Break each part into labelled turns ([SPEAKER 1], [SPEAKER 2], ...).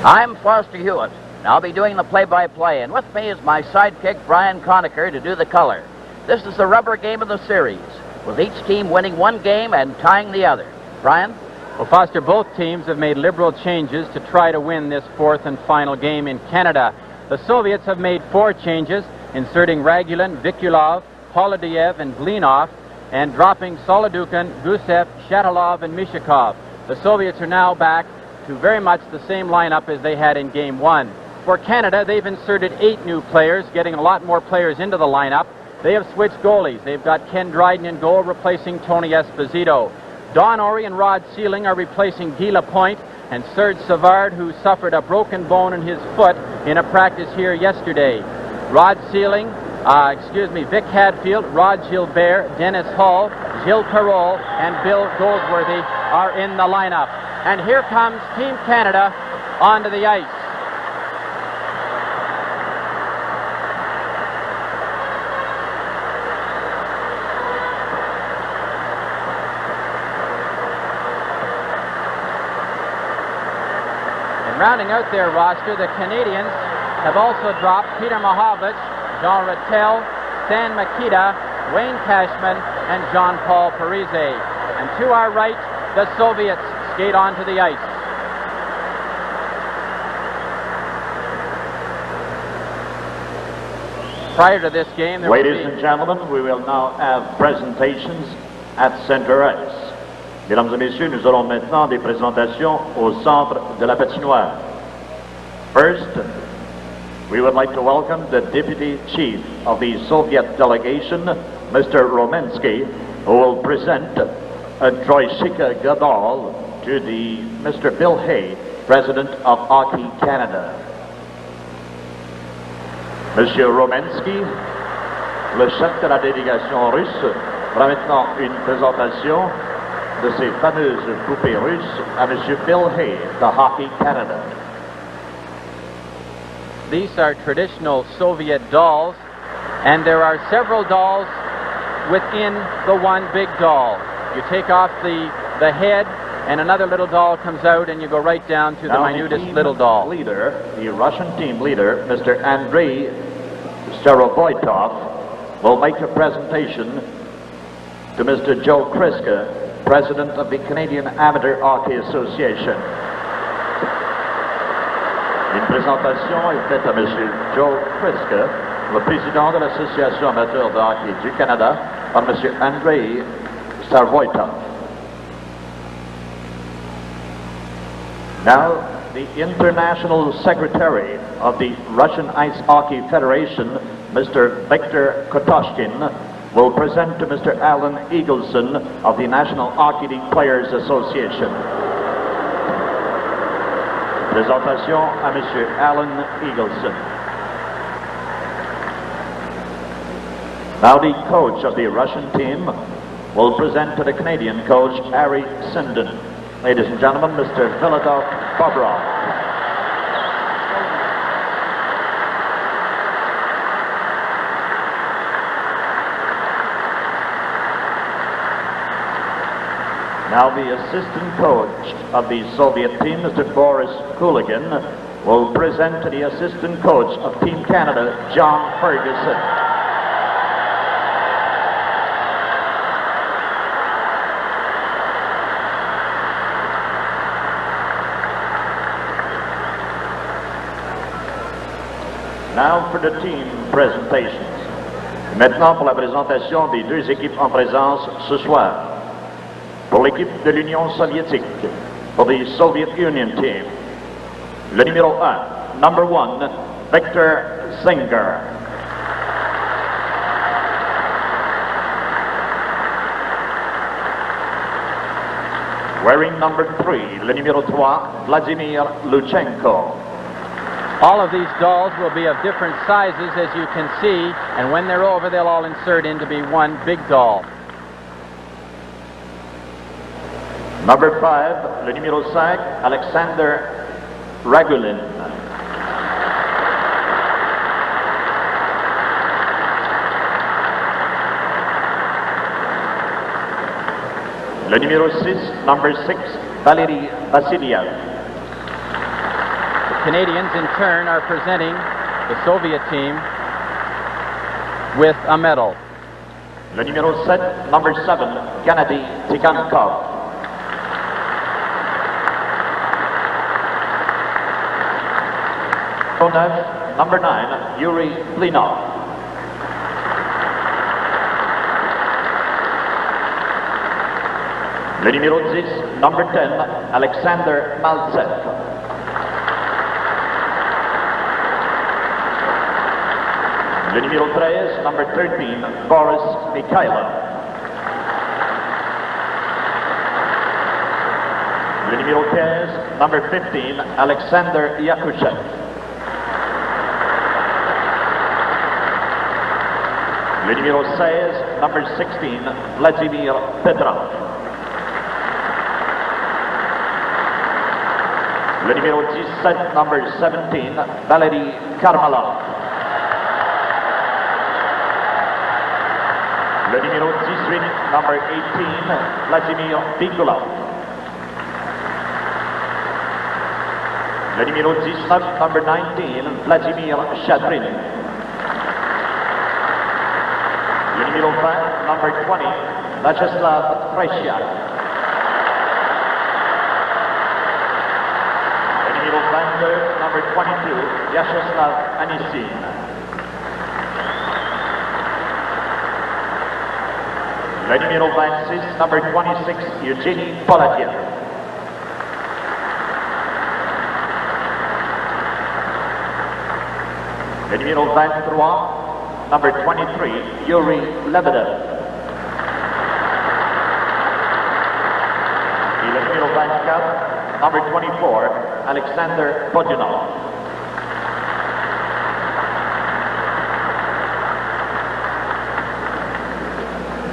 [SPEAKER 1] I'm Foster Hewitt, and I'll be doing the play-by-play, and with me is my sidekick, Brian Conacher, to do the color. This is the rubber game of the series, with each team winning one game and tying the other. Brian?
[SPEAKER 2] Well, Foster, both teams have made liberal changes to try to win this fourth and final game in Canada. The Soviets have made 4 changes, inserting Ragulin, Vikulov, Polodiev, and Glinov, and dropping Solodukin, Gusev, Shatilov, and Mishakov. The Soviets are now back to very much the same lineup as they had in Game 1. For Canada, they've inserted 8 new players, getting a lot more players into the lineup. They have switched goalies. They've got Ken Dryden in goal, replacing Tony Esposito. Don Ory and Rod Sealing are replacing Guy Lapointe, and Serge Savard, who suffered a broken bone in his foot in a practice here yesterday. Vic Hadfield, Rod Gilbert, Dennis Hall, Gilles Perrault, and Bill Goldsworthy are in the lineup. And here comes Team Canada onto the ice. And rounding out their roster, the Canadians have also dropped Peter Mahovlich, Jean Rattel, Stan Makita, Wayne Cashman, and Jean-Paul Parise. And to our right, the Soviets skate onto the ice. Prior to this game,
[SPEAKER 3] ladies and gentlemen, we will now have presentations at center ice. Mesdames et messieurs, nous aurons maintenant des présentations au centre de la patinoire. First, we would like to welcome the Deputy Chief of the Soviet delegation, Mr. Romensky, who will present a Troishika Gadol to the Mr. Bill Hay, President of Hockey Canada. Monsieur Romensky, le chef de la délégation russe, fera maintenant une présentation de ces fameuses poupées russes à Monsieur Bill Hay, de Hockey Canada.
[SPEAKER 2] These are traditional Soviet dolls, and there are several dolls within the one big doll. You take off the head, and another little doll comes out, and you go right down to the minutest little doll.
[SPEAKER 3] The Russian team leader, Mr. Andrei Starovoitov, will make a presentation to Mr. Joe Kriska, President of the Canadian Amateur Hockey Association. Une présentation est faite à Monsieur Joe Kriska, le président de l'Association amateur de hockey du Canada, par Monsieur Andrei Starovoitov. Now, the International Secretary of the Russian Ice Hockey Federation, Mr. Viktor Kotoshkin, will present to Mr. Alan Eagleson of the National Hockey League Players Association. Présentation à Monsieur Alan Eagleson. Now the coach of the Russian team will present to the Canadian coach, Harry Sinden. Ladies and gentlemen, Mr. Vilodov Bobrov. Now the assistant coach of the Soviet team, Mr. Boris Kuligin, will present to the assistant coach of Team Canada, John Ferguson. Now for the team presentations. Maintenant pour la présentation des deux équipes en présence ce soir. Pour l'équipe de l'Union soviétique, for the Soviet Union team, le numéro 1, number 1, Victor Zinger. Wearing number 3, le numéro 3, Vladimir Luzhniki.
[SPEAKER 2] All of these dolls will be of different sizes, as you can see, and when they're over, they'll all insert in to be one big doll.
[SPEAKER 3] Number 5, le numéro 5, Alexander Ragulin. Le numéro 6, number 6, Valery Vasiliev.
[SPEAKER 2] Canadians, in turn, are presenting the Soviet team with a medal.
[SPEAKER 3] Le numéro 7, number 7, Gennady Tigankov. Number 9, Yuri Blinov. Le numéro 10, number 10, Alexander Maltsev. Le numéro 13, number 13, Boris Mikhailov. Le numéro 15, number 15, Alexander Yakushev. Le numéro 16, number 16, Vladimir Petrov. Le numéro 17, number 17, Valery Karmalov. Le numéro 18, number 18, Vladimir Bigulov. Le numéro 19, number 19, Vladimir Shadrin. Le numéro 20, number 20, Vyacheslav Fresiak. Le numéro 22, number 22, Vyacheslav Anisin. Le numéro 26, number 26, Eugenie Polatiev. Le numéro 23, number 23, Yuri Lebedev. Et le numéro 24, number 24, Alexander Podunov.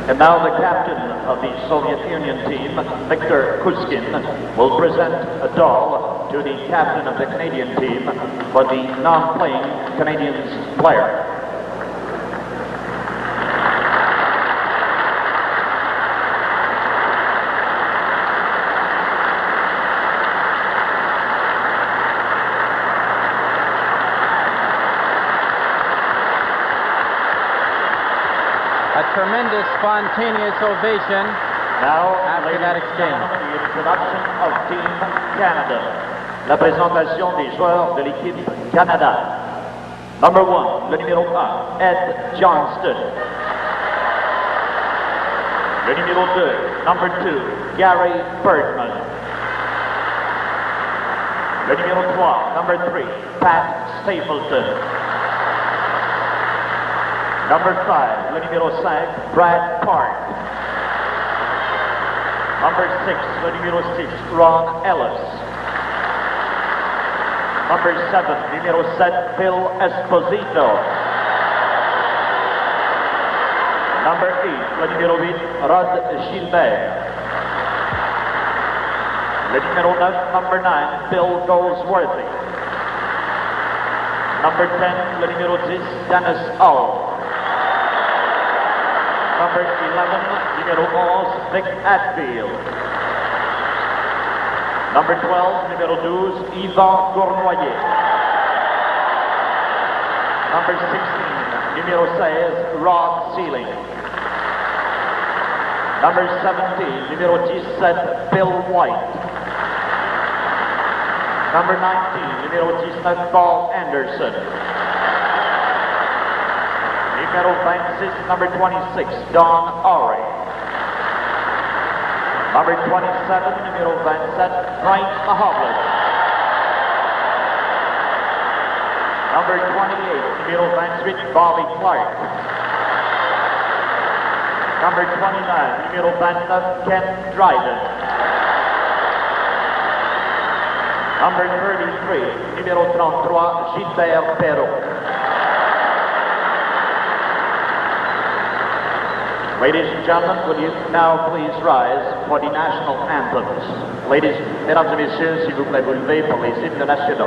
[SPEAKER 3] And now the captain of the Soviet Union team, Viktor Kuskin, will present a doll to the captain of the Canadian team for the non-playing Canadians player.
[SPEAKER 2] A tremendous spontaneous ovation
[SPEAKER 3] Now,
[SPEAKER 2] after that exchange.
[SPEAKER 3] the introduction of Team Canada. La présentation des joueurs de l'équipe Canada. Number 1, le numéro 1, Ed Johnston. Le numéro 2, number 2, Gary Bergman. Le numéro 3, number 3, Pat Stapleton. Number 5, le numéro 5, Brad Park. Number 6, le numéro 6, Ron Ellis. Number 7, numéro 7, Phil Esposito. Number 8, le numéro 8, Rod Gilbert. Le numéro 9, number 9, Bill Goldsworthy. Number 10, le numéro 10, Dennis Hull. Number 11, numéro 11, Vic Atfield. Number 12, numéro 12, Yvan Gournoyer. Number 16, numéro 16, Rod Sealing. Number 17, numéro 17, Bill White. Number 19, numéro 19, Paul Anderson. Numéro 26, number 26, Don Ori. Number 27, numéro 27, Frank Mahovlich. Number 28, numéro 28, Bobby Clark. Number 29, numéro 29, Ken Dryden. Number 33, numéro 33, Gilbert Perrault. Ladies and gentlemen, will you now please rise for the national anthems? Ladies, mesdames et messieurs, s'il vous plaît, vous levez pour les hymnes nationaux.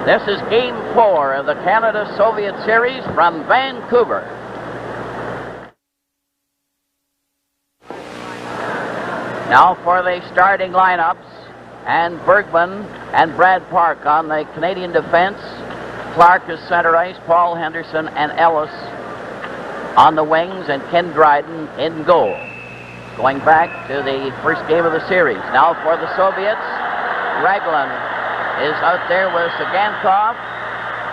[SPEAKER 1] This is Game 4 of the Canada-Soviet Series from Vancouver. Now for the starting lineups, and Bergman and Brad Park on the Canadian defense. Clark is center ice, Paul Henderson and Ellis on the wings, and Ken Dryden in goal. Going back to the first game of the series. Now for the Soviets, Raglan is out there with Sagankov,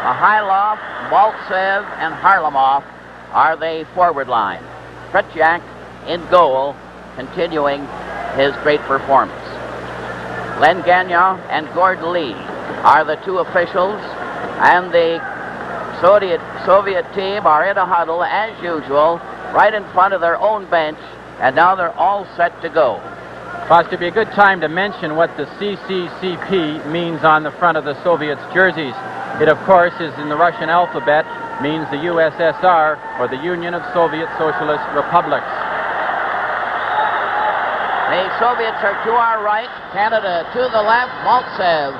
[SPEAKER 1] Mikhailov, Maltsev, and Harlamov are the forward line. Tretiak in goal, continuing his great performance. Len Gagnon and Gordon Lee are the two officials, and the Soviet team are in a huddle as usual, right in front of their own bench, and now they're all set to go.
[SPEAKER 2] Foster, it'd be a good time to mention what the CCCP means on the front of the Soviets' jerseys. It, of course, is in the Russian alphabet, means the USSR, or the Union of Soviet Socialist Republics.
[SPEAKER 1] The Soviets are to our right, Canada to the left. Maltsev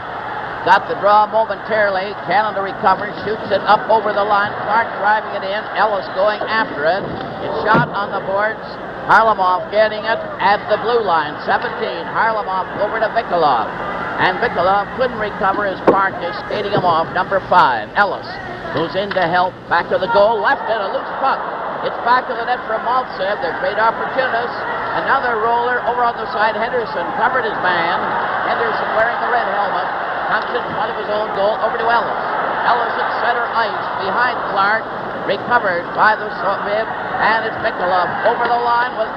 [SPEAKER 1] got the draw momentarily. Canada recovers, shoots it up over the line. Clark driving it in. Ellis going after it. It's shot on the boards. Harlamov getting it at the blue line. 17. Harlamov over to Vikolov. And Vikolov couldn't recover as Clark is skating him off. Number 5. Ellis goes in to help. Back of the goal. Left it. A loose puck. It's back of the net for Maltsev. They're great opportunists. Another roller over on the side. Henderson covered his man. Henderson wearing the red helmet. Comes in front of his own goal. Over to Ellis. Ellis at center ice behind Clark. Recovered by the Soviet. And it's Vikolov over the line with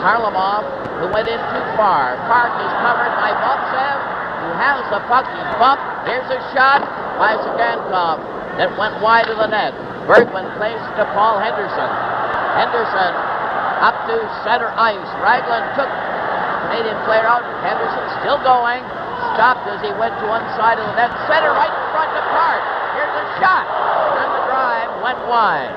[SPEAKER 1] Harlamov, who went in too far. Park is covered by Maltsev, who has the puck. He's bumped. Here's a shot by Sagankov that went wide of the net. Bergman plays to Paul Henderson. Henderson up to center ice. Raglan took Canadian player out. Henderson still going. Stopped as he went to one side of the net. Center right in front of Park. Here's a shot. And the drive went wide.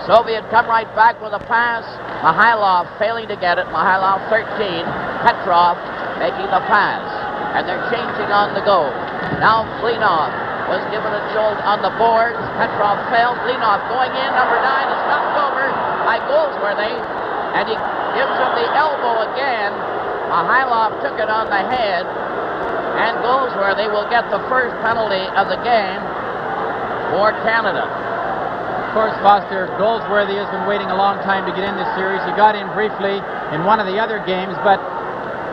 [SPEAKER 1] Soviet come right back with a pass. Mikhailov failing to get it. Mikhailov 13. Petrov making the pass. And they're changing on the go. Now Blinov was given a jolt on the boards. Petrov failed. Blinov going in. Number 9 is knocked over by Goldsworthy. And he gives him the elbow again. Mikhailov took it on the head. And Goldsworthy will get the first penalty of the game for Canada.
[SPEAKER 2] Of course, Foster, Goldsworthy has been waiting a long time to get in this series. He got in briefly in one of the other games, but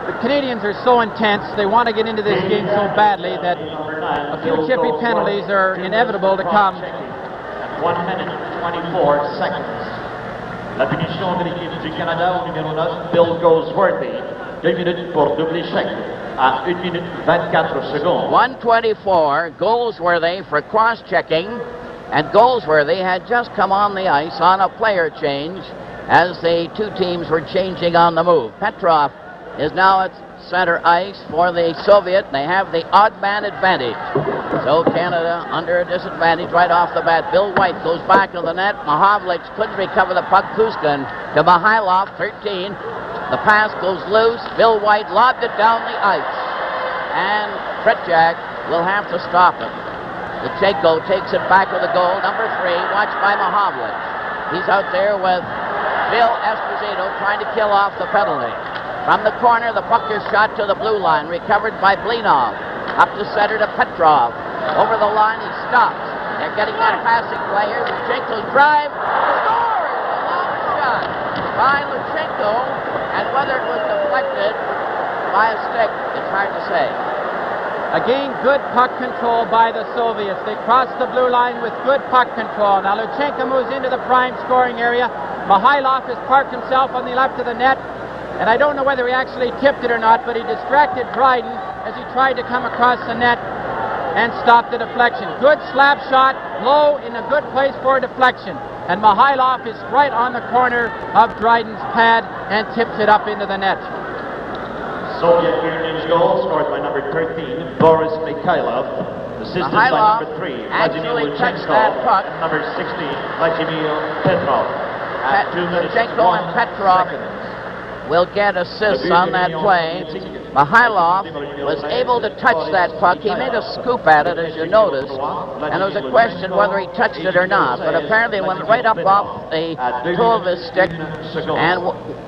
[SPEAKER 2] the Canadians are so intense, they want to get into this game so badly that a few chippy penalties are inevitable to come.
[SPEAKER 3] At 1 minute 24 seconds. La punition de l'équipe du Canada au numéro 9, Bill Goldsworthy. 2 minutes pour double échec à 1 minute 24 secondes.
[SPEAKER 1] 1:24, Goldsworthy for cross-checking. And Goldsworthy had just come on the ice on a player change as the two teams were changing on the move. Petrov is now at center ice for the Soviet. They have the odd man advantage. So Canada under a disadvantage right off the bat. Bill White goes back to the net. Mahavlich couldn't recover the puck. Kuskin to Mikhailov, 13. The pass goes loose. Bill White lobbed it down the ice. And Tretiak will have to stop it. Luzhniki takes it back to the goal. Number 3, watched by Mahavlich. He's out there with Bill Esposito trying to kill off the penalty. From the corner, the puck is shot to the blue line, recovered by Blinov. Up to center to Petrov. Over the line, he stops. They're getting that passing play here. Luzhniko's drive. Scores! A long shot by Luzhniki. And whether it was deflected by a stick, it's hard to say.
[SPEAKER 2] Again, good puck control by the Soviets. They cross the blue line with good puck control. Now Luzhniki moves into the prime scoring area. Mikhailov has parked himself on the left of the net. And I don't know whether he actually tipped it or not, but he distracted Dryden as he tried to come across the net and stop the deflection. Good slap shot, low in a good place for a deflection. And Mikhailov is right on the corner of Dryden's pad and tips it up into the net.
[SPEAKER 3] Soviet Union's goal scored by number 13, Boris Mikhailov, assisted
[SPEAKER 1] Mikhailov
[SPEAKER 3] by number 3,
[SPEAKER 1] actually
[SPEAKER 3] Vladimir
[SPEAKER 1] touched
[SPEAKER 3] Luzhniki,
[SPEAKER 1] that puck.
[SPEAKER 3] and number 16, Vladimir Petrov. At 2 minutes
[SPEAKER 1] Luzhniki and
[SPEAKER 3] 1
[SPEAKER 1] Petrov
[SPEAKER 3] seconds.
[SPEAKER 1] will get assists on that play. Mihailov was able to touch that puck. He made a scoop at it, as you noticed, and there was a question whether he touched it or not, but apparently it went right up off the toe of his stick and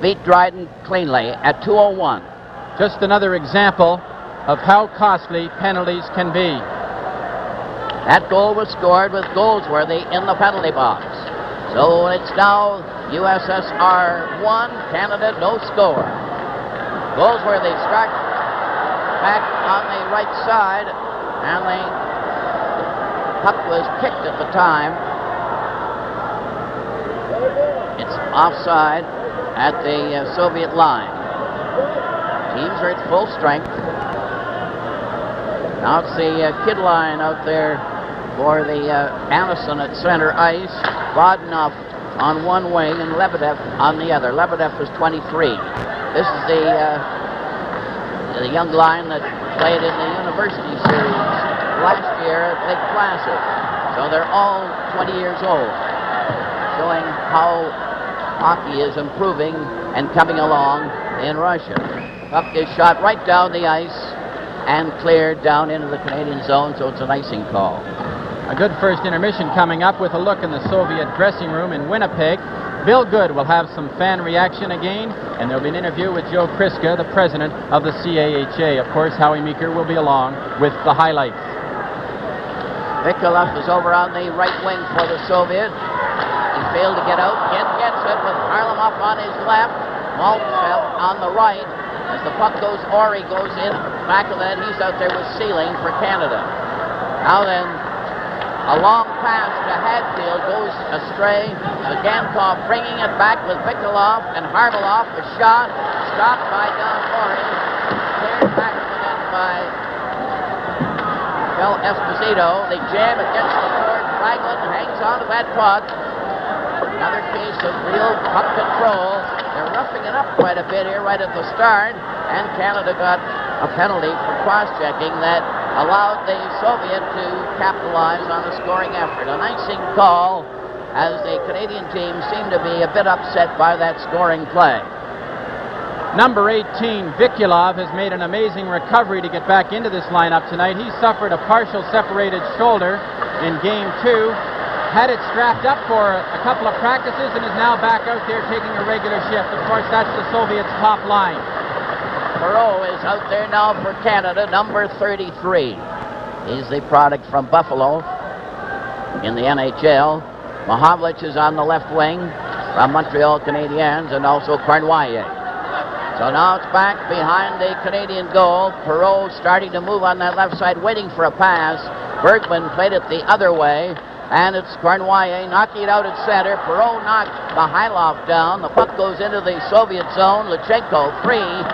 [SPEAKER 1] beat Dryden cleanly at 2:01.
[SPEAKER 2] Just another example of how costly penalties can be.
[SPEAKER 1] That goal was scored with Goldsworthy in the penalty box. So it's now USSR 1, Canada no score. Goldsworthy struck back on the right side, and the puck was kicked at the time. It's offside at the Soviet line. Teams are at full strength. Now it's the kid line out there for the Anderson at center ice. Vodunov on one wing and Lebedev on the other. Lebedev is 23. This is the young line that played in the University Series last year at Lake Placid. So they're all 20 years old, showing how hockey is improving and coming along in Russia. Puck is shot right down the ice and cleared down into the Canadian zone, so it's an icing call.
[SPEAKER 2] A good first intermission coming up with a look in the Soviet dressing room in Winnipeg. Bill Good will have some fan reaction again, and there'll be an interview with Joe Kriska, the president of the CAHA. Of course, Howie Meeker will be along with the highlights.
[SPEAKER 1] Vikulov is over on the right wing for the Soviet. He failed to get out. Gets it with Harlamov on his left. Maltsev on the right. As the puck goes, Ori goes in back of that. He's out there with Sealing for Canada. Now then, a long pass to Hadfield goes astray. Zagankov bringing it back with Vikulov and Harbalov. A shot stopped by Don Ori. Cleared back again by Esposito. They jam against the board. Raglan hangs on to that puck. Another case of real puck control. They're roughing it up quite a bit here right at the start, and Canada got a penalty for cross-checking that allowed the Soviet to capitalize on a scoring effort. An icing call, as the Canadian team seemed to be a bit upset by that scoring play.
[SPEAKER 2] Number 18, Vikulov, has made an amazing recovery to get back into this lineup tonight. He suffered a partial separated shoulder in Game 2, had it strapped up for a couple of practices, and is now back out there taking a regular shift. Of course, that's the Soviets' top line.
[SPEAKER 1] Perreault is out there now for Canada, number 33. He's the product from Buffalo in the NHL. Mahovlich is on the left wing from Montreal Canadiens, and also Cornwallier. So now it's back behind the Canadian goal. Perreault starting to move on that left side, waiting for a pass. Bergman played it the other way, and it's Cornwallier knocking it out at center. Perreault knocked Mihailov down. The puck goes into the Soviet zone. Luzhniki free.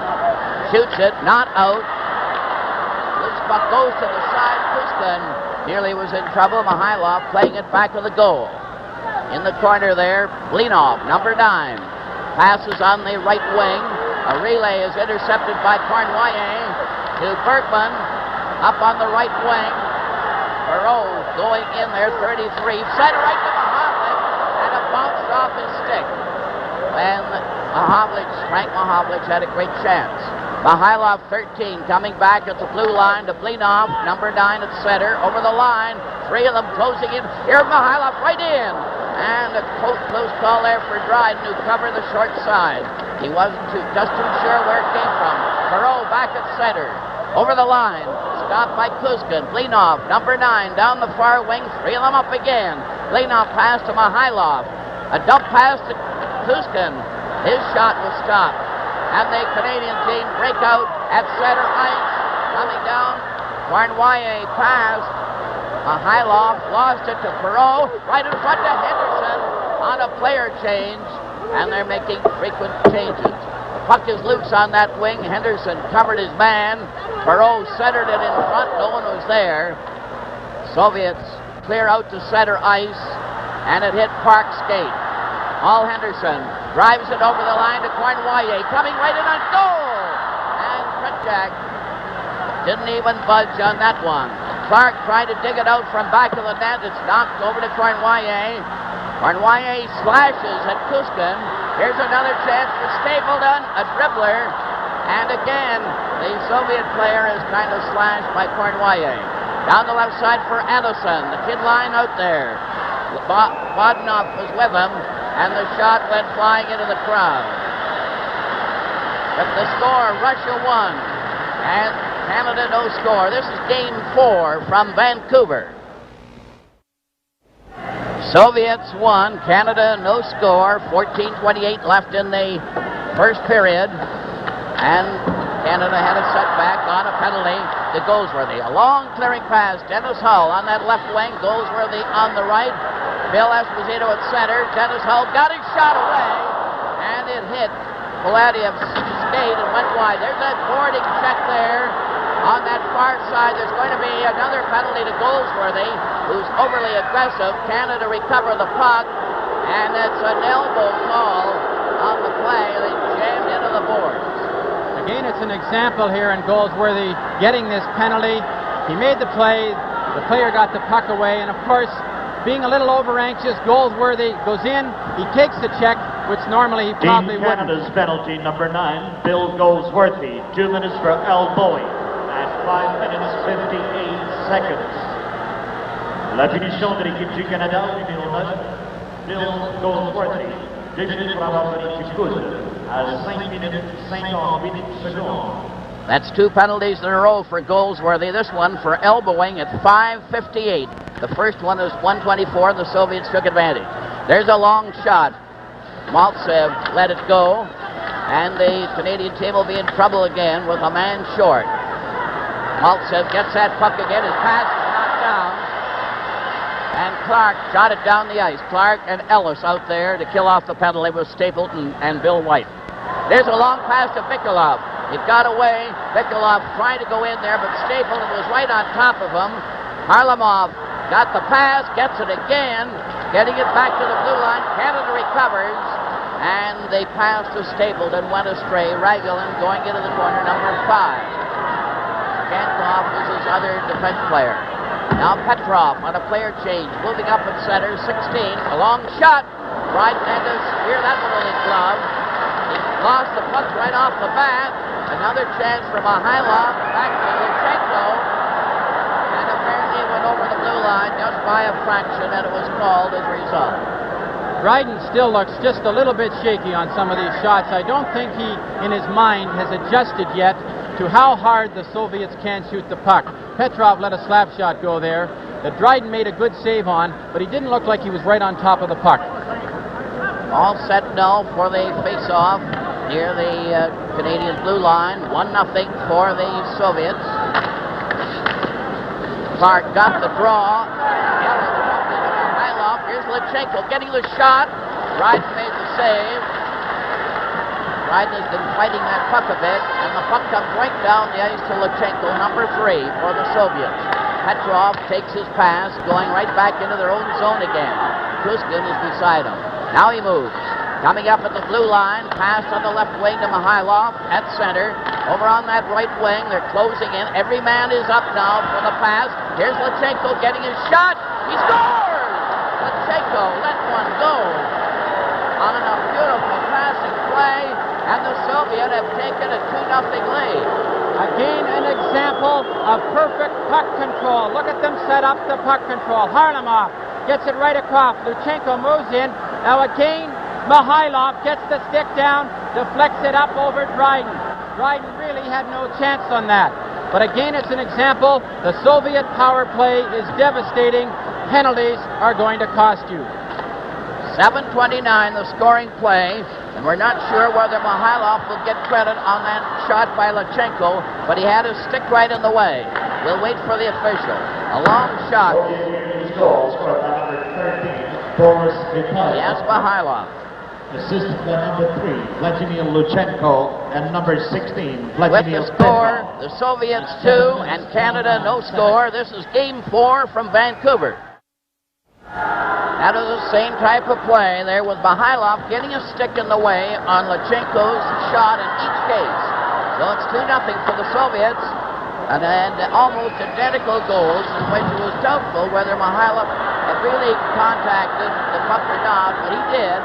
[SPEAKER 1] Shoots it, not out. This puck goes to the side. Kuskin nearly was in trouble. Mihailov playing it back to the goal. In the corner there, Blinov, number 9. Passes on the right wing. A relay is intercepted by Cornwallier to Bergman. Up on the right wing. Perreault going in there, 33. Center right to Mahovlich, and it bounced off his stick. And Frank Mahovlich had a great chance. Mihailov, 13, coming back at the blue line to Blinov, number 9 at center, over the line. 3 of them closing in. Here Mihailov right in. And a close call there for Dryden, who covered the short side. He wasn't just too sure where it came from. Perreault back at center. Over the line. Stopped by Kuskin. Blinov, number 9, down the far wing. 3 of them up again. Blinov pass to Mihailov. A dump pass to Kuskin. His shot was stopped. And the Canadian team break out at center ice. Coming down. Cornwallier pass. Mihailov lost it to Perreault. Right in front to Henderson on a player change. And they're making frequent changes. The puck is loose on that wing. Henderson covered his man. Perreault centered it in front. No one was there. Soviets clear out to center ice, and it hit Park skate. All Henderson drives it over the line to Cornwallier, coming right in on goal. And Krutchak didn't even budge on that one. Clark tried to dig it out from back of the net. It's knocked over to Cornwallier. Cornwallier slashes at Kuskin. Here's another chance for Stapleton, a dribbler. And again, The Soviet player is kind of slashed by Cornwallis. Down the left side for Anderson. The kid line out there. Bodnov was with him, and the shot went flying into the crowd. But the score, Russia 1, and Canada no score. This is game 4 from Vancouver. Soviets won, Canada no score, 14:28 left in the first period, and Canada had a setback on a penalty to Goldsworthy. A long clearing pass, Dennis Hull on that left wing, Goldsworthy on the right, Bill Esposito at center, Dennis Hull got his shot away, and it hit Poladiev's skate and went wide. There's that boarding check there. On that far side, there's going to be another penalty to Goldsworthy, who's overly aggressive. Canada recover the puck, and it's an elbow call on the play. They jammed into the boards.
[SPEAKER 2] Again, it's an example here in Goldsworthy getting this penalty. He made the play, the player got the puck away, and of course, being a little over-anxious, Goldsworthy goes in, he takes the check, which normally he probably wouldn't.
[SPEAKER 3] Canada's penalty, number 9, Bill Goldsworthy, 2 minutes for elbowing. 5 minutes 58 seconds. La punition de l'équipe du Canada, numéro 9, Bill Goldsworthy, 2 minutes pour avoir donné du coude à 5 minutes 58 secondes.
[SPEAKER 1] That's 2 penalties in a row for Goldsworthy. This one for elbowing at 5:58. The first one is 1:24. The Soviets took advantage. There's a long shot. Maltsev let it go, and the Canadian team will be in trouble again with a man short. Maltsev gets that puck again. His pass is knocked down. And Clark shot it down the ice. Clark and Ellis out there to kill off the penalty with Stapleton and Bill White. There's a long pass to Vikulov. It got away. Vikulov tried to go in there, but Stapleton was right on top of him. Harlamov got the pass, gets it again, getting it back to the blue line. Canada recovers, and the pass to Stapleton went astray. Ragulin going into the corner, number 5. Kankov is his other defense player. Now Petrov on a player change, moving up at center, 16. A long shot. Right and to spear that one with his glove. He lost the puck right off the bat. Another chance for Mihailov. Back to Luzhniki. And apparently it went over the blue line just by a fraction, and it was called as a result.
[SPEAKER 2] Dryden still looks just a little bit shaky on some of these shots. I don't think he, in his mind, has adjusted yet to how hard the Soviets can shoot the puck. Petrov let a slap shot go there that Dryden made a good save on, but he didn't look like he was right on top of the puck.
[SPEAKER 1] All set now for the face-off near the Canadian blue line. 1-0 for the Soviets. Clark got the draw. Here's Luzhniki getting the shot. Dryden made the save. Dryden has been fighting that puck a bit, and the puck comes right down the ice to Luzhniki, number 3 for the Soviets. Petrov takes his pass, going right back into their own zone again. Kuskin is beside him. Now he moves. Coming up at the blue line, pass on the left wing to Mihailov at center. Over on that right wing, they're closing in. Every man is up now for the pass. Here's Luzhniki getting his shot. He scores! Luzhniki let one go on a beautiful passing play, and the Soviets have taken a 2-0 lead.
[SPEAKER 2] Again, an example of perfect puck control. Look at them set up the puck control. Harlamov gets it right across. Luzhniki moves in. Now again, Mihailov gets the stick down, deflects it up over Dryden. Dryden really had no chance on that. But again, it's an example. The Soviet power play is devastating. Penalties are going to cost you.
[SPEAKER 1] 7:29, the scoring play, and we're not sure whether Mihailov will get credit on that shot by Luzhniki, but he had his stick right in the way. We'll wait for the official. A long shot. Yes, Mihailov.
[SPEAKER 3] Assisted by number 3, Vladimir Luzhniki, and number 16,
[SPEAKER 1] With
[SPEAKER 3] Vladimir
[SPEAKER 1] the score,
[SPEAKER 3] Petrov.
[SPEAKER 1] the Soviets 2 and Canada no score. This is game 4 from Vancouver. That is the same type of play there with Mihailov getting a stick in the way on Luzhniko's shot in each case. So it's 2-0 for the Soviets, and almost identical goals in which it was doubtful whether Mihailov had really contacted the puck or not, but he did.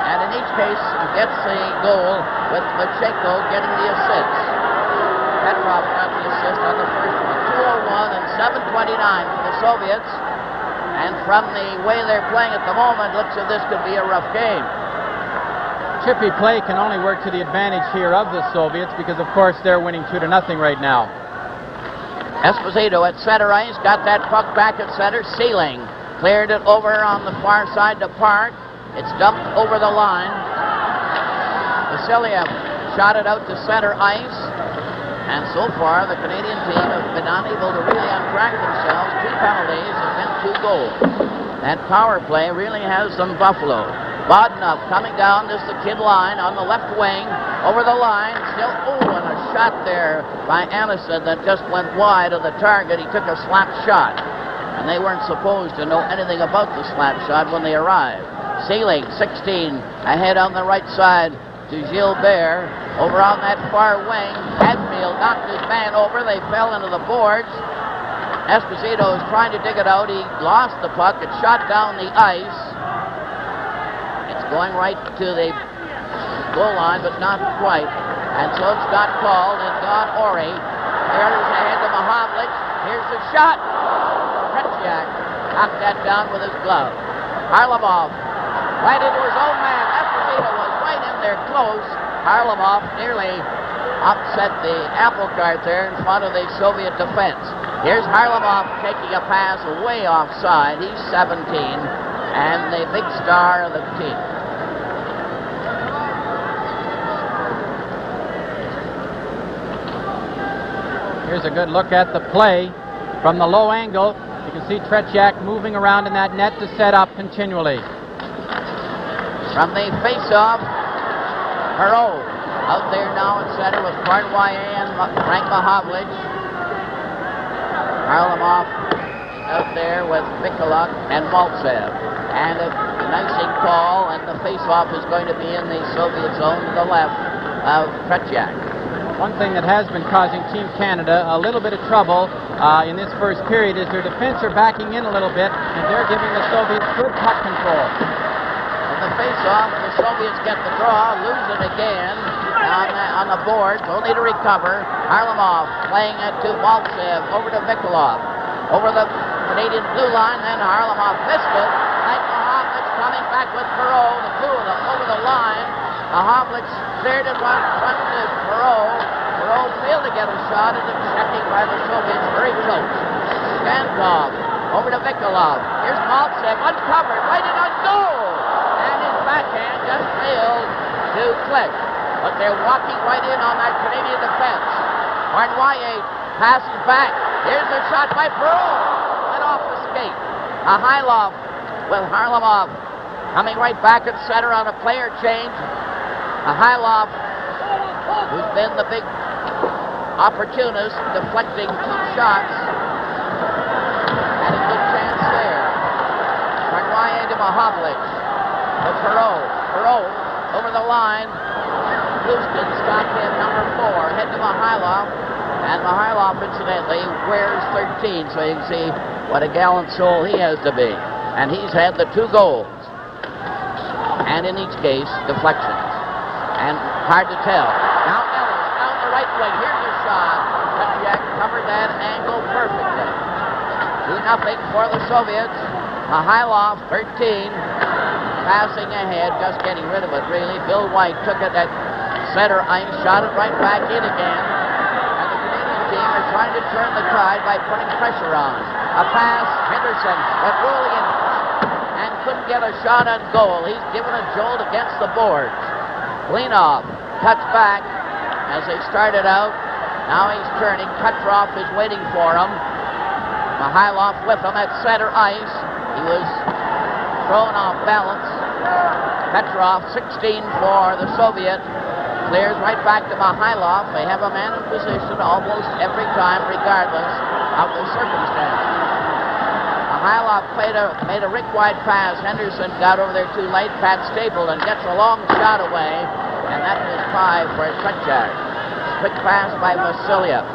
[SPEAKER 1] And in each case, he gets the goal with Luzhniki getting the assist. Petrov got the assist on the first one. 2:01 and 7:29 for the Soviets. And from the way they're playing at the moment, looks as if this could be a rough game.
[SPEAKER 2] Chippy play can only work to the advantage here of the Soviets because, of course, they're winning 2-0 right now.
[SPEAKER 1] Esposito at center ice, got that puck back at center. Sealing cleared it over on the far side to Park. It's dumped over the line. Vasiliev shot it out to center ice. And so far, the Canadian team have been unable to really untrack themselves. 2 penalties and 2 goals. That power play really has some buffalo. Bodnov coming down, this is the kid line on the left wing, over the line, still, and a shot there by Anderson that just went wide of the target. He took a slap shot, and they weren't supposed to know anything about the slap shot when they arrived. Sealing, 16, ahead on the right side to Gilbert, over on that far wing. Hadfield knocked his man over, they fell into the boards. Esposito is trying to dig it out, he lost the puck, it shot down the ice. Going right to the goal line, but not quite. And so it's got called, and Don Ori. There's ahead to Mahovlich. Here's the shot. Tretiak knocked that down with his glove. Harlamov right into his own man. Esposito was right in there close. Harlamov nearly upset the apple cart there in front of the Soviet defense. Here's Harlamov taking a pass way offside. He's 17 and the big star of the team.
[SPEAKER 2] Here's a good look at the play from the low angle. You can see Tretiak moving around in that net to set up continually.
[SPEAKER 1] From the face-off, Perot out there now at center with Cournoyer and Frank Mahovlich. Harlamov out there with Mikulak and Maltsev. And a icing call, and the face-off is going to be in the Soviet zone to the left of Tretiak.
[SPEAKER 2] One thing that has been causing Team Canada a little bit of trouble in this first period is their defense are backing in a little bit, and they're giving the Soviets good puck control.
[SPEAKER 1] In the face-off, the Soviets get the draw, lose it again on the boards, only to recover. Harlamov playing it to Maltsev, over to Mikulak, over the Canadian blue line, then Harlamov missed it. Mahovlich coming back with Perot, the two of them over the line. Mahovlich cleared it right front to Perot. Perot failed to get a shot, and it's checking by the Soviets very close. Stankov over to Mikulak. Here's Maltsev, uncovered, right in on goal. And his backhand just failed to click. But they're walking right in on that Canadian defense. Cournoyer passes back. Here's a shot by Perot. Went off the skate. Mihailov with Harlamov coming right back at center on a player change. Mihailov, who's been the big opportunist, deflecting 2 shots. Had a good chance there. Cournoyer to Mahovlich. To Perot. Perot over the line. Houston stopped him, number 4. Head to Mihailov. And Mihailov, incidentally, wears 13, so you can see what a gallant soul he has to be. And he's had the 2 goals. And in each case, deflections. And hard to tell. Now Ellis down the right wing. Here's a shot. Tretiak covered that angle perfectly. 2-0 for the Soviets. Mihailov, 13. Passing ahead, just getting rid of it, really. Bill White took it at center ice, shot it right back in again. And the Canadian team are trying to turn the tide by putting pressure on. A pass, Henderson, but rolling in and couldn't get a shot on goal. He's given a jolt against the boards. Klinov cuts back as they started out. Now he's turning. Petrov is waiting for him. Mihailov with him at center ice. He was thrown off balance. Petrov, 16 for the Soviet. Clears right back to Mihailov. They have a man in position almost every time, regardless of the circumstances. Mihailov made a Rick-wide pass. Henderson got over there too late. Pat Stapleton gets a long shot away, and that was 5 for Tretiak. Quick pass by Vasiliev.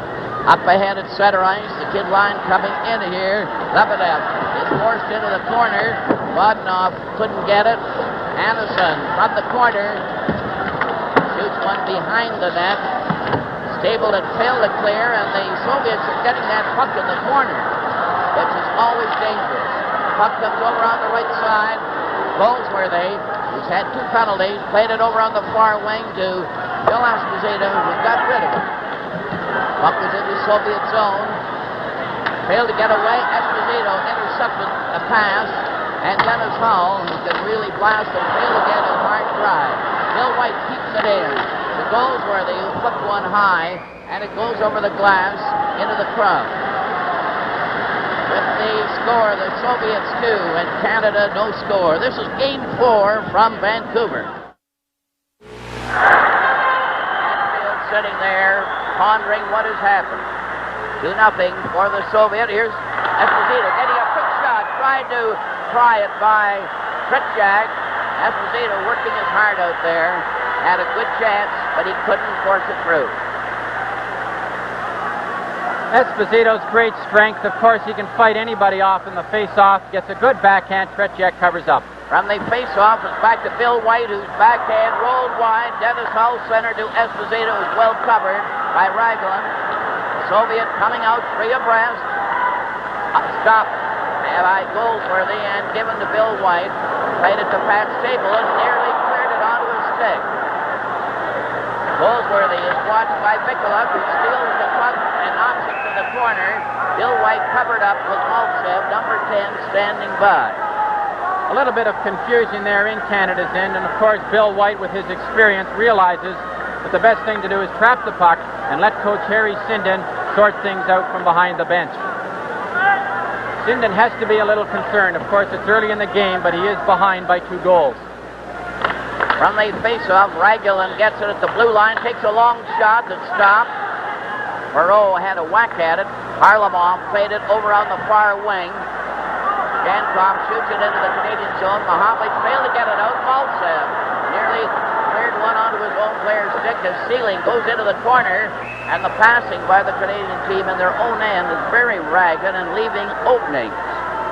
[SPEAKER 1] Up ahead at center ice, the kid line coming in here. Lebedev is forced into the corner. Bodnov couldn't get it. Anderson from the corner shoots one behind the net. Sable had failed to clear, and the Soviets are getting that puck in the corner, which is always dangerous. Puck comes over on the right side. Goldsworthy, who's had 2 penalties, played it over on the far wing to Bill Esposito, who got rid of it. Puck was into Soviet zone. Failed to get away. Esposito intercepted a pass, and Dennis Hull, who can really blast and failed to get a hard drive. Bill White keeps it in. The Goldsworthy, who flipped one high, and it goes over the glass into the crowd. With the score, the Soviets 2 and Canada no score. This is Game 4 from Vancouver. Hatfield sitting there pondering what has happened. 2-0 for the Soviet. Here's Esposito getting a quick shot. Tried to try it by Tretiak. Esposito working his heart out there. Had a good chance, but he couldn't force it through.
[SPEAKER 2] Esposito's great strength. Of course, he can fight anybody off in the face-off. Gets a good backhand. Tretiak covers up.
[SPEAKER 1] From the face-off, it's back to Bill White, whose backhand rolled wide. Dennis Hull center to Esposito, who's well covered by Raglan. Soviet coming out 3 abreast. Stopped by Goldsworthy and given to Bill White. Played it to Pat Sable and nearly cleared it onto his stick. Goldsworthy is watched by Mikola, who steals the puck and knocks it to the corner. Bill White covered up with Maltsev, number 10, standing by.
[SPEAKER 2] A little bit of confusion there in Canada's end, and of course Bill White, with his experience, realizes that the best thing to do is trap the puck and let Coach Harry Sinden sort things out from behind the bench. Sinden has to be a little concerned. Of course, it's early in the game, but he is behind by 2 goals.
[SPEAKER 1] From the face-off, Raglan gets it at the blue line, takes a long shot that's stopped. Perreault had a whack at it. Harlamov played it over on the far wing. Jankov shoots it into the Canadian zone. Mahovlich failed to get it out. Maltsev nearly cleared one onto his own player's stick. His ceiling goes into the corner, and the passing by the Canadian team in their own end is very ragged and leaving openings.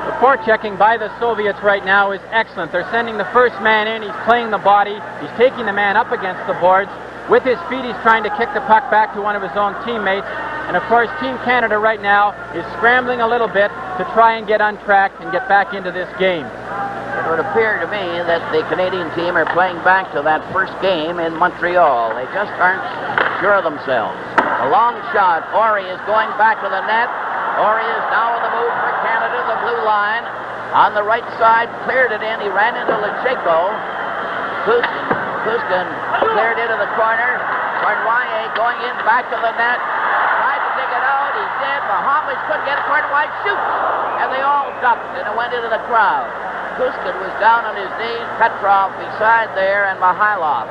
[SPEAKER 2] The forechecking by the Soviets right now is excellent. They're sending the first man in. He's playing the body. He's taking the man up against the boards. With his feet, he's trying to kick the puck back to one of his own teammates. And of course, Team Canada right now is scrambling a little bit to try and get untracked and get back into this game.
[SPEAKER 1] It would appear to me that the Canadian team are playing back to that first game in Montreal. They just aren't sure of themselves. A long shot. Ori is going back to the net. Ori is now on the move for Canada, the blue line. On the right side, cleared it in. He ran into Luzhniki. Kuskin cleared into the corner. Cornwallis going in back to the net. Tried to dig it out. He did. Mahovlich couldn't get it. Cornwallis shoots. And they all ducked, and it went into the crowd. Kuskin was down on his knees. Petrov beside there, and Mihailov.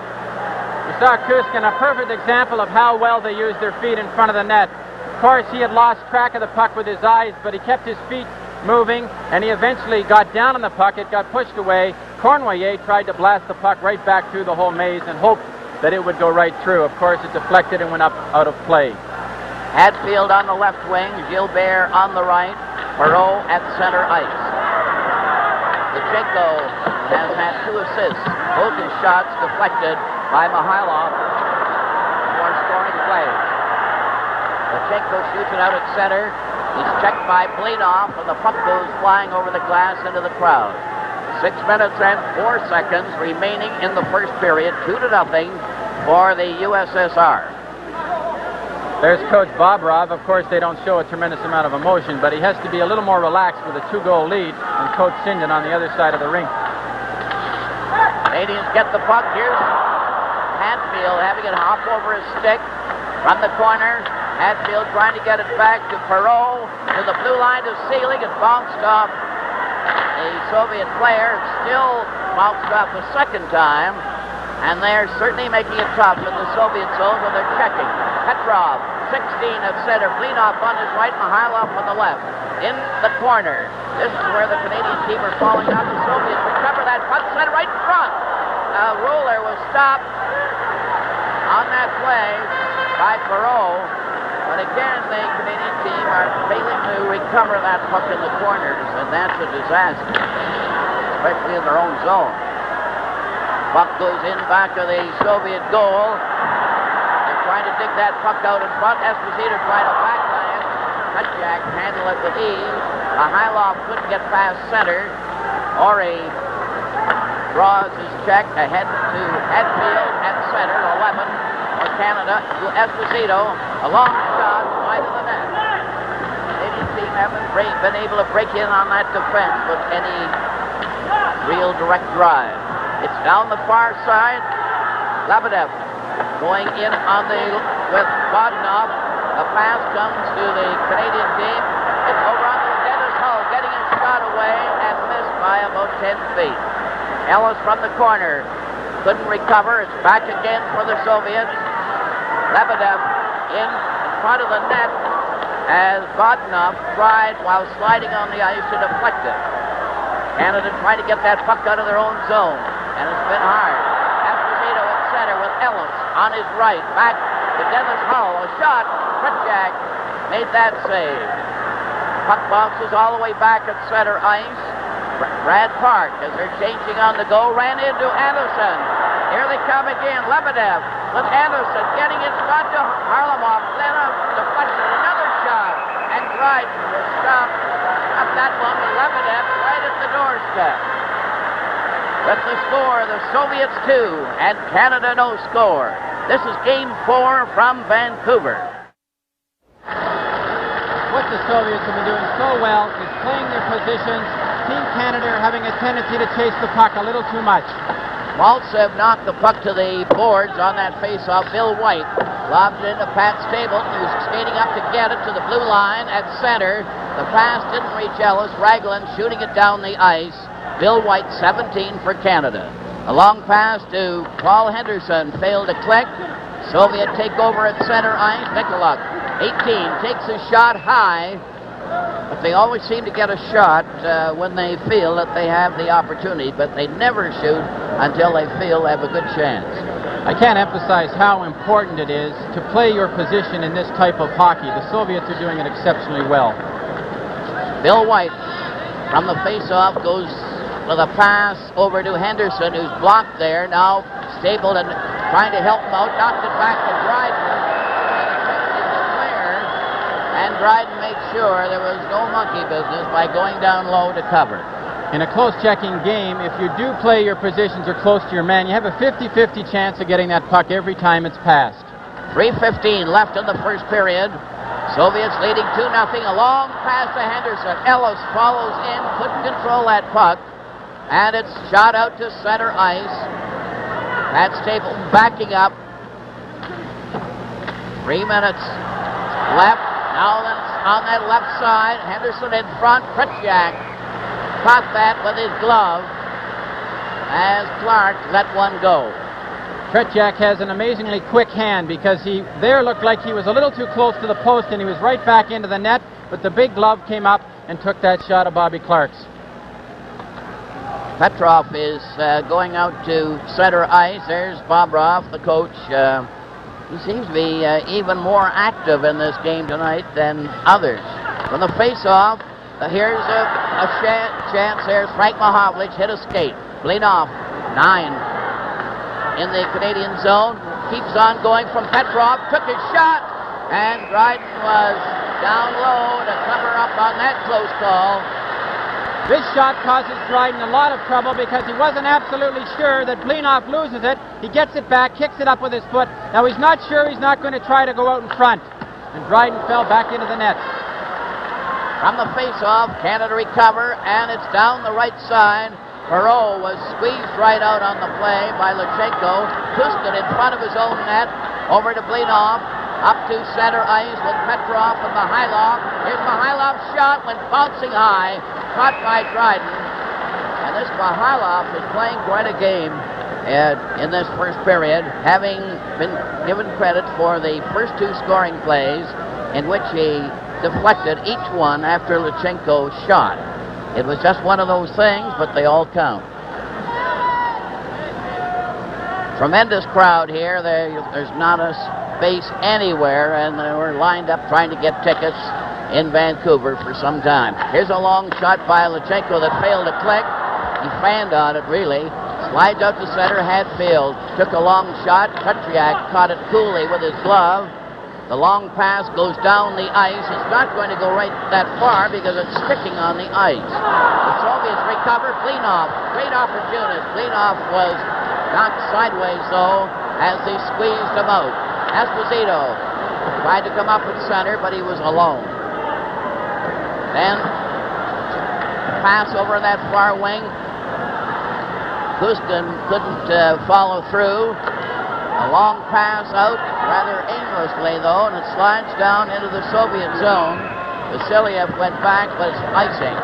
[SPEAKER 2] You saw Kuskin, a perfect example of how well they used their feet in front of the net. Of course, he had lost track of the puck with his eyes, but he kept his feet moving, and he eventually got down on the puck. It got pushed away. Cornwallis tried to blast the puck right back through the whole maze and hoped that it would go right through. Of course, it deflected and went up out of play.
[SPEAKER 1] Hatfield on the left wing, Gilbert on the right, Perreault at center ice. Luzhniki has had 2 assists. Both his shots deflected by Mihailov for scoring plays. Luzhniki shoots it out at center. He's checked by Bledoff, and the puck goes flying over the glass into the crowd. 6 minutes and 4 seconds remaining in the first period. 2-0 for the USSR.
[SPEAKER 2] There's Coach Bobrov. Of course, they don't show a tremendous amount of emotion, but he has to be a little more relaxed with a 2-goal lead than Coach Sinden on the other side of the rink.
[SPEAKER 1] Canadians get the puck. Here's Hatfield having it hop over his stick from the corner. Hatfield trying to get it back to Perreault, to the blue line to Seelig. It bounced off the Soviet player. It still bounced off a second time, and they're certainly making it tough in the Soviet zone when they're checking. Petrov, 16 at center. Bledoff on his right, Mihailov on the left. In the corner. This is where the Canadian team are falling out. The Soviets recover that puck, set right in front. Roller was stopped on that play by Perreault. But again, the Canadian team are failing to recover that puck in the corners, and that's a disaster, especially in their own zone. Puck goes in back to the Soviet goal. They're trying to dig that puck out in front. Esposito tried to backhand. Kutchak handled it with ease. Mihailov couldn't get past center. Ori draws his check ahead to Hadfield at center, 11 for Canada, to Esposito. A long shot wide of the net. The Canadian team haven't been able to break in on that defense with any real direct drive. It's down the far side. Lebedev going in on with Vodnov. The pass comes to the Canadian team. It's over on the Dennis Hull, getting his shot away and missed by about 10 feet. Ellis from the corner couldn't recover. It's back again for the Soviets. Lebedev in front of the net as Vodnov tried, while sliding on the ice, to deflect it. Canada trying to get that puck out of their own zone, and it's been hard. Esposito at center with Ellis on his right. Back to Dennis Hull. A shot. Kutchak made that save. Puck bounces all the way back at center ice. Brad Park, as they're changing on the go, ran into Anderson. Here they come again. Lebedev with Anderson getting in front to Harlamov. Then a deflection. Another shot. And Dryden will stop that one with Lebedev right at the doorstep. With the score, the Soviets 2 and Canada no score. This is Game 4 from Vancouver.
[SPEAKER 2] What the Soviets have been doing so well is playing their positions. Team Canada are having a tendency to chase the puck a little too much.
[SPEAKER 1] Maltsev knocked the puck to the boards on that face-off. Bill White lobbed it into Pat Stapleton, who was skating up to get it to the blue line at center. The pass didn't reach Ellis. Ragland shooting it down the ice. Bill White, 17 for Canada. A long pass to Paul Henderson failed to click. Soviet take over at center ice. Nikoluk, 18, takes a shot high, but they always seem to get a shot when they feel that they have the opportunity, but they never shoot until they feel they have a good chance.
[SPEAKER 2] I can't emphasize how important it is to play your position in this type of hockey. The Soviets are doing it exceptionally well.
[SPEAKER 1] Bill White from the face-off goes with a pass over to Henderson, who's blocked there. Now Stapleton trying to help him out, knocked it back to Dryden. And Dryden made sure there was no monkey business by going down low to cover.
[SPEAKER 2] In a close checking game, if you do play your positions or close to your man, you have a 50-50 chance of getting that puck every time it's passed.
[SPEAKER 1] 3:15 left in the first period. Soviets leading 2-0. A long pass to Henderson. Ellis follows in, couldn't control that puck, and it's shot out to center ice. Pat Stapleton backing up. 3 minutes left. Now then, on that left side, Henderson in front. Kutchak caught that with his glove as Clark let one go.
[SPEAKER 2] Kretschak has an amazingly quick hand, because he there looked like he was a little too close to the post and he was right back into the net, but the big glove came up and took that shot of Bobby Clark's.
[SPEAKER 1] Petrov is going out to center ice. There's Bobrov, the coach. He seems to be even more active in this game tonight than others. From the face-off, here's a chance. There's Frank Mahovlich, hit a skate. Blinov, 9 in the Canadian zone. Keeps on going from Petrov, took his shot, and Dryden was down low to cover up on that close call.
[SPEAKER 2] This shot causes Dryden a lot of trouble because he wasn't absolutely sure that Blinov loses it. He gets it back, kicks it up with his foot. Now he's not sure, he's not going to try to go out in front. And Dryden fell back into the net.
[SPEAKER 1] From the face-off, Canada recover, and it's down the right side. Perreault was squeezed right out on the play by Luzhniki. Kustin in front of his own net, over to Blinov. Up to center ice with Petrov and Mihailov. Here's Mihailov's shot, went bouncing high, caught by Dryden. And this Mihailov is playing quite a game in this first period, having been given credit for the first 2 scoring plays in which he deflected each one after Luzhniko's shot. It was just one of those things, but they all count. Tremendous crowd here. There's not a space anywhere, and they were lined up trying to get tickets in Vancouver for some time. Here's a long shot by Luzhniki that failed to click. He fanned on it, really. Slides out to center. Hadfield took a long shot. Kutchak caught it coolly with his glove. The long pass goes down the ice. It's not going to go right that far because it's sticking on the ice. The Soviets recover. Klinov, great opportunity. Klinov was knocked sideways, though, as they squeezed him out. Esposito tried to come up at center, but he was alone. Then, pass over that far wing. Gustin couldn't follow through. A long pass out, rather aimlessly though, and it slides down into the Soviet zone. Vasiliev went back, but it's icing.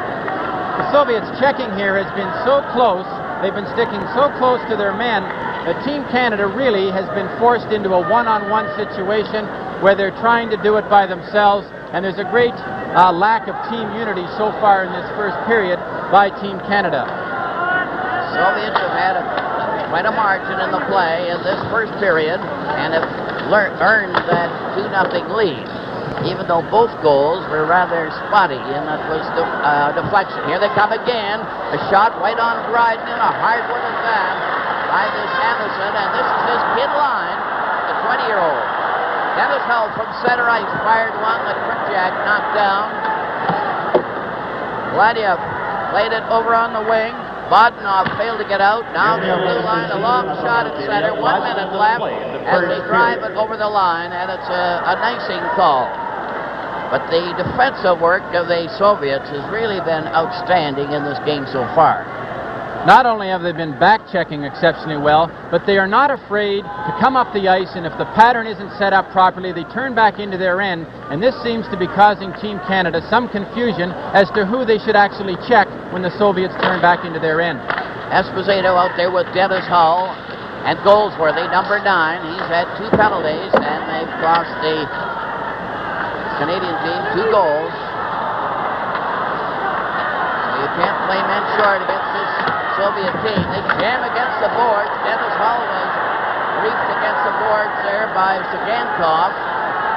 [SPEAKER 2] The Soviets' checking here has been so close, they've been sticking so close to their men, that Team Canada really has been forced into a one-on-one situation where they're trying to do it by themselves, and there's a great lack of team unity so far in this first period by Team Canada.
[SPEAKER 1] Soviets have had quite a margin in the play in this first period and have earned that 2-0 lead, even though both goals were rather spotty, and that was the deflection. Here they come again. A shot right on Dryden, and a hard one at that by this Anderson, and this is his kid line, the 20-year-old. Dennis Hull from center ice fired one that Krikjak knocked down. Vladiev played it over on the wing. Bodnov failed to get out. Now to the blue line, a long shot at center. 1 minute left as they drive it over the line, and it's an icing call. But the defensive work of the Soviets has really been outstanding in this game so far.
[SPEAKER 2] Not only have they been back-checking exceptionally well, but they are not afraid to come up the ice, and if the pattern isn't set up properly, they turn back into their end, and this seems to be causing Team Canada some confusion as to who they should actually check when the Soviets turn back into their end.
[SPEAKER 1] Esposito out there with Dennis Hull and Goldsworthy, number 9. He's had 2 penalties, and they've cost the Canadian team 2 goals. So you can't play men short against this Soviet team. They jam against the boards. Dennis Hull was reached against the boards there by Sagankov,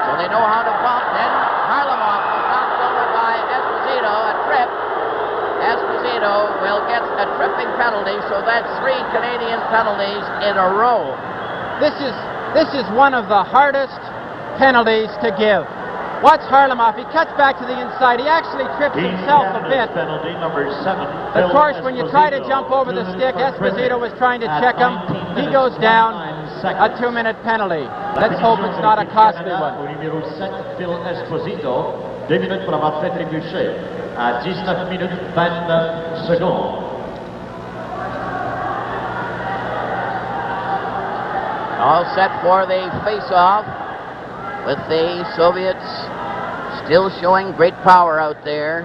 [SPEAKER 1] so they know how to bump. Then Harlamov was knocked over by Esposito, a trip. Esposito will get a tripping penalty, so that's 3 Canadian penalties in a row.
[SPEAKER 2] This is one of the hardest penalties to give. Watch Harlamov. He cuts back to the inside. He actually trips himself a bit.
[SPEAKER 3] Penalty number 7.
[SPEAKER 2] Of course, when you try to jump over the stick, Esposito was trying to check him. He goes down. A 2-minute penalty. Let's hope it's not a costly one.
[SPEAKER 3] Au numéro 7, Phil Esposito. 2 minutes pour avoir fait trébucher. À 19 minutes 29 secondes.
[SPEAKER 1] All set for the face-off, with the Soviets still showing great power out there.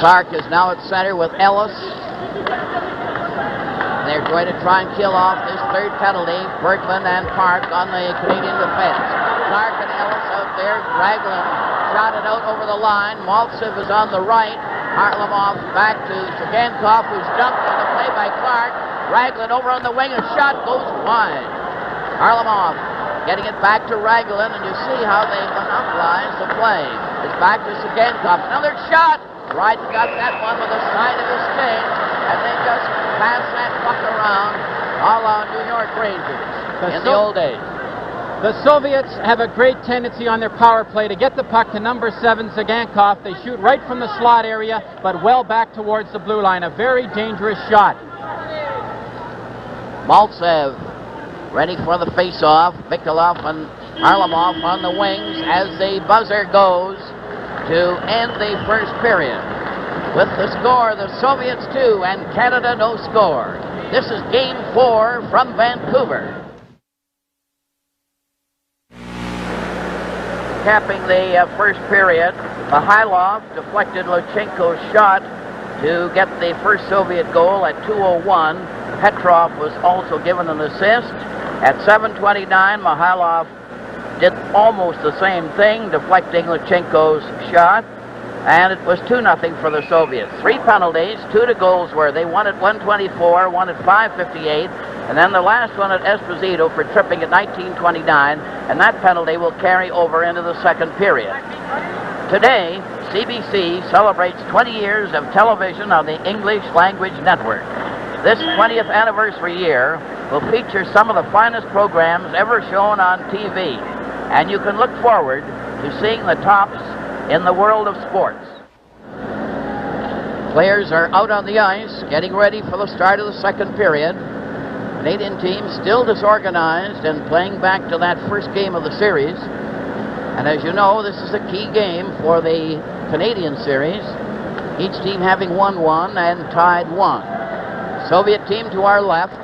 [SPEAKER 1] Clark is now at center with Ellis. They're going to try and kill off this 3rd penalty. Bergman and Park on the Canadian defense. Clark and Ellis out there. Raglan shot it out over the line. Maltsev is on the right. Harlamov back to Sagankov, who's dumped on the play by Clark. Raglan over on the wing. A shot goes wide. Harlamov getting it back to Raglan, and you see how they monopolize the play. It's back to Sagankov. Another shot. Dryden got that one with the side of his stick, and they just pass that puck around a la New York Rangers in the old days.
[SPEAKER 2] The Soviets have a great tendency on their power play to get the puck to number 7, Sagankov. They shoot right from the slot area, but well back towards the blue line. A very dangerous shot.
[SPEAKER 1] Maltsev ready for the face-off. Mikhailov and Harlamov on the wings as the buzzer goes to end the first period. With the score, the Soviets 2 and Canada no score. This is Game 4 from Vancouver. Capping the first period, Mikhailov deflected Luzhniko's shot to get the first Soviet goal at 2:01. Petrov was also given an assist. At 7:29, Mikhailov did almost the same thing, deflecting Luzhniko's shot, and it was 2-0 for the Soviets. 3 penalties, 2 to Goldsworthy, one at 1:24, one at 5:58, and then the last one at Esposito for tripping at 19:29, and that penalty will carry over into the second period. Today, CBC celebrates 20 years of television on the English Language Network. This 20th anniversary year will feature some of the finest programs ever shown on TV. and you can look forward to seeing the tops in the world of sports. Players are out on the ice, getting ready for the start of the second period. Canadian team still disorganized and playing back to that first game of the series. And as you know, this is a key game for the Canadian series. Each team having won one and tied one. Soviet team to our left,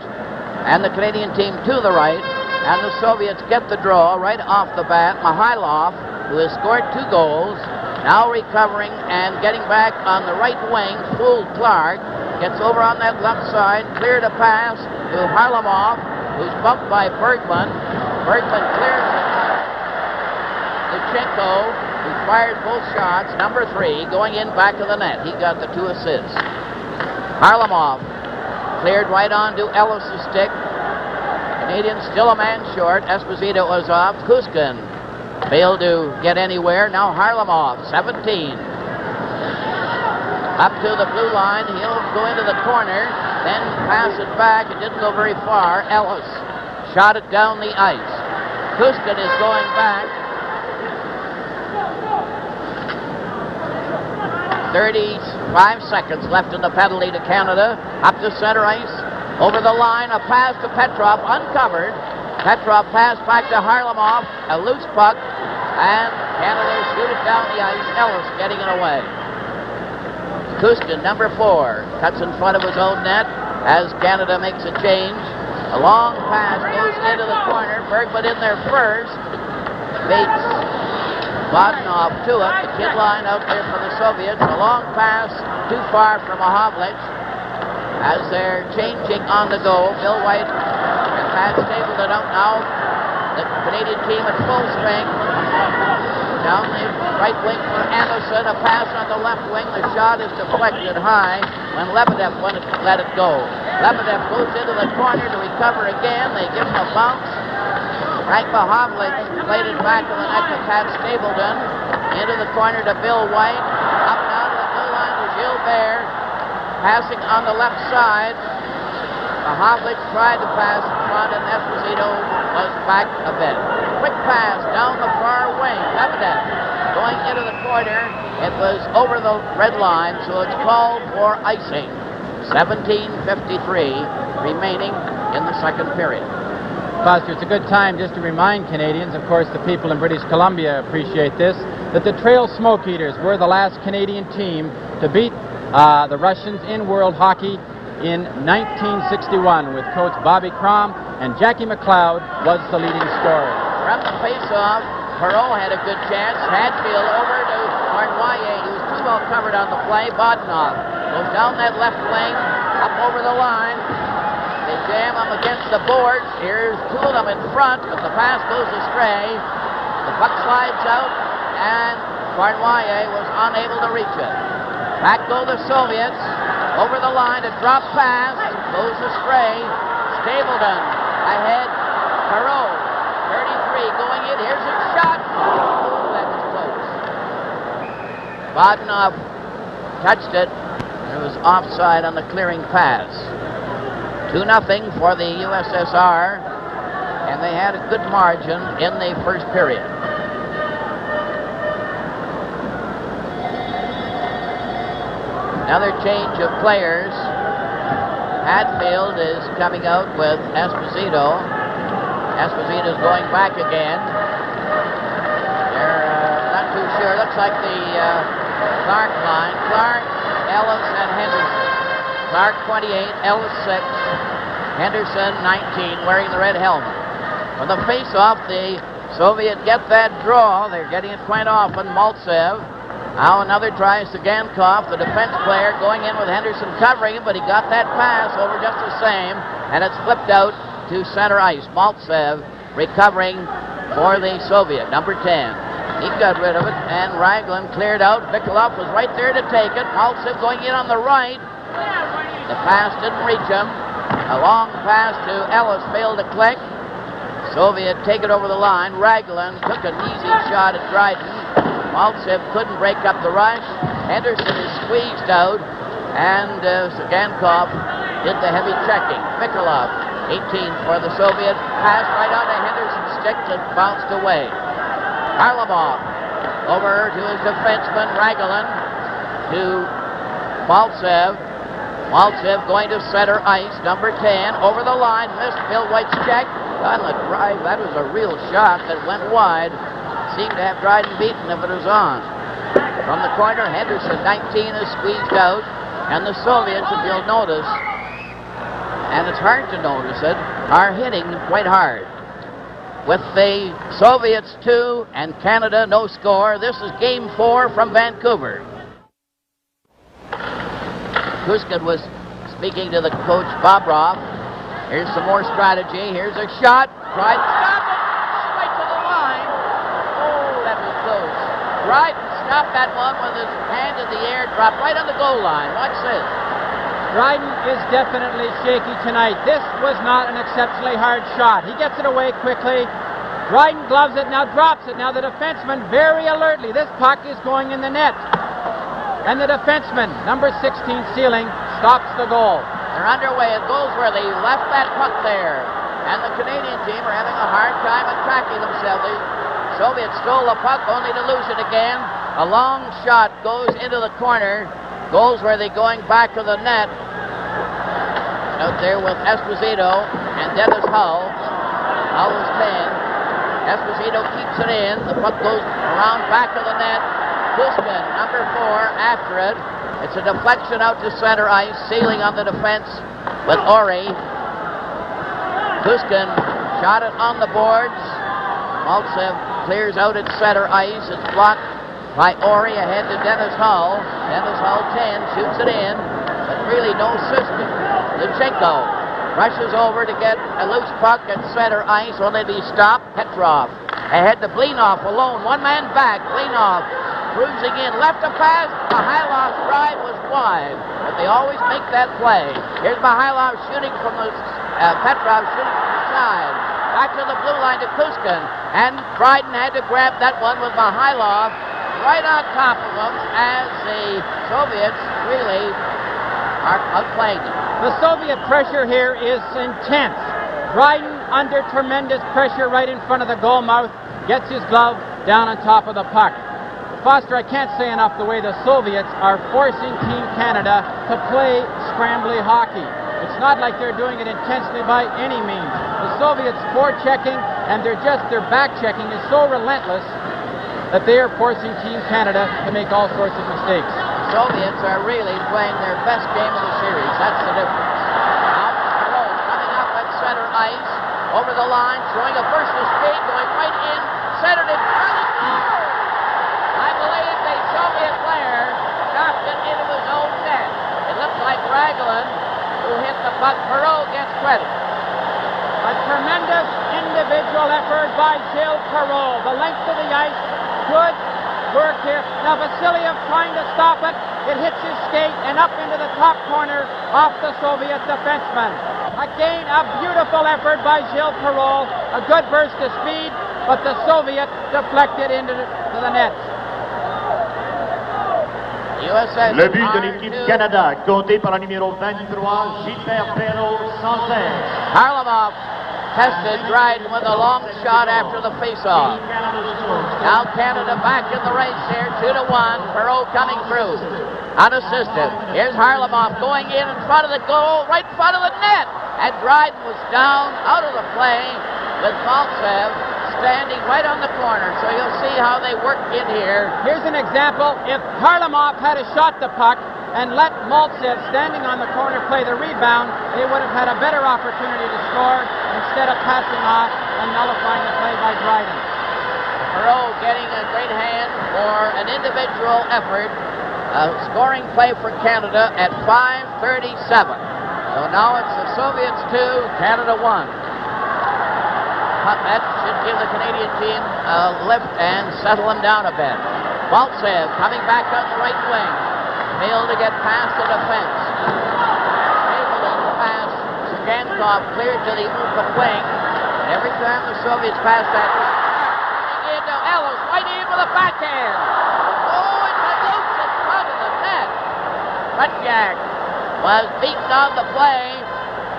[SPEAKER 1] and the Canadian team to the right. And the Soviets get the draw right off the bat. Mikhailov, who has scored 2 goals, now recovering and getting back on the right wing. Fooled Clark, gets over on that left side, cleared a pass to Harlamov, who's bumped by Bergman. Bergman clears it. Luzhniki, who fired both shots, number 3, going in back of the net. He got the 2 assists. Harlamov cleared right on to Ellis' stick. Canadians still a man short. Esposito was off. Kuskin failed to get anywhere. Now Harlamov, 17. Up to the blue line. He'll go into the corner, then pass it back. It didn't go very far. Ellis shot it down the ice. Kuskin is going back. 35 seconds left in the penalty to Canada. Up to center ice. Over the line, a pass to Petrov, uncovered. Petrov passed back to Harlamov, a loose puck, and Canada shoot it down the ice. Ellis getting it away. Kuskin, number 4, cuts in front of his own net as Canada makes a change. A long pass goes into the corner. Bergman in there first. Bates, Vodnov to it. The kid line out there for the Soviets. A long pass too far from Mahovlich. As they're changing on the go, Bill White and Pat Stapleton out now. The Canadian team at full strength. Down the right wing for Anderson. A pass on the left wing. The shot is deflected high when Lebedev let it go. Lebedev goes into the corner to recover again. They give him a bounce. Frank Mahovlich played it back to the net to Pat Stapleton. Into the corner to Bill White. Up now to the blue line to Gilbert. Passing on the left side. Mahovlich tried to pass in front, and Esposito was back a bit. Quick pass down the far wing. Lebedev going into the corner. It was over the red line, so it's called for icing. 17:53 remaining in the second period.
[SPEAKER 2] Foster, it's a good time just to remind Canadians, of course the people in British Columbia appreciate this, that the Trail Smoke Eaters were the last Canadian team to beat the Russians in World Hockey in 1961 with coach Bobby Crom, and Jackie McLeod was the leading scorer.
[SPEAKER 1] From the face-off, Perot had a good chance. Hadfield over to Arnoyer, who was too well covered on the play. Bodnov goes down that left wing, up over the line. They jam him against the boards. Here's 2 of them in front, but the pass goes astray. The puck slides out, and Arnoyer was unable to reach it. Back go the Soviets. Over the line, a drop pass. Goes astray. Stapleton ahead. Perot, 33, going in. Here's his shot. Oh, that was close. Vodnov touched it. It was offside on the clearing pass. 2-0 for the USSR, and they had a good margin in the first period. Another change of players. Hadfield is coming out with Esposito. Esposito's going back again. They're not too sure. Looks like the Clark line. Clark, Ellis, and Henderson. Clark 28, Ellis 6, Henderson 19, wearing the red helmet. On the face-off, the Soviet get that draw. They're getting it quite often. Maltsev. Now another tries to Gankov, the defense player, going in with Henderson covering him, but he got that pass over just the same, and it's flipped out to center ice. Maltsev recovering for the Soviet, number 10. He got rid of it, and Raglan cleared out. Vikolov was right there to take it. Maltsev going in on the right. The pass didn't reach him. A long pass to Ellis failed to click. Soviet take it over the line. Raglan took an easy shot at Dryden. Maltsev couldn't break up the rush. Henderson is squeezed out, and Gankov did the heavy checking. Vikolov, 18 for the Soviet. Pass right onto Henderson's stick and bounced away. Harlamov over to his defenseman, Ragulin, to Maltsev. Maltsev going to center ice, number 10, over the line, missed Bill White's check. On the drive, that was a real shot that went wide. Seemed to have Dryden beaten if it was on. From the corner, Henderson, 19, is squeezed out, and the Soviets, if you'll notice, and it's hard to notice it, are hitting quite hard. With the Soviets 2 and Canada no score, this is Game 4 from Vancouver. Kuskin was speaking to the coach, Bobrov. Here's some more strategy. Here's a shot. Dryden, stop it! Right to the line. Oh, that was close. Dryden stopped that one with his hand in the air, dropped right on the goal line. Watch this.
[SPEAKER 2] Dryden is definitely shaky tonight. This was not an exceptionally hard shot. He gets it away quickly. Dryden gloves it, now drops it. Now the defenseman very alertly. This puck is going in the net. And the defenseman, number 16, Sealing, stops the goal.
[SPEAKER 1] They're underway at goals where they left that puck there. And the Canadian team are having a hard time attacking themselves. The Soviets stole the puck only to lose it again. A long shot goes into the corner. Goals where they're going back to the net. Out there with Esposito and Dennis Hull. Hull is 10. Esposito keeps it in. The puck goes around back to the net. Kuskin, number 4, after it. It's a deflection out to center ice. Sealing on the defense with Ori. Kuskin shot it on the boards. Maltsev clears out at center ice. It's blocked by Ori ahead to Dennis Hull. Dennis Hull 10, shoots it in, but really no system. Luzhniki rushes over to get a loose puck at center ice, only to be stopped. Petrov ahead to Blinov alone. One man back. Blinov cruising in, left a pass. Mihailov's drive was wide, but they always make that play. Here's Mihailov shooting from the Petrov shooting from the side. Back to the blue line to Kuskin, and Dryden had to grab that one with Mihailov right on top of him as the Soviets really are outplaying them.
[SPEAKER 2] The Soviet pressure here is intense. Dryden under tremendous pressure right in front of the goal mouth, gets his glove down on top of the puck. Foster, I can't say enough the way the Soviets are forcing Team Canada to play scrambly hockey. It's not like they're doing it intensely by any means. The Soviets forechecking and their back-checking is so relentless that they are forcing Team Canada to make all sorts of mistakes.
[SPEAKER 1] The Soviets are really playing their best game of the series. That's the difference. Now Perot coming up at center ice, over the line, throwing a burst of speed, going right in, centered it, I believe the Soviet player knocked it into his own net. It looks like Ragulin, who hit the puck. Perot gets credit.
[SPEAKER 2] A tremendous individual effort by Gilles Perot. The length of the ice, good work here. Now Vasiliev trying to stop it. It hits his skate and up into the top corner off the Soviet defenseman. Again, a beautiful effort by Gilles Perot. A good burst of speed, but the Soviet deflected into the net.
[SPEAKER 3] Le but de l'équipe Canada, compté par le numéro 23, Gilbert Perrault, sans air.
[SPEAKER 1] Harlamov tested Dryden with a long shot after the face-off. Now Canada back in the race here, 2-1. Perrault coming through, unassisted. Here's Harlamov going in front of the goal, right in front of the net. And Dryden was down, out of the play, with Maltsev standing right on the corner. So you'll see how they work in here.
[SPEAKER 2] Here's an example. If Harlamov had shot the puck and let Maltsev standing on the corner play the rebound, they would have had a better opportunity to score instead of passing off and nullifying the play by Dryden.
[SPEAKER 1] Perrault getting a great hand for an individual effort. A scoring play for Canada at 5:37. So now it's the Soviets 2, Canada 1. That should give the Canadian team a lift and settle them down a bit. Maltsev coming back on the right wing. Failed to get past the defense. Able to pass. Sergankov cleared to the open wing. And every time the Soviets pass that, into Ellis, right in with a backhand. Oh, it's a loose in front of the net. Rutjak was beaten on the play,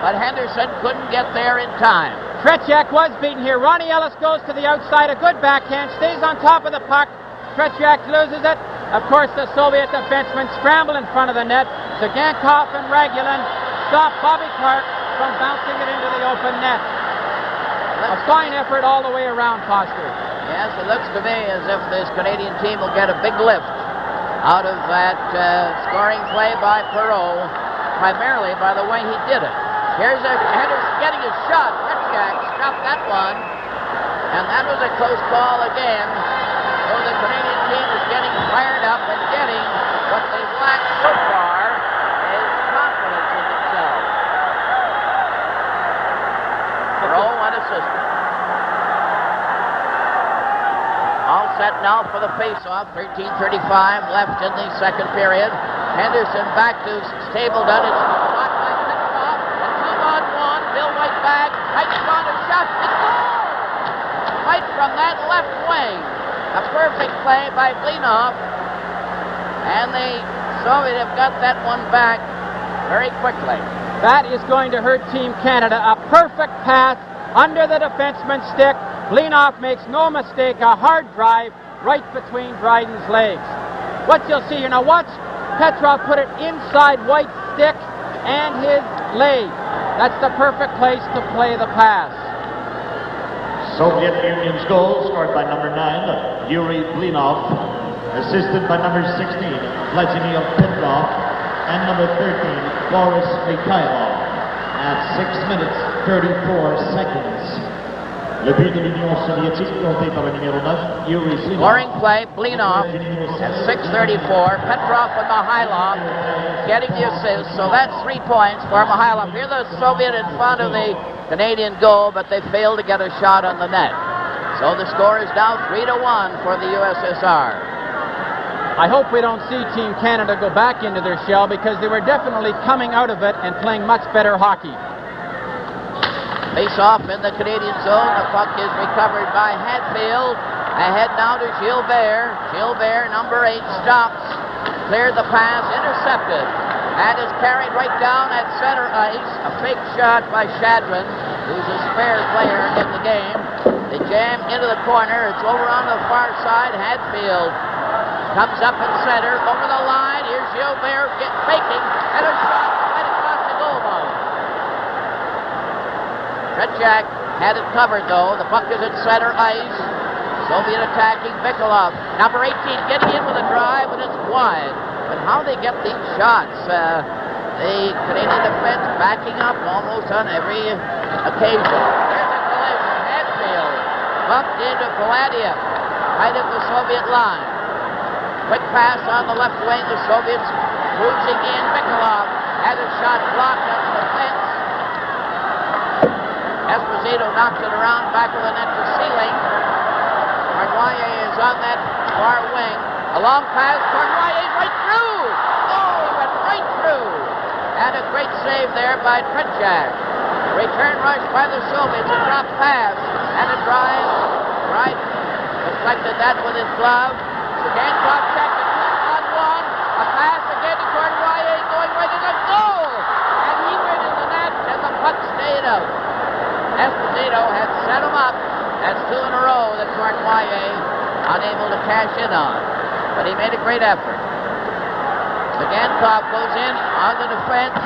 [SPEAKER 1] but Henderson couldn't get there in time.
[SPEAKER 2] Tretiak was beaten here. Ronnie Ellis goes to the outside. A good backhand. Stays on top of the puck. Tretiak loses it. Of course, the Soviet defensemen scramble in front of the net. Zagankov and Regulin stop Bobby Clark from bouncing it into the open net. A fine effort all the way around, Foster.
[SPEAKER 1] Yes, it looks to me as if this Canadian team will get a big lift out of that scoring play by Perreault, primarily by the way he did it. Here's Henderson getting his shot. Tretiak stopped that one, and that was a close call again. So the Canadian team is getting fired up and getting what they've lacked so far is confidence in themselves. Perreault, one assistant. All set now for the face-off. 13:35 left in the second period. Henderson back to Stapleton. It's shot by Petrov. A 2-on-1. Bill White back. Right on a shot. It's goal! Right from that left wing. A perfect play by Blinov. And the Soviet have got that one back very quickly.
[SPEAKER 2] That is going to hurt Team Canada. A perfect pass under the defenseman's stick. Blinov makes no mistake. A hard drive right between Dryden's legs. What you'll see here now, watch Petrov put it inside White's stick and his leg. That's the perfect place to play the pass.
[SPEAKER 3] Soviet Union's goal scored by number 9, Yuri Blinov, assisted by number 16, Vladimir Petrov, and number 13, Boris Mikhailov, at 6 minutes 34 seconds. Le but de l'Union soviétique compté par le numéro 9, Yuri Blinov.
[SPEAKER 1] Scoring play, Blinov at 6:34. Petrov and Mikhailov getting the assist, so that's 3 points for Mikhailov. Here the Soviet in front of the Canadian goal, but they failed to get a shot on the net. So the score is now 3-1 for the USSR.
[SPEAKER 2] I hope we don't see Team Canada go back into their shell, because they were definitely coming out of it and playing much better hockey.
[SPEAKER 1] Face off in the Canadian zone. The puck is recovered by Hatfield. Ahead now to Gilbert. Gilbert, number 8, stops. Cleared the pass, intercepted. And is carried right down at center ice. A fake shot by Shadron, who's a spare player in the game. They jam into the corner. It's over on the far side. Hatfield comes up in center, over the line. Here's Gilbert faking, and a shot right across the goal line. Tretiak had it covered, though. The puck is at center ice. Soviet attacking Vikolov. Number 18 getting in with a drive, and it's wide. But how they get these shots, the Canadian defense backing up almost on every occasion. There's a collision. Hatfield bumped into Galadiev right at the Soviet line. Quick pass on the left wing. The Soviets cruising in. Vikolov had a shot blocked on the defense. Esposito knocks it around back of the net to Sealing. Cornwallier is on that far wing. A long pass. Cornwaller's right through. Oh, he went right through. And a great save there by Tretiak. Return rush by the Soviets. A drop pass. And a drive. Right. Deflected that with his glove. Zagankov checked it. 2-on-1. A pass again to Cornwallier going right in the goal. And he went in the net and the puck stayed out. Esposito had set him up. That's 2 in a row that Cornwallier unable to cash in on. But he made a great effort. Zagankov goes in on the defense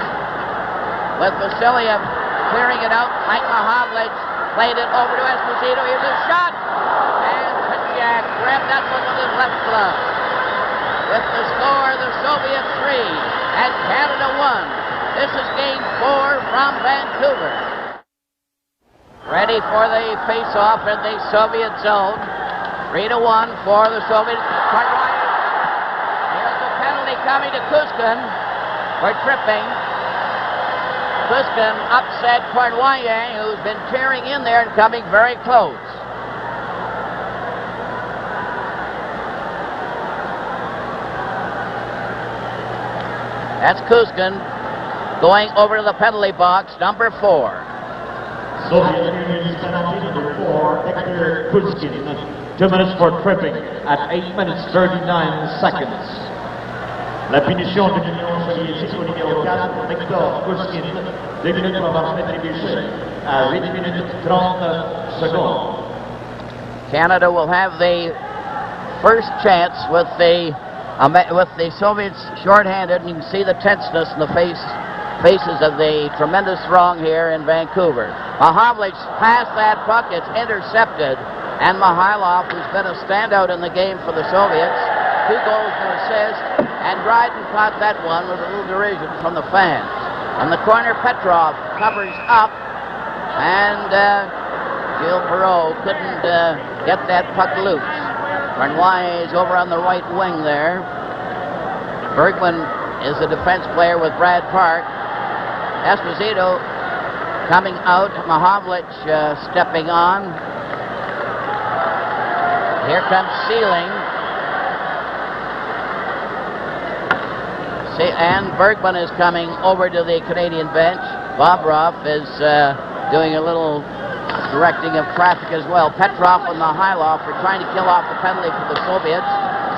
[SPEAKER 1] with Vasiliev clearing it out. Mike Mahavlich played it over to Esposito. Here's a shot. And Tretiak grabbed that one with his left glove. With the score, the Soviet 3 and Canada 1. This is game 4 from Vancouver. Ready for the face-off in the Soviet zone. 3-1 for the Soviet. Cornwallier. Here's the penalty coming to Kuzkin for tripping. Kuzkin upset Cornwallier, who's been tearing in there and coming very close. That's Kuzkin going over to the penalty box, number 4.
[SPEAKER 3] Soviet Union's penalty number 4, Hector Kuzkin. 2 minutes for tripping at 8 minutes 39 seconds. La punition de l'Union soviétique au numéro 4, Hector Kuzkin. 2 minutes pour avoir fait trébucher. à 8 minutes 30 secondes.
[SPEAKER 1] Canada will have the first chance with the Soviets shorthanded, and you can see the tenseness in the faces of the tremendous throng here in Vancouver. Mahavlich passed that puck, it's intercepted, and Mihailov, who's been a standout in the game for the Soviets, 2 goals and an assist, and Dryden caught that one with a little derision from the fans. On the corner, Petrov covers up, and Gilles Perreault couldn't get that puck loose. Cornwallis is over on the right wing there. Bergman is a defense player with Brad Park. Esposito coming out, Mahavlich stepping on. Here comes Sealing. And Bergman is coming over to the Canadian bench. Bobrov is doing a little directing of traffic as well. Petrov and Mihailov are trying to kill off the penalty for the Soviets,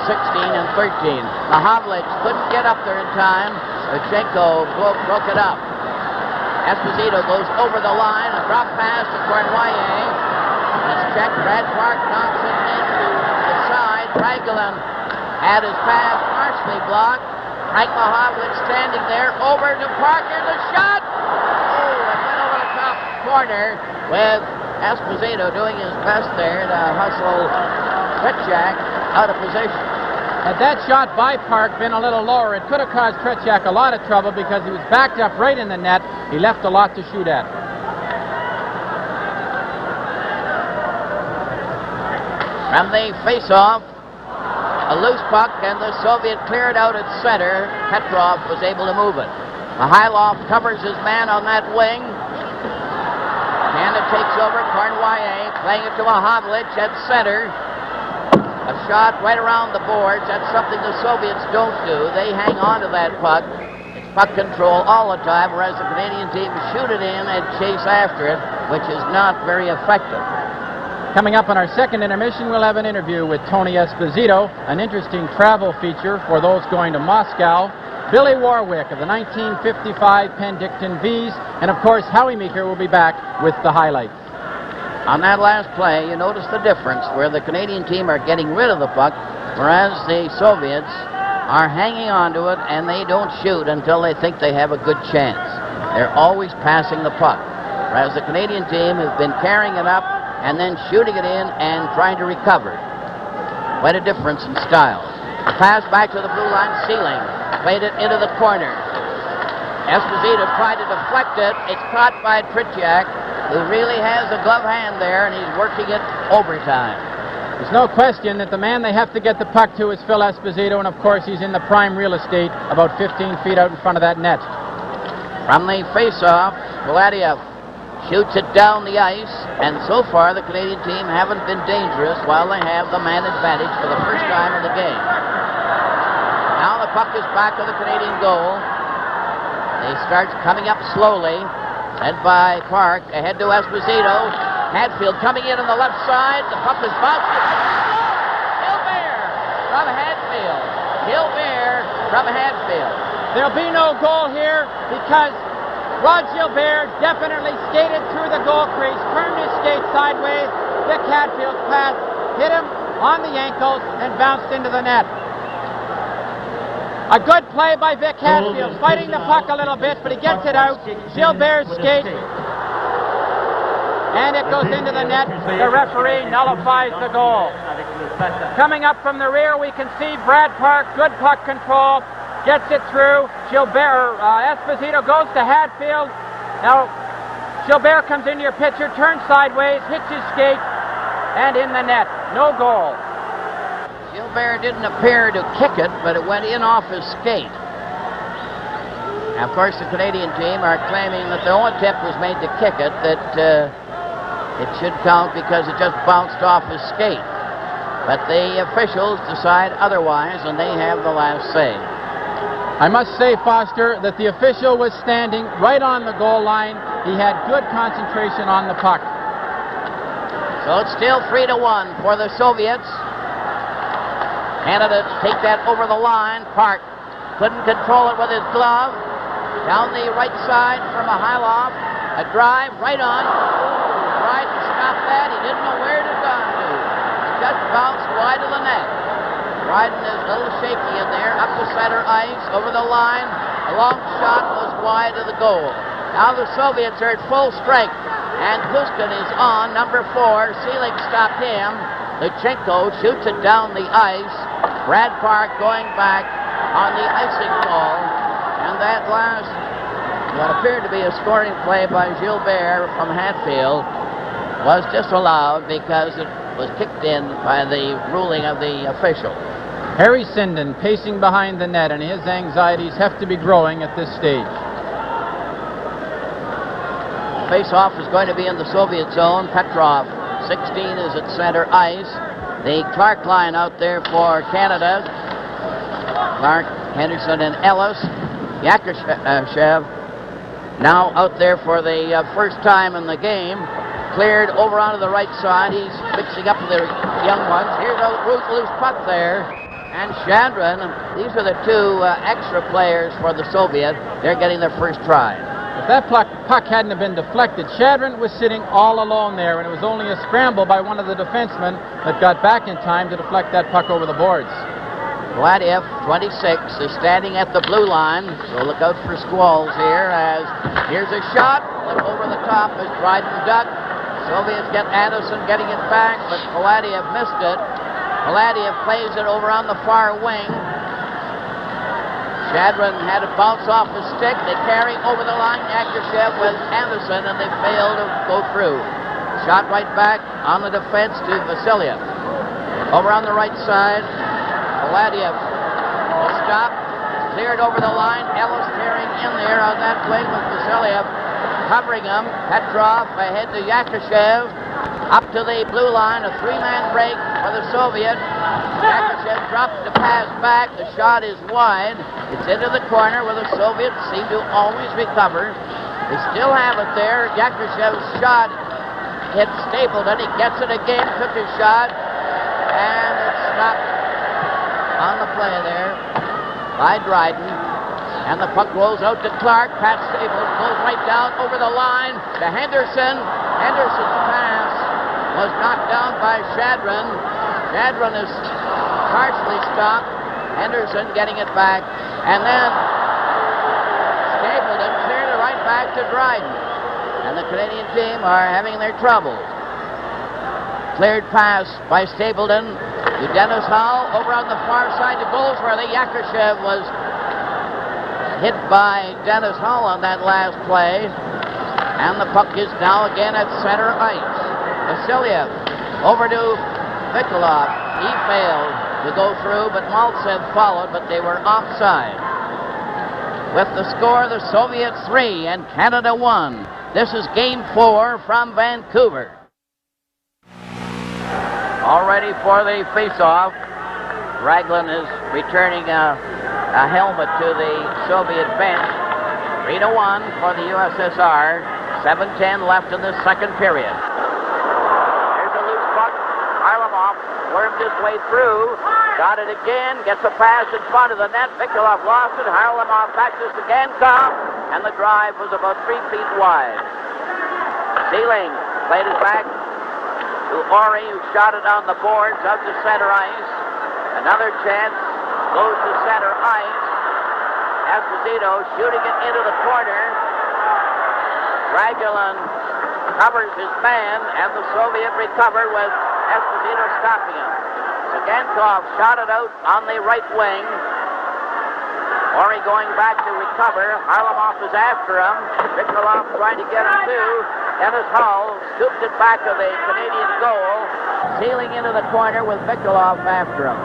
[SPEAKER 1] 16 and 13. Mahavlich couldn't get up there in time. Luzhniki broke it up. Esposito goes over the line, a drop pass to Cornwallis. It's checked. Brad Park knocks it into the side. Ragulin had his pass partially blocked. Frank Mahavlich standing there, over to Parker, the shot! Oh, it went over the top corner with Esposito doing his best there to hustle Tretiak out of position.
[SPEAKER 2] Had that shot by Park been a little lower, it could have caused Tretiak a lot of trouble because he was backed up right in the net. He left a lot to shoot at.
[SPEAKER 1] From the face-off, a loose puck, and the Soviet cleared out at center. Petrov was able to move it. Mihailov covers his man on that wing. Canada takes over. Cornwallis playing it to Mahavlich at center. A shot right around the boards. That's something the Soviets don't do. They hang on to that puck. It's puck control all the time, whereas the Canadian team shoot it in and chase after it, which is not very effective.
[SPEAKER 2] Coming up on our second intermission, we'll have an interview with Tony Esposito, an interesting travel feature for those going to Moscow, Billy Warwick of the 1955 Penticton Vs, and of course Howie Meeker will be back with the highlights.
[SPEAKER 1] On that last play, you notice the difference where the Canadian team are getting rid of the puck, whereas the Soviets are hanging on to it and they don't shoot until they think they have a good chance. They're always passing the puck, whereas the Canadian team has been carrying it up and then shooting it in and trying to recover. Quite a difference in styles. The pass back to the blue line, Sealing played it into the corner. Esposito tried to deflect it. It's caught by Tretiak, who really has a glove hand there, and he's working it overtime.
[SPEAKER 2] There's no question that the man they have to get the puck to is Phil Esposito, and of course he's in the prime real estate about 15 feet out in front of that net.
[SPEAKER 1] From the face-off, Gladiev shoots it down the ice, and so far the Canadian team haven't been dangerous while they have the man advantage for the first time in the game. Now the puck is back to the Canadian goal. He starts coming up slowly, led by Park, ahead to Esposito. Hadfield coming in on the left side. The puck is bounced. Gilbert from Hadfield. Gilbert from Hadfield.
[SPEAKER 2] There'll be no goal here because Rod Gilbert definitely skated through the goal crease, turned his skate sideways. Vic Hadfield's pass hit him on the ankles and bounced into the net. A good play by Vic Hadfield, fighting the puck a little bit, but he gets it out. Gilbert's skate, and it goes into the net. The referee nullifies the goal. Coming up from the rear, we can see Brad Park, good puck control, gets it through. Esposito goes to Hadfield. Now, Gilbert comes into your picture, turns sideways, hits his skate, and in the net. No goal.
[SPEAKER 1] Gilbert didn't appear to kick it, but it went in off his skate. Now, of course, the Canadian team are claiming that the only attempt was made to kick it, that it should count because it just bounced off his skate. But the officials decide otherwise, and they have the last say.
[SPEAKER 2] I must say, Foster, that the official was standing right on the goal line. He had good concentration on the puck.
[SPEAKER 1] So it's still 3-1 for the Soviets. Canada take that over the line. Park couldn't control it with his glove. Down the right side for Mihailov. A drive right on. Tried to stop that. He didn't know where to go to. It just bounced wide of the net. Dryden is a little shaky in there. Up the center ice. Over the line. A long shot was wide of the goal. Now the Soviets are at full strength. And Pushkin is on. Number 4. Seelig stopped him. Luzhniki shoots it down the ice. Brad Park going back on the icing call. And that last, what appeared to be a scoring play by Gilbert from Hatfield, was disallowed because it was kicked in by the ruling of the official.
[SPEAKER 2] Harry Sinden pacing behind the net, and his anxieties have to be growing at this stage.
[SPEAKER 1] Face-off is going to be in the Soviet zone. Petrov, 16, is at center ice. The Clark line out there for Canada. Clark, Henderson, and Ellis. Yakushev now out there for the first time in the game. Cleared over onto the right side. He's mixing up the young ones. Here's a loose puck there. And Chandran, these are the two extra players for the Soviet. They're getting their first try.
[SPEAKER 2] If that puck hadn't have been deflected, Chandran was sitting all alone there, and it was only a scramble by one of the defensemen that got back in time to deflect that puck over the boards.
[SPEAKER 1] Vladiev, 26, is standing at the blue line, so look out for squalls here as here's a shot. Over the top is Dryden ducked. Soviets get Anderson getting it back, but Vladiev missed it. Vladiev plays it over on the far wing. Chandran had it bounce off his stick. They carry over the line. Yakushev with Anderson, and they fail to go through. Shot right back on the defense to Vasiliev. Over on the right side, Vladiev will stop. Cleared over the line. Ellis tearing in there on that wing with Vasiliev covering him. Petrov ahead to Yakushev. Up to the blue line. A three-man break for the Soviet. Yakushev drops the pass back. The shot is wide. It's into the corner where the Soviets seem to always recover. They still have it there. Yakushev's shot hit Stapleton. He gets it again. Took his shot. And it's stopped on the play there by Dryden. And the puck rolls out to Clark. Pat Stapleton goes right down over the line to Henderson. Henderson's pass was knocked down by Chandran. Chandran is partially stopped. Henderson getting it back. And then Stapleton cleared it right back to Dryden. And the Canadian team are having their troubles. Cleared pass by Stapleton to Dennis Howell over on the far side to Goldsworthy. Yakushev was hit by Dennis Howell on that last play. And the puck is now again at center ice. Vasiliev over to Vikolov. He failed to go through, but Maltsev followed, but they were offside. With the score, the Soviets 3 and Canada 1. This is Game 4 from Vancouver. All ready for the face-off. Raglan is returning a helmet to the Soviet bench. 3-1 for the USSR. 7:10 left in the second period. There's a loose puck. Harlamov wormed his way through. Got it again. Gets a pass in front of the net. Vikolov lost it. Harlamov backs this again. And the drive was about 3 feet wide. Seelig played it back to Ori, who shot it on the boards out to center ice. Another chance goes to center ice. Esposito shooting it into the corner. Raglan covers his man, and the Soviet recovered with Esposito stopping him. Zagankov shot it out on the right wing. Ori going back to recover. Harlamov is after him. Vikolov trying to get him too. Dennis Howell scooped it back of the Canadian goal. Seelig into the corner with Vikolov after him.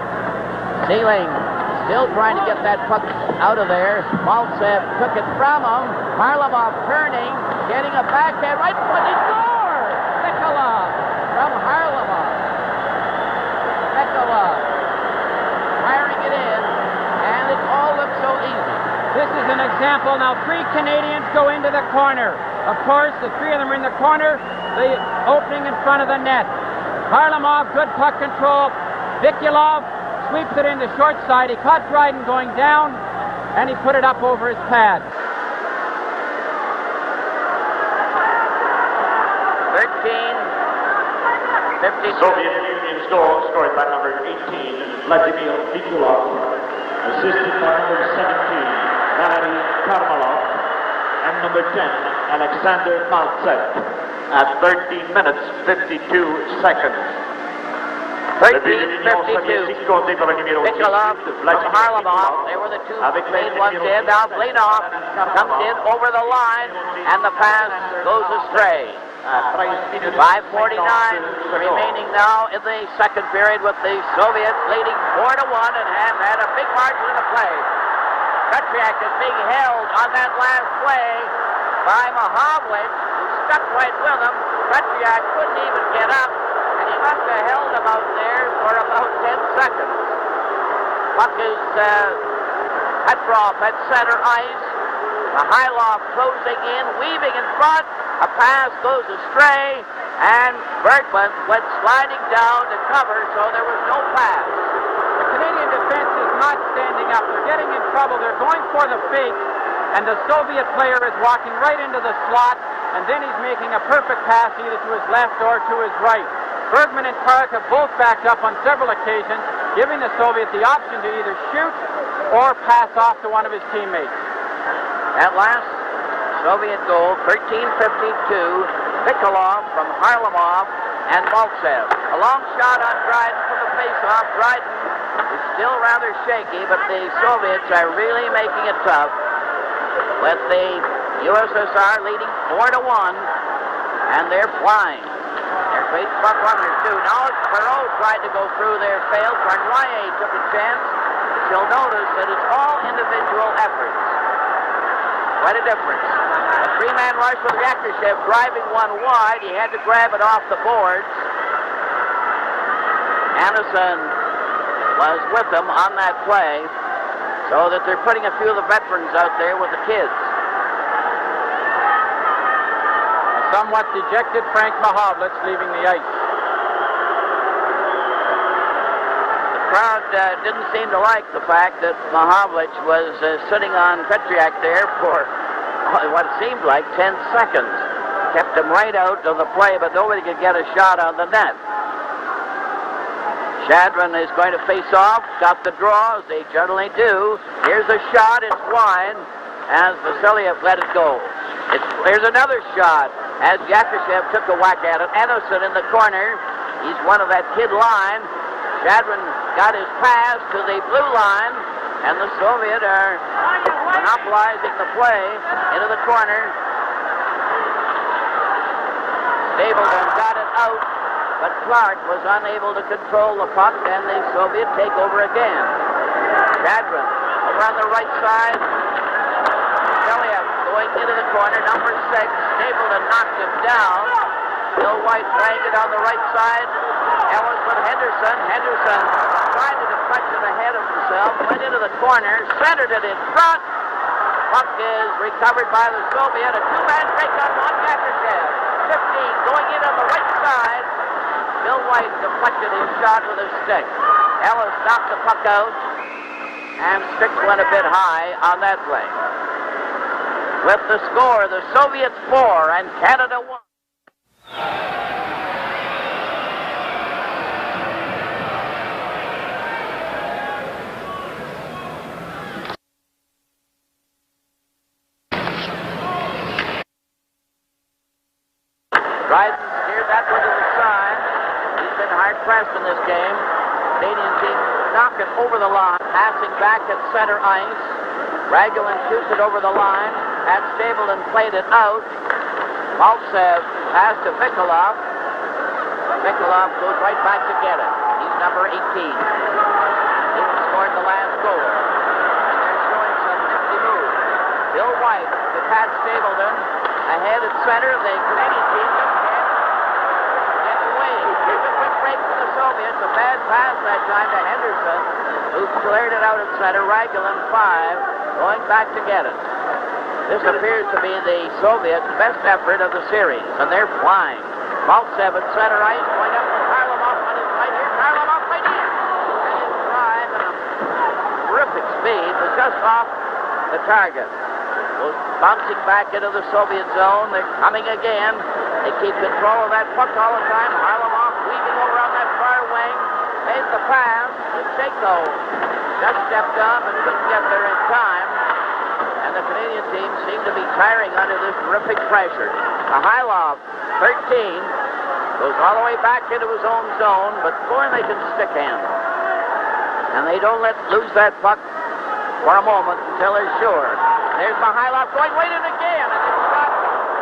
[SPEAKER 1] Seelig still trying to get that puck out of there. Maltsev took it from him. Harlamov turning, getting a backhand right in front. He scored! Vikolov from Harlamov. Vikolov firing it in, and it all looks so easy.
[SPEAKER 2] This is an example. Now 3 Canadians go into the corner. Of course, the 3 of them are in the corner, the opening in front of the net. Harlamov, good puck control. Vikolov sweeps it in the short side. He caught Dryden going down, and he put it up over his pad.
[SPEAKER 1] 13-52.
[SPEAKER 3] Soviet Union's goal scored by number 18, Vladimir Vikulov, assisted by number 17, Valery Karmalov, and number 10, Alexander Maltsev, at 13 minutes, 52 seconds.
[SPEAKER 1] 13-52. Vikulov from Harlamov. They were the two main ones in. Now Blinov comes in over the line, and the pass goes astray. 5:49 remaining now in the second period, with the Soviets leading 4-1 and have had a big margin in the play. Petrak is being held on that last play by Mahavlich, who stuck right with him. Petrak couldn't even get up, and he must have held him out there for about 10 seconds. Puck is Petrov at center ice. Mihailov closing in, weaving in front. A pass goes astray, and Bergman went sliding down to cover, so there was no pass.
[SPEAKER 2] The Canadian defense is not standing up. They're getting in trouble. They're going for the fake, and the Soviet player is walking right into the slot, and then he's making a perfect pass either to his left or to his right. Bergman and Clark have both backed up on several occasions, giving the Soviets the option to either shoot or pass off to one of his teammates.
[SPEAKER 1] That last Soviet goal, 13-52, Vikulov from Harlamov and Maltsev. A long shot on Dryden from the face-off. Dryden is still rather shaky, but the Soviets are really making it tough, with the USSR leading 4-1, and they're flying. They're great puck runners, too. Now Perot tried to go through there, failed. Barnoyer took a chance, but you'll notice that it's all individual efforts. Quite a difference. A three-man rush with Yakushev driving one wide. He had to grab it off the boards. Anderson was with him on that play, so that they're putting a few of the veterans out there with the kids.
[SPEAKER 2] A somewhat dejected Frank Mahavlich leaving the ice.
[SPEAKER 1] The crowd didn't seem to like the fact that Mahavlich was sitting on Petriak there for what seemed like 10 seconds. Kept him right out of the play, but nobody could get a shot on the net. Shadron is going to face off. Got the draw, as they generally do. Here's a shot. It's wide, as Vasiliev let it go. Here's another shot, as Yakushev took a whack at it. Anderson in the corner. He's one of that kid line. Shadron got his pass to the blue line, and the Soviet are monopolizing the play into the corner. Stapleton got it out, but Clark was unable to control the puck, and the Soviet take over again. Shadron over on the right side. Vasiliev going into the corner, number 6. Stapleton knocked him down. Bill White playing it on the right side. Ellis with Henderson. Henderson tried to deflect it ahead of himself, went into the corner, centered it in front. Puck is recovered by the Soviet. A two-man break on one. Yakushev. 15 going in on the right side. Bill White deflected his shot with a stick. Ellis knocked the puck out, and sticks went a bit high on that play. With the score, the Soviets 4 and Canada 1. Dryden steered that one to the side. He's been hard-pressed in this game. Canadian team knocking over the line, passing back at center ice. Ragulin shoots it over the line. Pat Stapleton played it out. Maltsev passed to Vikulov. Vikulov goes right back to get it. He's number 18. He scored the last goal. And they're showing some nifty moves. Bill White to Pat Stapleton. Ahead at center, the Canadian team just can't get away. Here's a quick break from the Soviets. A bad pass that time to Henderson, who cleared it out at center. Ragulin 5, going back to get it. This appears to be the Soviets' best effort of the series, and they're flying. Maltsev at center ice, going up to Harlamov on his right here. Harlamov right here. And his drive at a terrific speed was just off the target. Bouncing back into the Soviet zone. They're coming again. They keep control of that puck all the time. Harlamov weaving over on that far wing. Made the pass. Shako just stepped up and couldn't get there in time. And the Canadian team seemed to be tiring under this terrific pressure. Mihailov, 13, goes all the way back into his own zone, but they can stick him. And they don't let lose that puck for a moment until they're sure. There's Mihailov going waiting again, and the shot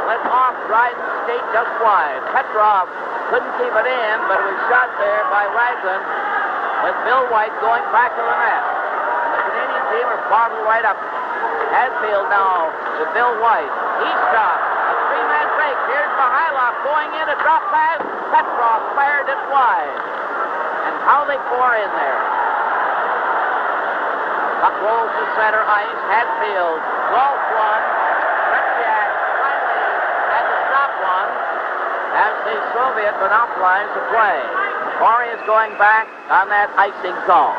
[SPEAKER 1] let off Dryden's skate just wide. Petrov couldn't keep it in, but it was shot there by Raglan with Bill White going back to the net. And the Canadian team are bottled right up. Hadfield now to Bill White. He stopped. A three-man break. Here's Mihailov going in, a drop pass. Petrov fired it wide. And how they pour in there. Puck rolls to center ice. Hadfield golf one. Retchak finally had to stop one as the Soviet monopolized the play. Corey is going back on that icing call.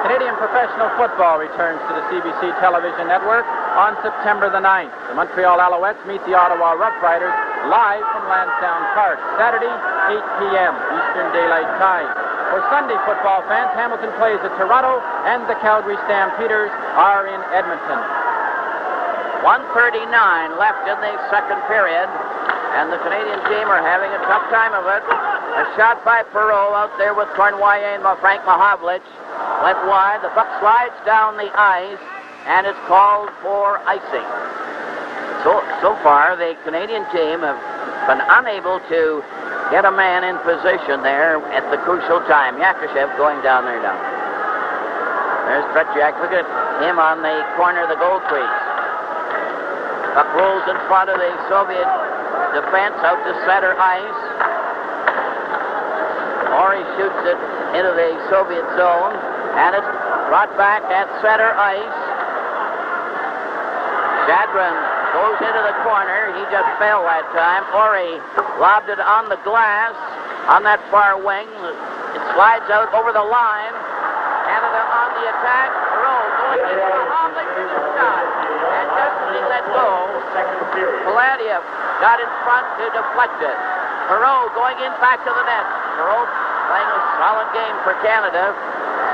[SPEAKER 2] Canadian professional football returns to the CBC television network on September the 9th. The Montreal Alouettes meet the Ottawa Rough Riders live from Lansdowne Park, Saturday, 8 p.m. Eastern Daylight Time. For Sunday football fans, Hamilton plays at Toronto, and the Calgary Stampeders are in Edmonton.
[SPEAKER 1] 1:39 left in the second period, and the Canadian team are having a tough time of it. A shot by Perreault out there with Cornwallier and Frank Mahovlich. Went wide. The puck slides down the ice, and it's called for icing. So far, the Canadian team have been unable to get a man in position there at the crucial time. Yakushev going down there now. There's Petrak. Look at him on the corner of the goal crease. Puck rolls in front of the Soviet defense out to center ice. Or he shoots it into the Soviet zone, and it's brought back at center ice. Shadron goes into the corner. He just fell that time. Ori lobbed it on the glass on that far wing. It slides out over the line. Canada on the attack. Perreault going into the Hovlich for the shot. And just as he let go, Paladiev got in front to deflect it. Perreault going in back to the net. Perreault playing a solid game for Canada.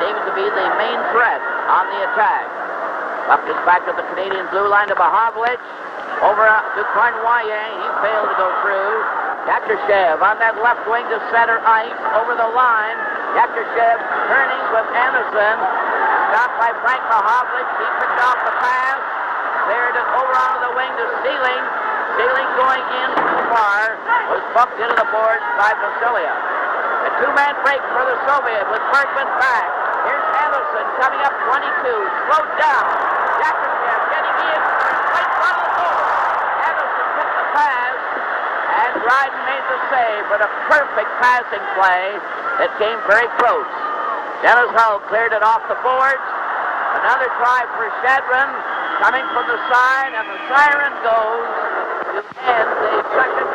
[SPEAKER 1] Seems to be the main threat on the attack. Puck is back to the Canadian blue line to Mahovlich. Over to Cornwallier. He failed to go through. Yakushev on that left wing to center ice. Over the line. Yakushev turning with Anderson. Stopped by Frank Mahovlich. He picked off the pass. Cleared it over onto the wing to Sealing. Sealing going in too far. Was bumped into the boards by Vasilia. A two-man break for the Soviet with Bergman back. Here's Anderson coming up 22. Slowed down. Yakushev getting in. Right in front of the goal. Anderson took the pass. And Dryden made the save, but a perfect passing play that came very close. Dennis Hull cleared it off the boards. Another try for Shadron coming from the side, and the siren goes to end the second.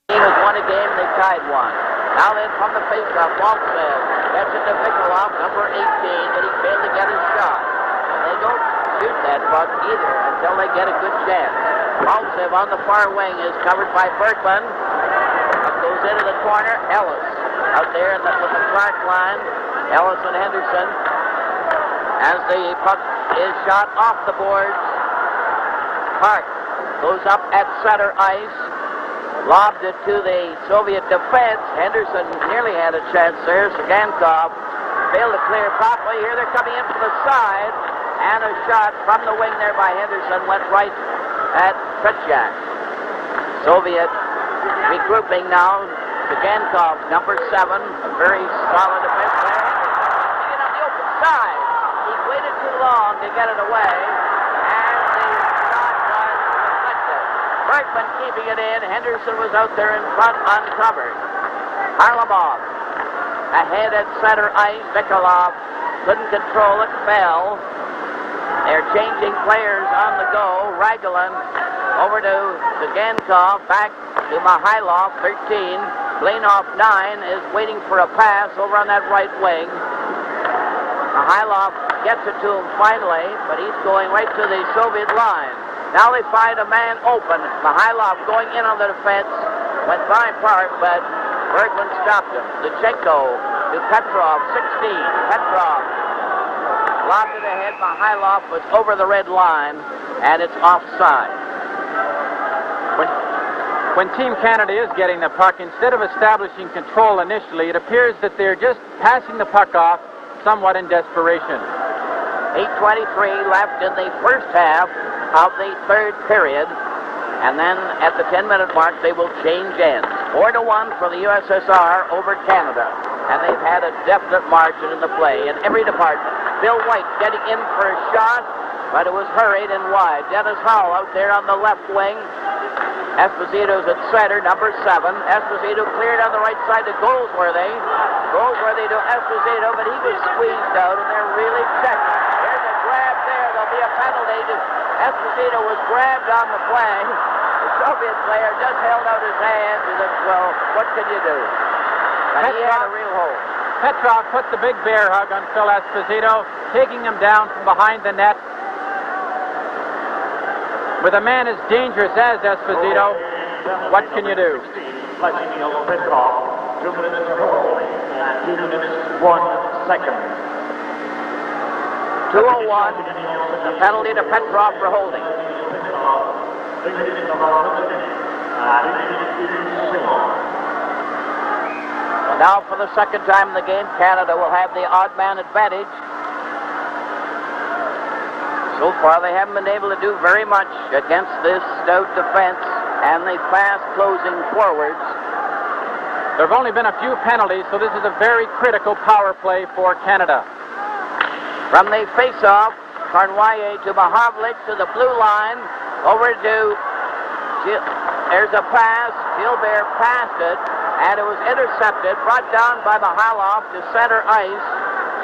[SPEAKER 1] Team has won a game, they tied one. Now then from the faceoff, Waltsev gets it to Mikulov, number 18, but he failed to get his shot. And they don't shoot that puck either until they get a good chance. Waltsev on the far wing is covered by Berkman. Puck goes into the corner. Ellis out there with the Clark line. Ellis and Henderson. As the puck is shot off the boards, Park goes up at center ice. lobbed it to the Soviet defense. Henderson nearly had a chance there. Sagankov failed to clear properly. Here they're coming in from the side. And a shot from the wing there by Henderson went right at Tretiak. Soviet regrouping now. Sagankov, number 7, a very solid defense player. Henderson on the open side. He waited too long to get it away. And the shot was deflected. Bergman keeping it in. Henderson was out there in front uncovered. Harlamov ahead at center ice. Nikolov couldn't control it. Fell. They're changing players on the go. Ragulin over to Sagankov. Back to Mihailov, 13. Blenov, 9, is waiting for a pass over on that right wing. Mihailov gets it to him finally, but he's going right to the Soviet line. Now they find a man open. Mihailov going in on the defense. Went by Park, but Bergman stopped him. Luzhniki to Petrov, 16. Petrov lobbed it ahead. Mihailov was over the red line, and it's offside.
[SPEAKER 2] When Team Canada is getting the puck, instead of establishing control initially, it appears that they're just passing the puck off somewhat in desperation.
[SPEAKER 1] 8:23 left in the first half of the third period. And then at the 10-minute mark, they will change ends. 4-1 for the USSR over Canada. And they've had a definite margin in the play in every department. Bill White getting in for a shot, but it was hurried and wide. Dennis Howell out there on the left wing. Esposito's at center, number 7. Esposito cleared on the right side to Goldsworthy. Goldsworthy to Esposito, but he was squeezed out, and they're really checking. There's a grab there. There'll be a penalty. Esposito was grabbed on the play. The Soviet player just held out his hands and said, well, what can you do? And he had a real hold.
[SPEAKER 2] Petrov puts the big bear hug on Phil Esposito, taking him down from behind the net. With a man as dangerous as Esposito, what can you do?
[SPEAKER 3] 2 minutes, 1 second.
[SPEAKER 1] 2:01, the penalty to Petrov for holding. Well, now for the second time in the game, Canada will have the odd man advantage. So far, they haven't been able to do very much against this stout defense and the fast-closing forwards.
[SPEAKER 2] There have only been a few penalties, so this is a very critical power play for Canada.
[SPEAKER 1] From the face-off, Cornwallis to Mahavlich to the blue line, over to there's a pass. Gilbert passed it, and it was intercepted, brought down by Mihailov to center ice.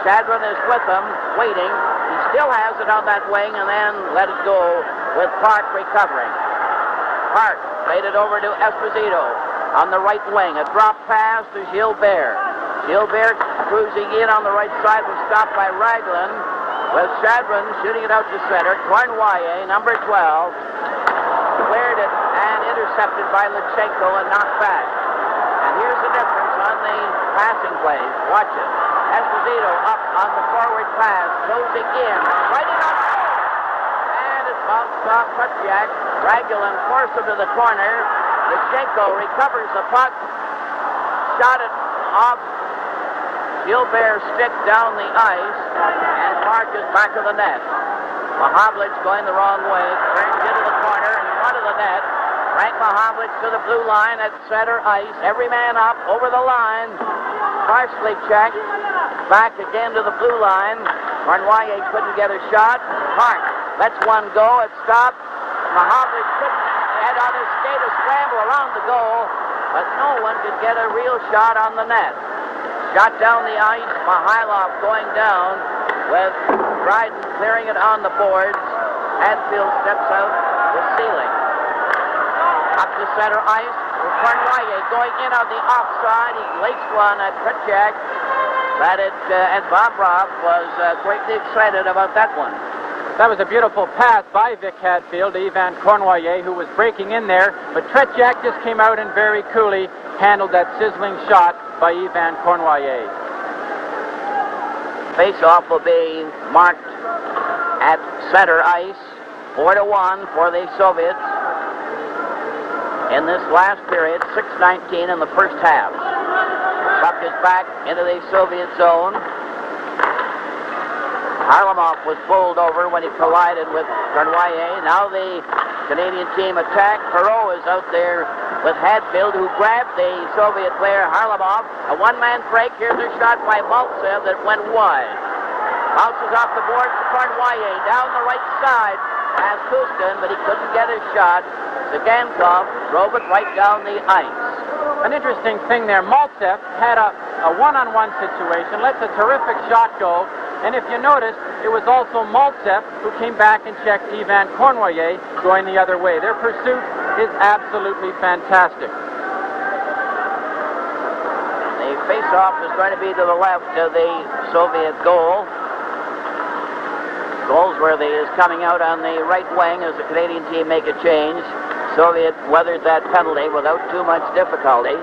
[SPEAKER 1] Shadron is with him, waiting. He still has it on that wing, and then let it go with Park recovering. Park played it over to Esposito on the right wing. A drop pass to Gilbert. Gilbert cruising in on the right side was stopped by Raglan, with Shadron shooting it out to center. Cornwallis, number 12, cleared it and intercepted by Luzhniki and knocked back. And here's the difference on the passing plays. Watch it. Esposito up on the forward pass, closing in, right in on the goal. And it bounced off Tretiak. Raglan forced him to the corner. Luzhniki recovers the puck, shot it off Gilbert's stick down the ice, and Park is back of the net. Mahavlich going the wrong way, turns into the corner in front of the net. Frank Mahavlich to the blue line at center ice. Every man up over the line. Partially checked. Back again to the blue line. Cornwallis couldn't get a shot. Park lets one go. It stopped. Mahavlich couldn't had on his skate a scramble around the goal, but no one could get a real shot on the net. Shot down the ice. Mihailov going down with Dryden clearing it on the boards. Hadfield steps out the ceiling. Up to center ice. Cornwallis going in on the offside. He laced one at Tretiak. And Bob Robb was greatly excited about that one.
[SPEAKER 2] That was a beautiful pass by Vic Hadfield to Ivan Cornwallis, who was breaking in there, but Tretiak just came out and very coolly handled that sizzling shot by Ivan Cornwallis.
[SPEAKER 1] Face-off will be marked at center ice. 4-1 for the Soviets. in this last period, 6:19 in the first half. Puck is back into the Soviet zone. Harlamov was bowled over when he collided with Cornwallier. Now the Canadian team attack. Perot is out there with Hadfield, who grabbed the Soviet player Harlamov. A one-man break. Here's a shot by Maltsev that went wide. Bounces off the board to Cornwallier down the right side past Kuskin, but he couldn't get his shot. Zagankov drove it right down the ice.
[SPEAKER 2] An interesting thing there, Maltsev had a one-on-one situation, lets a terrific shot go, and if you notice, it was also Maltsev who came back and checked Ivan Cornwallier going the other way. Their pursuit is absolutely fantastic.
[SPEAKER 1] The face-off is going to be to the left of the Soviet goal. Goldsworthy is coming out on the right wing as the Canadian team make a change. Soviet weathered that penalty without too much difficulty.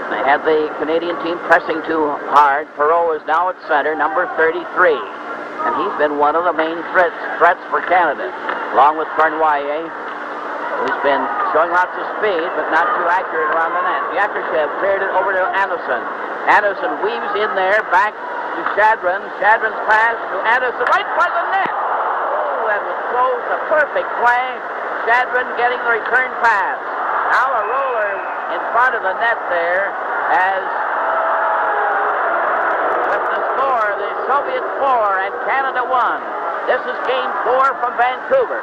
[SPEAKER 1] They had the Canadian team pressing too hard. Perot is now at center, number 33. And he's been one of the main threats for Canada, along with Cornwallier, who's been showing lots of speed, but not too accurate around the net. Yakushev cleared it over to Anderson. Anderson weaves in there, back to Shadron. Shadron's pass to Anderson, right by the net. Oh, that was close, a perfect play. Shadron getting the return pass. Now a roller in front of the net there as with the score, the Soviets 4 and Canada 1. This is game 4 from Vancouver.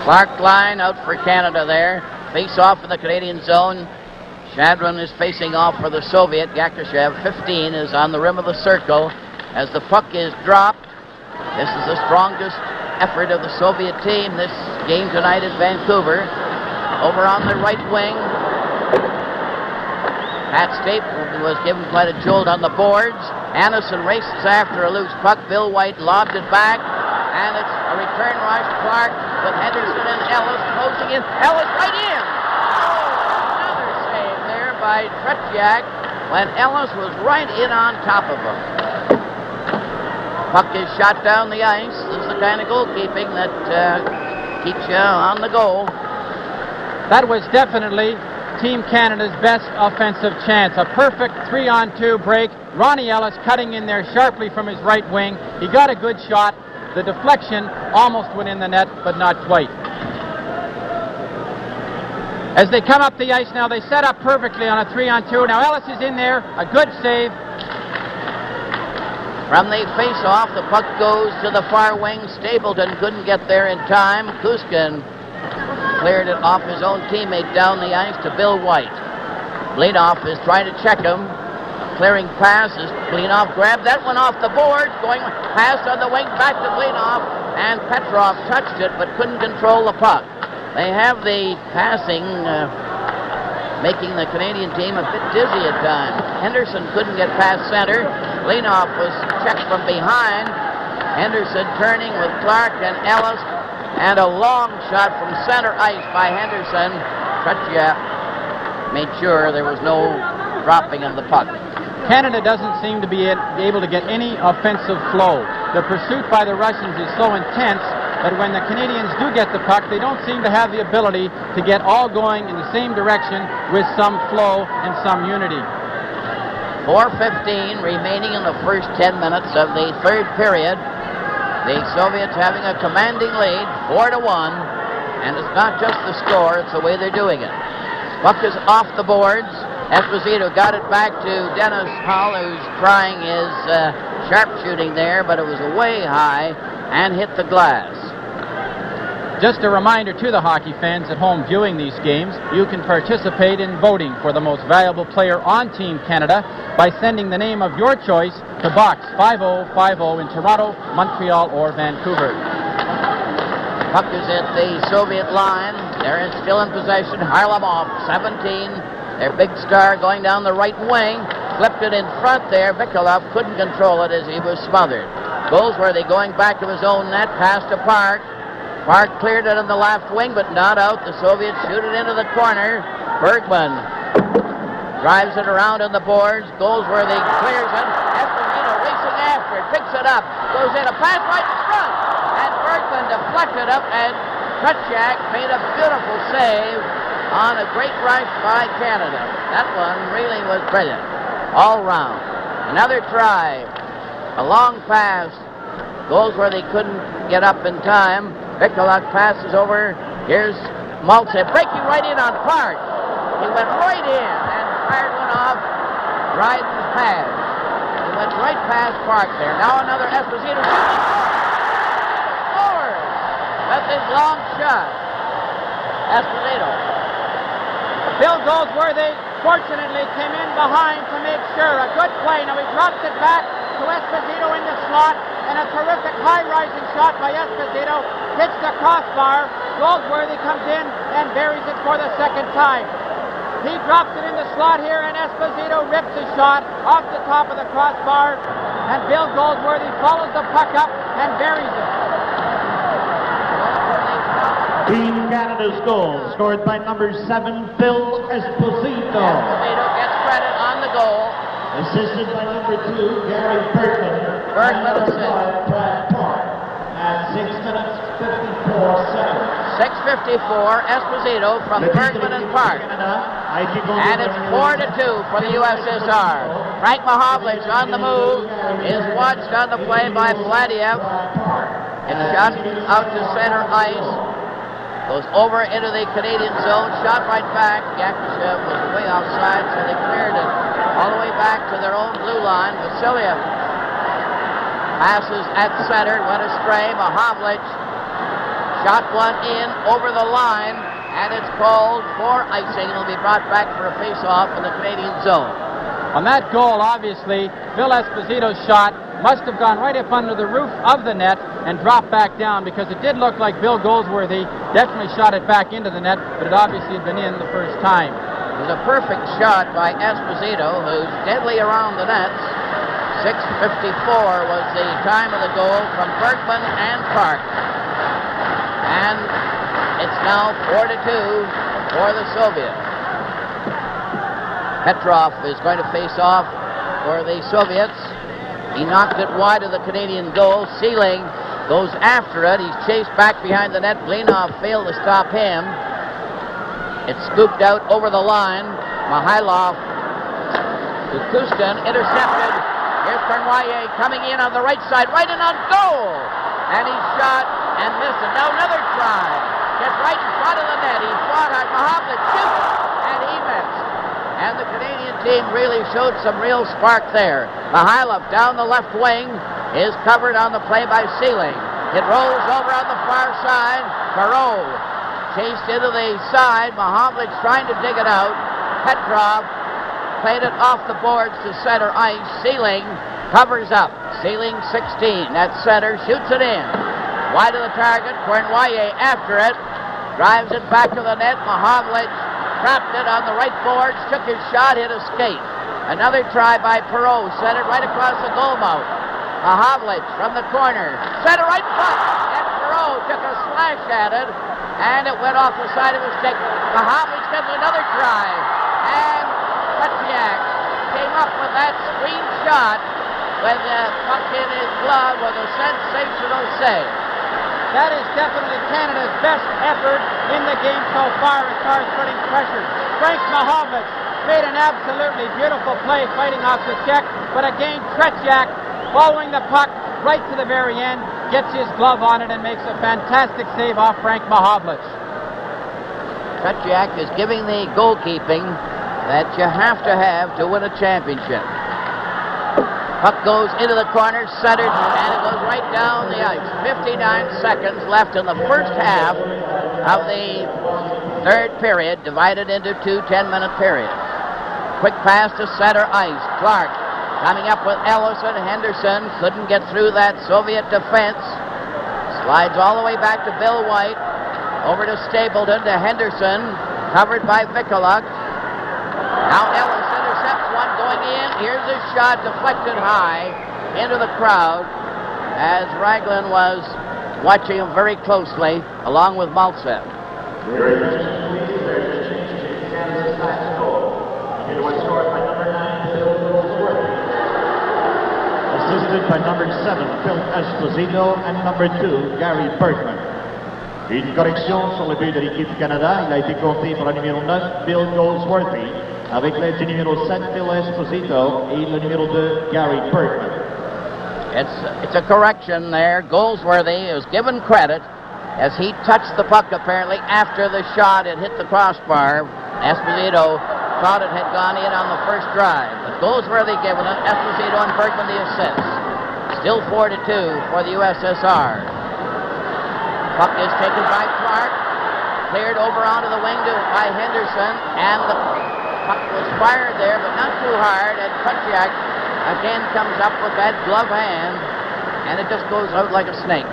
[SPEAKER 1] Clark line out for Canada there. Face off in the Canadian zone. Shadron is facing off for the Soviet. Yakushev, 15, is on the rim of the circle. As the puck is dropped, this is the strongest effort of the Soviet team this game tonight in Vancouver. Over on the right wing, Pat Stape was given quite a jolt on the boards. Anderson races after a loose puck. Bill White lobs it back, and it's a return rush. Clark with Henderson and Ellis closing in. Ellis right in! Oh, another save there by Tretiak when Ellis was right in on top of him. Puck is shot down the ice. This is the kind of goalkeeping that keeps you on the go.
[SPEAKER 2] That was definitely Team Canada's best offensive chance. A perfect 3-on-2 break. Ronnie Ellis cutting in there sharply from his right wing. He got a good shot. The deflection almost went in the net, but not quite. As they come up the ice now, they set up perfectly on a 3-on-2. Now Ellis is in there. A good save.
[SPEAKER 1] From the face-off, the puck goes to the far wing. Stapleton couldn't get there in time. Kuskin cleared it off his own teammate down the ice to Bill White. Blinoff is trying to check him. Clearing passes. Blinoff grabbed that one off the board. Going pass on the wing back to Blinoff. And Petrov touched it but couldn't control the puck. They have the passing making the Canadian team a bit dizzy at times. Henderson couldn't get past center. Blinoff was checked from behind. Henderson turning with Clark and Ellis. And a long shot from center ice by Henderson. Tretiak made sure there was no dropping of the puck.
[SPEAKER 2] Canada doesn't seem to be able to get any offensive flow. The pursuit by the Russians is so intense that when the Canadians do get the puck, they don't seem to have the ability to get all going in the same direction with some flow and some unity.
[SPEAKER 1] 4:15 remaining in the first 10 minutes of the third period. The Soviets having a commanding lead, 4-1, and it's not just the score, it's the way they're doing it. Puck is off the boards. Esposito got it back to Dennis Hull, who's trying his sharpshooting there, but it was way high and hit the glass.
[SPEAKER 2] Just a reminder to the hockey fans at home viewing these games, you can participate in voting for the most valuable player on Team Canada by sending the name of your choice to Box 5050 in Toronto, Montreal, or Vancouver.
[SPEAKER 1] Puck is at the Soviet line. They're still in possession. Harlamov, 17. Their big star going down the right wing. Flipped it in front there. Vikolov couldn't control it as he was smothered. Goldsworthy going back to his own net. Pass to Park. Park cleared it on the left wing, but not out. The Soviets shoot it into the corner. Bergman drives it around on the boards. Goldsworthy clears it. Esposito racing after it. Picks it it up. Goes in a pass right in front. And Bergman deflected up, and Tretiak made a beautiful save on a great rush by Canada. That one really was brilliant all round. Another try. A long pass. Goes where they couldn't get up in time. Vikulak passes over. Here's Maltsev breaking right in on Park. He went right in and fired one off Dryden's pass. He went right past Park there. Now another Esposito shooting. Scores with his long shot. Esposito.
[SPEAKER 2] Bill Goldsworthy fortunately came in behind to make sure. A good play. Now he drops it back to Esposito in the slot, and a terrific high-rising shot by Esposito hits the crossbar. Goldsworthy comes in and buries it for the second time. He drops it in the slot here, and Esposito rips a shot off the top of the crossbar, and Bill Goldsworthy follows the puck up and buries it.
[SPEAKER 3] Team Canada's goal, scored by number 7, Phil Esposito.
[SPEAKER 1] Esposito gets credit on the goal.
[SPEAKER 3] Assisted by number 2, Gary Bergman.
[SPEAKER 1] Bergman
[SPEAKER 3] and number
[SPEAKER 1] assist.
[SPEAKER 3] 5, Brad Park. At 6 minutes, 54 seconds.
[SPEAKER 1] 6:54, Esposito from Bergman and Park. And it's 4-2 for the USSR. Frank Mahovlich on the move is watched on the play by Vladiev. It's shot out to center ice. Goes over into the Canadian zone. Shot right back. Yakushev was way offside, so they cleared it all the way back to their own blue line. Vasiliev passes at center. Went astray. Mahovlich shot one in over the line, and it's called for icing. It'll be brought back for a face-off in the Canadian zone.
[SPEAKER 2] On that goal, obviously, Phil Esposito's shot must have gone right up under the roof of the net and dropped back down, because it did look like Bill Goldsworthy definitely shot it back into the net, but it obviously had been in the first time.
[SPEAKER 1] It was a perfect shot by Esposito, who's deadly around the nets. 6:54 was the time of the goal from Bergman and Park. And it's now 4-2 for the Soviets. Petrov is going to face off for the Soviets. He knocked it wide of the Canadian goal. Sealing goes after it. He's chased back behind the net. Blinov failed to stop him. It's scooped out over the line. Mihailov to Kustin, intercepted. Here's Cornwallier coming in on the right side, right in on goal. And he shot and missed it. Now another try. Gets right in front of the net. He fought hard. Mahovlich shoots, and he missed. And the Canadian team really showed some real spark there. Mihailov down the left wing is covered on the play by Sealing. It rolls over on the far side. Perot chased into the side. Mahovlich trying to dig it out. Petrov played it off the boards to center ice. Sealing covers up. Sealing 16 at center, shoots it in. Wide of the target. Cornwallier after it. Drives it back to the net. Mahovlich trapped it on the right boards, took his shot, hit a skate. Another try by Perot, sent it right across the goal mouth. Mahovlich from the corner, sent it right front, and Perot took a slash at it, and it went off the side of his stick. Mahovlich gets another try, and Tretiak came up with that screen shot with the puck in his glove with a sensational save.
[SPEAKER 2] That is definitely Canada's best effort in the game so far as far as putting pressure. Frank Mahovlich made an absolutely beautiful play fighting off the check, but again Tretiak, following the puck right to the very end, gets his glove on it and makes a fantastic save off Frank Mahovlich.
[SPEAKER 1] Tretiak is giving the goalkeeping that you have to win a championship. Puck goes into the corner, centered, and it goes right down the ice. 59 seconds left in the first half of the third period, divided into two 10-minute periods. Quick pass to center ice. Clark coming up with Ellison. Henderson couldn't get through that Soviet defense. Slides all the way back to Bill White. Over to Stapleton, to Henderson, covered by Vikulak. Now Ellis intercepts one going in. Here's a shot deflected high into the crowd as Raglan was watching him very closely along with Maltsev.
[SPEAKER 3] assisted by number 7, Phil Esposito, and number 2, Gary Bergman. Une correction sur le but de l'équipe du Canada. Il a été compté pour le numéro 9, Bill Goldsworthy, avec l'aide du numéro 7, Phil Esposito, et le numéro 2, Gary Bergman.
[SPEAKER 1] It's a correction there. Goldsworthy is given credit as he touched the puck apparently after the shot had hit the crossbar. Esposito thought it had gone in on the first drive, but Goldsworthy given it, Esposito and Bergman the assist. Still 4-2 for the USSR. Puck is taken by Clark, cleared over onto the wing by Henderson, and the puck was fired there, but not too hard, and Kunciak again comes up with that glove hand, and it just goes out like a snake.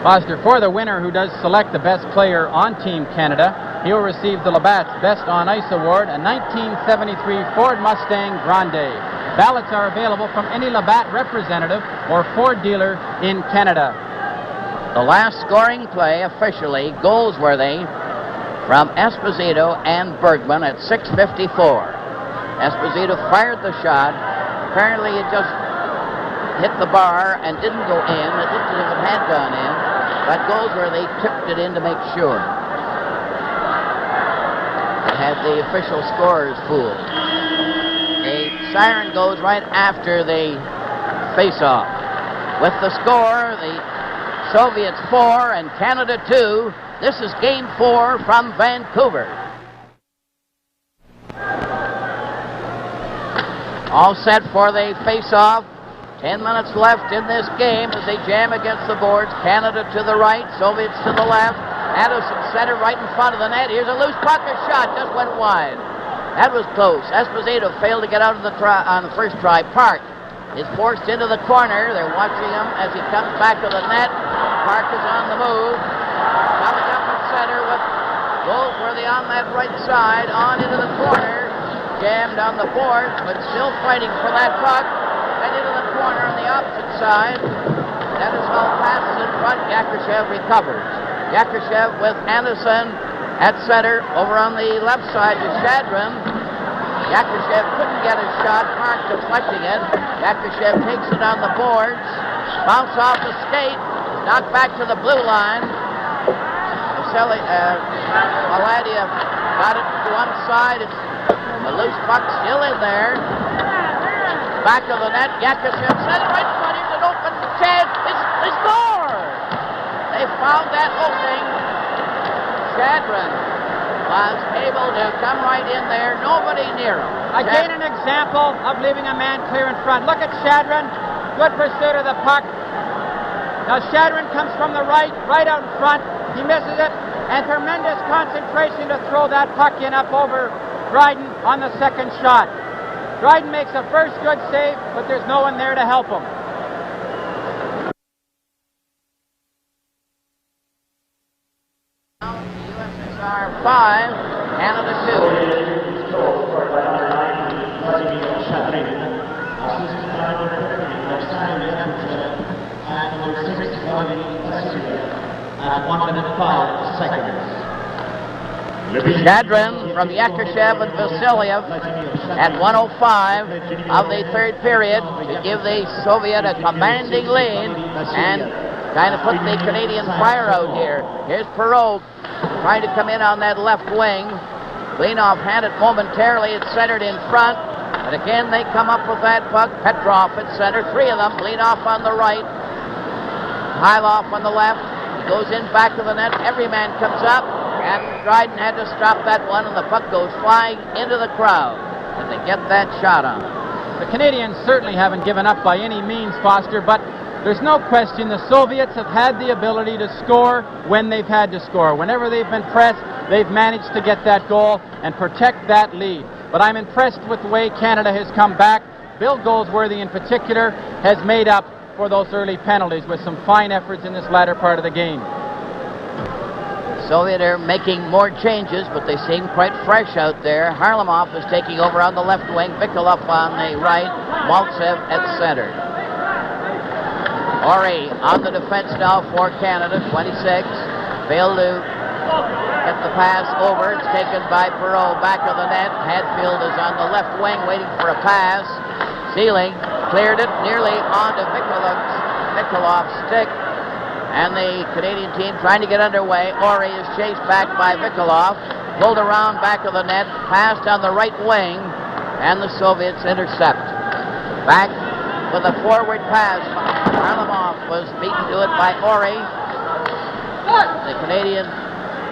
[SPEAKER 2] Foster, for the winner who does select the best player on Team Canada, he will receive the Labatt's Best on Ice Award, a 1973 Ford Mustang Grande. Ballots are available from any Labatt representative or Ford dealer in Canada.
[SPEAKER 1] The last scoring play officially, Goldsworthy from Esposito and Bergman at 6:54. Esposito fired the shot. Apparently it just hit the bar and didn't go in. It looked as if it had gone in, but Goldsworthy tipped it in to make sure. It had the official scorers fooled. A siren goes right after the face-off. With the score, the Soviets 4 and Canada 2. This is Game 4 from Vancouver. All set for the face-off. 10 minutes left in this game as they jam against the boards. Canada to the right, Soviets to the left. Anderson center right in front of the net. Here's a loose puck, a shot, just went wide. That was close. Esposito failed to get out of the on the first try. Park is forced into the corner. They're watching him as he comes back to the net. Park is on the move. Coming up at center with Goldsworthy on that right side. On into the corner. Jammed on the boards, but still fighting for that puck. Then into the corner on the opposite side. Denisov passes in front. Yakushev recovers. Yakushev with Anderson at center. Over on the left side to Shadrin. Yakushev couldn't get a shot. Park deflecting it. Yakushev takes it on the boards. Bounce off the skate. Knocked back to the blue line. Maladia got it to one side. It's a loose puck still in there. Back of the net. Yakushev set it right in front. Here's an open chance. They score! They found that opening. Shadrin was able to come right in there. Nobody near him.
[SPEAKER 2] Again, an example of leaving a man clear in front. Look at Shadrin. Good pursuit of the puck. Now Shadrin comes from the right out in front. He misses it, and tremendous concentration to throw that puck in up over Dryden on the second shot. Dryden makes a first good save, but there's no one there to help him.
[SPEAKER 1] USSR 5, Canada 2. Shadrin from Yakushev and Vasiliev at 1:05 of the third period to give the Soviet a commanding lead and kind of put the Canadian fire out here. Here's Perot trying to come in on that left wing. Blinoff had it momentarily. It's centered in front. But again, they come up with that puck. Petrov at center. Three of them. Blinoff on the right. Hyloff on the left. He goes in back of the net. Every man comes up. And Dryden had to stop that one, and the puck goes flying into the crowd. And they get that shot on.
[SPEAKER 2] The Canadians certainly haven't given up by any means, Foster, but there's no question the Soviets have had the ability to score when they've had to score. Whenever they've been pressed, they've managed to get that goal and protect that lead. But I'm impressed with the way Canada has come back. Bill Goldsworthy in particular has made up for those early penalties with some fine efforts in this latter part of the game.
[SPEAKER 1] Soviet are making more changes, but they seem quite fresh out there. Harlamov is taking over on the left wing. Vikolov on the right. Maltsev at center. Ori on the defense now for Canada, 26. Failed to get the pass over. It's taken by Perot, back of the net. Hadfield is on the left wing waiting for a pass. Sealing cleared it nearly onto Vikolov's stick. And the Canadian team trying to get underway. Ori is chased back by Vikolov. Pulled around back of the net. Passed on the right wing. And the Soviets intercept. Back with a forward pass. Varlamov was beaten to it by Ori. The Canadian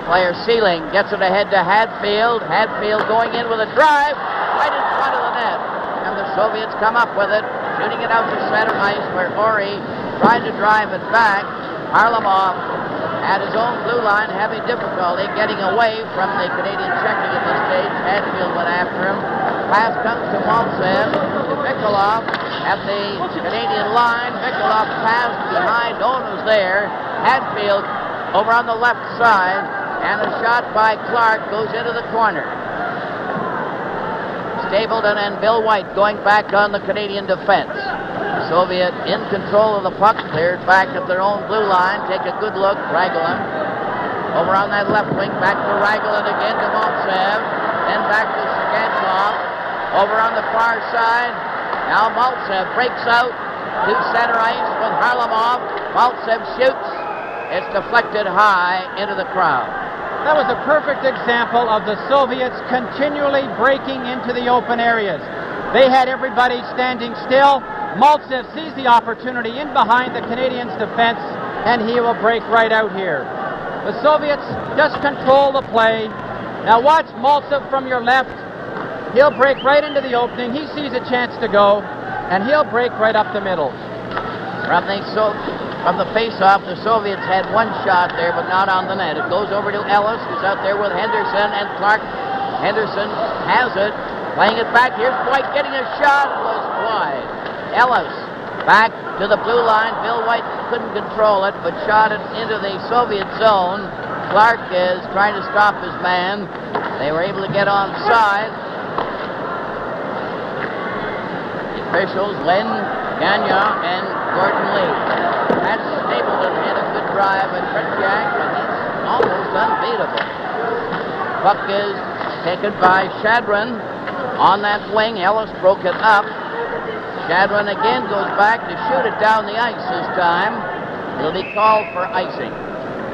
[SPEAKER 1] player Sealing gets it ahead to Hadfield. Hadfield going in with a drive right in front of the net. And the Soviets come up with it, shooting it out to center ice where Ori tried to drive it back. Varlamov at his own blue line having difficulty getting away from the Canadian checking at this stage. Hadfield went after him. Pass comes to Maltsev, to Vikolov at the Canadian line. Vikolov passed behind, no one was there. Hadfield over on the left side, and a shot by Clark goes into the corner. Stapleton and Bill White going back on the Canadian defense. Soviet in control of the puck, cleared back at their own blue line. Take a good look, Raglan. Over on that left wing, back to Raglan again to Maltsev. Then back to Sergantov. Over on the far side, now Maltsev breaks out to center ice with Varlamov. Maltsev shoots. It's deflected high into the crowd.
[SPEAKER 2] That was a perfect example of the Soviets continually breaking into the open areas. They had everybody standing still. Maltsev sees the opportunity in behind the Canadians' defense, and he will break right out here. The Soviets just control the play. Now watch Maltsev from your left. He'll break right into the opening. He sees a chance to go, and he'll break right up the middle.
[SPEAKER 1] From the face-off, the Soviets had one shot there, but not on the net. It goes over to Ellis, who's out there with Henderson and Clark. Henderson has it, playing it back. Here's White getting a shot. It was wide. Ellis back to the blue line. Bill White couldn't control it, but shot it into the Soviet zone. Clark is trying to stop his man. They were able to get onside. The officials, Len Gagnon and Gordon Lee. That's Stapleton had a good drive at Tretiak, but he's almost unbeatable. Puck is taken by Shadron on that wing. Ellis broke it up. Shadron again goes back to shoot it down the ice this time. He'll be called for icing.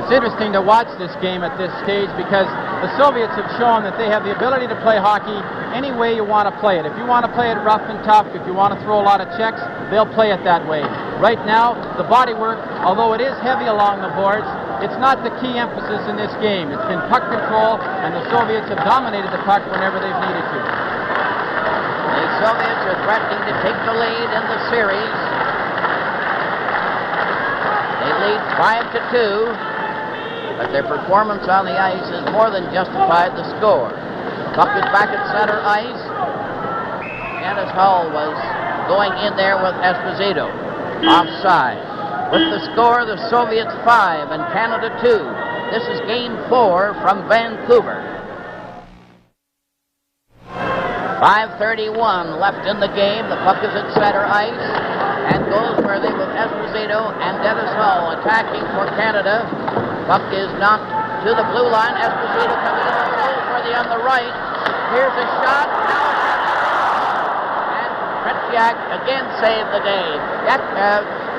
[SPEAKER 2] It's interesting to watch this game at this stage because the Soviets have shown that they have the ability to play hockey any way you want to play it. If you want to play it rough and tough, if you want to throw a lot of checks, they'll play it that way. Right now, the body work, although it is heavy along the boards, it's not the key emphasis in this game. It's been puck control, and the Soviets have dominated the puck whenever they've needed to.
[SPEAKER 1] The Soviets are threatening to take the lead in the series. They lead 5-2. But their performance on the ice has more than justified the score. Puck is back at center ice. Dennis Hull was going in there with Esposito. Offside. With the score, the Soviets 5 and Canada 2. This is Game 4 from Vancouver. 5:31 left in the game. The puck is at center ice and goes where they with Esposito and Dennis Hull attacking for Canada. Puck is knocked to the blue line. Esposito coming in the goal for the on the right. Here's a shot. And Tretiak again saved the day.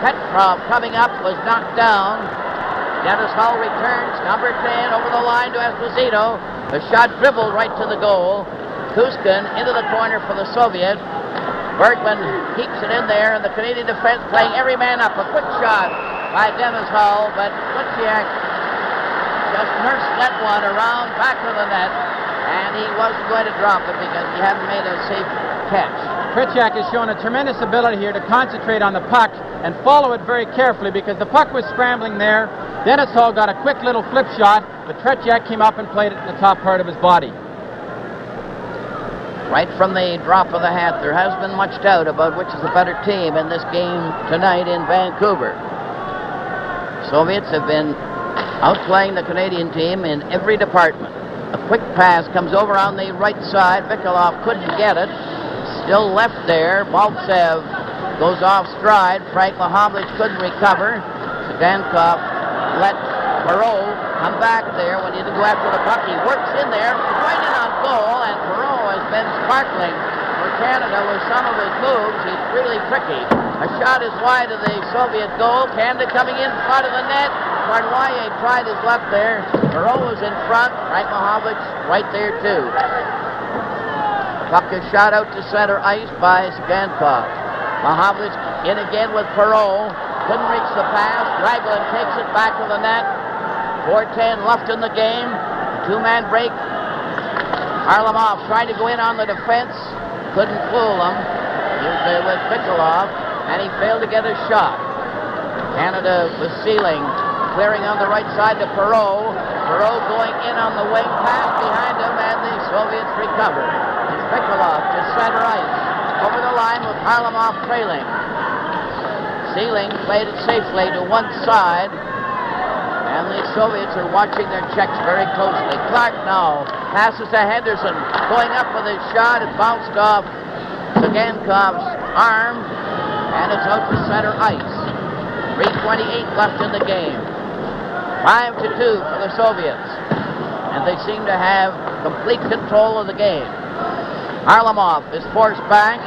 [SPEAKER 1] Petrov coming up was knocked down. Dennis Hull returns. Number 10 over the line to Esposito. The shot dribbled right to the goal. Kuskin into the corner for the Soviet. Bergman keeps it in there, and the Canadian defense playing every man up. A quick shot by Dennis Hull, but Tretiak just nursed that one around back of the net, and he wasn't going to drop it because he hadn't made a safe catch.
[SPEAKER 2] Tretiak has shown a tremendous ability here to concentrate on the puck and follow it very carefully because the puck was scrambling there. Dennis Hull got a quick little flip shot, but Tretiak came up and played it in the top part of his body.
[SPEAKER 1] Right from the drop of the hat, there has been much doubt about which is the better team in this game tonight in Vancouver. Soviets have been outplaying the Canadian team in every department. A quick pass comes over on the right side. Vikolov couldn't get it. Still left there. Maltsev goes off stride. Frank Mahovlich couldn't recover. Dankov let Perot come back there when he didn't go after the puck. He works in there, right in on goal, and Perot has been sparkling for Canada with some of his moves. He's really tricky. A shot is wide of the Soviet goal. Canada coming in front of the net. Barnoyer tried his luck there. Perot was in front. Rakhmanovich right there too. Puck is shot out to center ice by Sagankov. Mahavlich in again with Perot. Couldn't reach the pass. Raglan takes it back to the net. 4:10 left in the game. Two-man break. Harlamov tried to go in on the defense. Couldn't fool him. He was there with Vikolov, and he failed to get a shot. Canada was sealing, clearing on the right side to Perot. Perot going in on the wing, pass behind him, and the Soviets recover. It's Vikolov to center ice. Over the line with Harlamov trailing. Sealing played it safely to one side. And the Soviets are watching their checks very closely. Clark now passes to Henderson. Going up with his shot. It bounced off Sagankov's arm. And it's out to center ice. 3:28 left in the game. 5-2 for the Soviets. And they seem to have complete control of the game. Harlamov is forced back.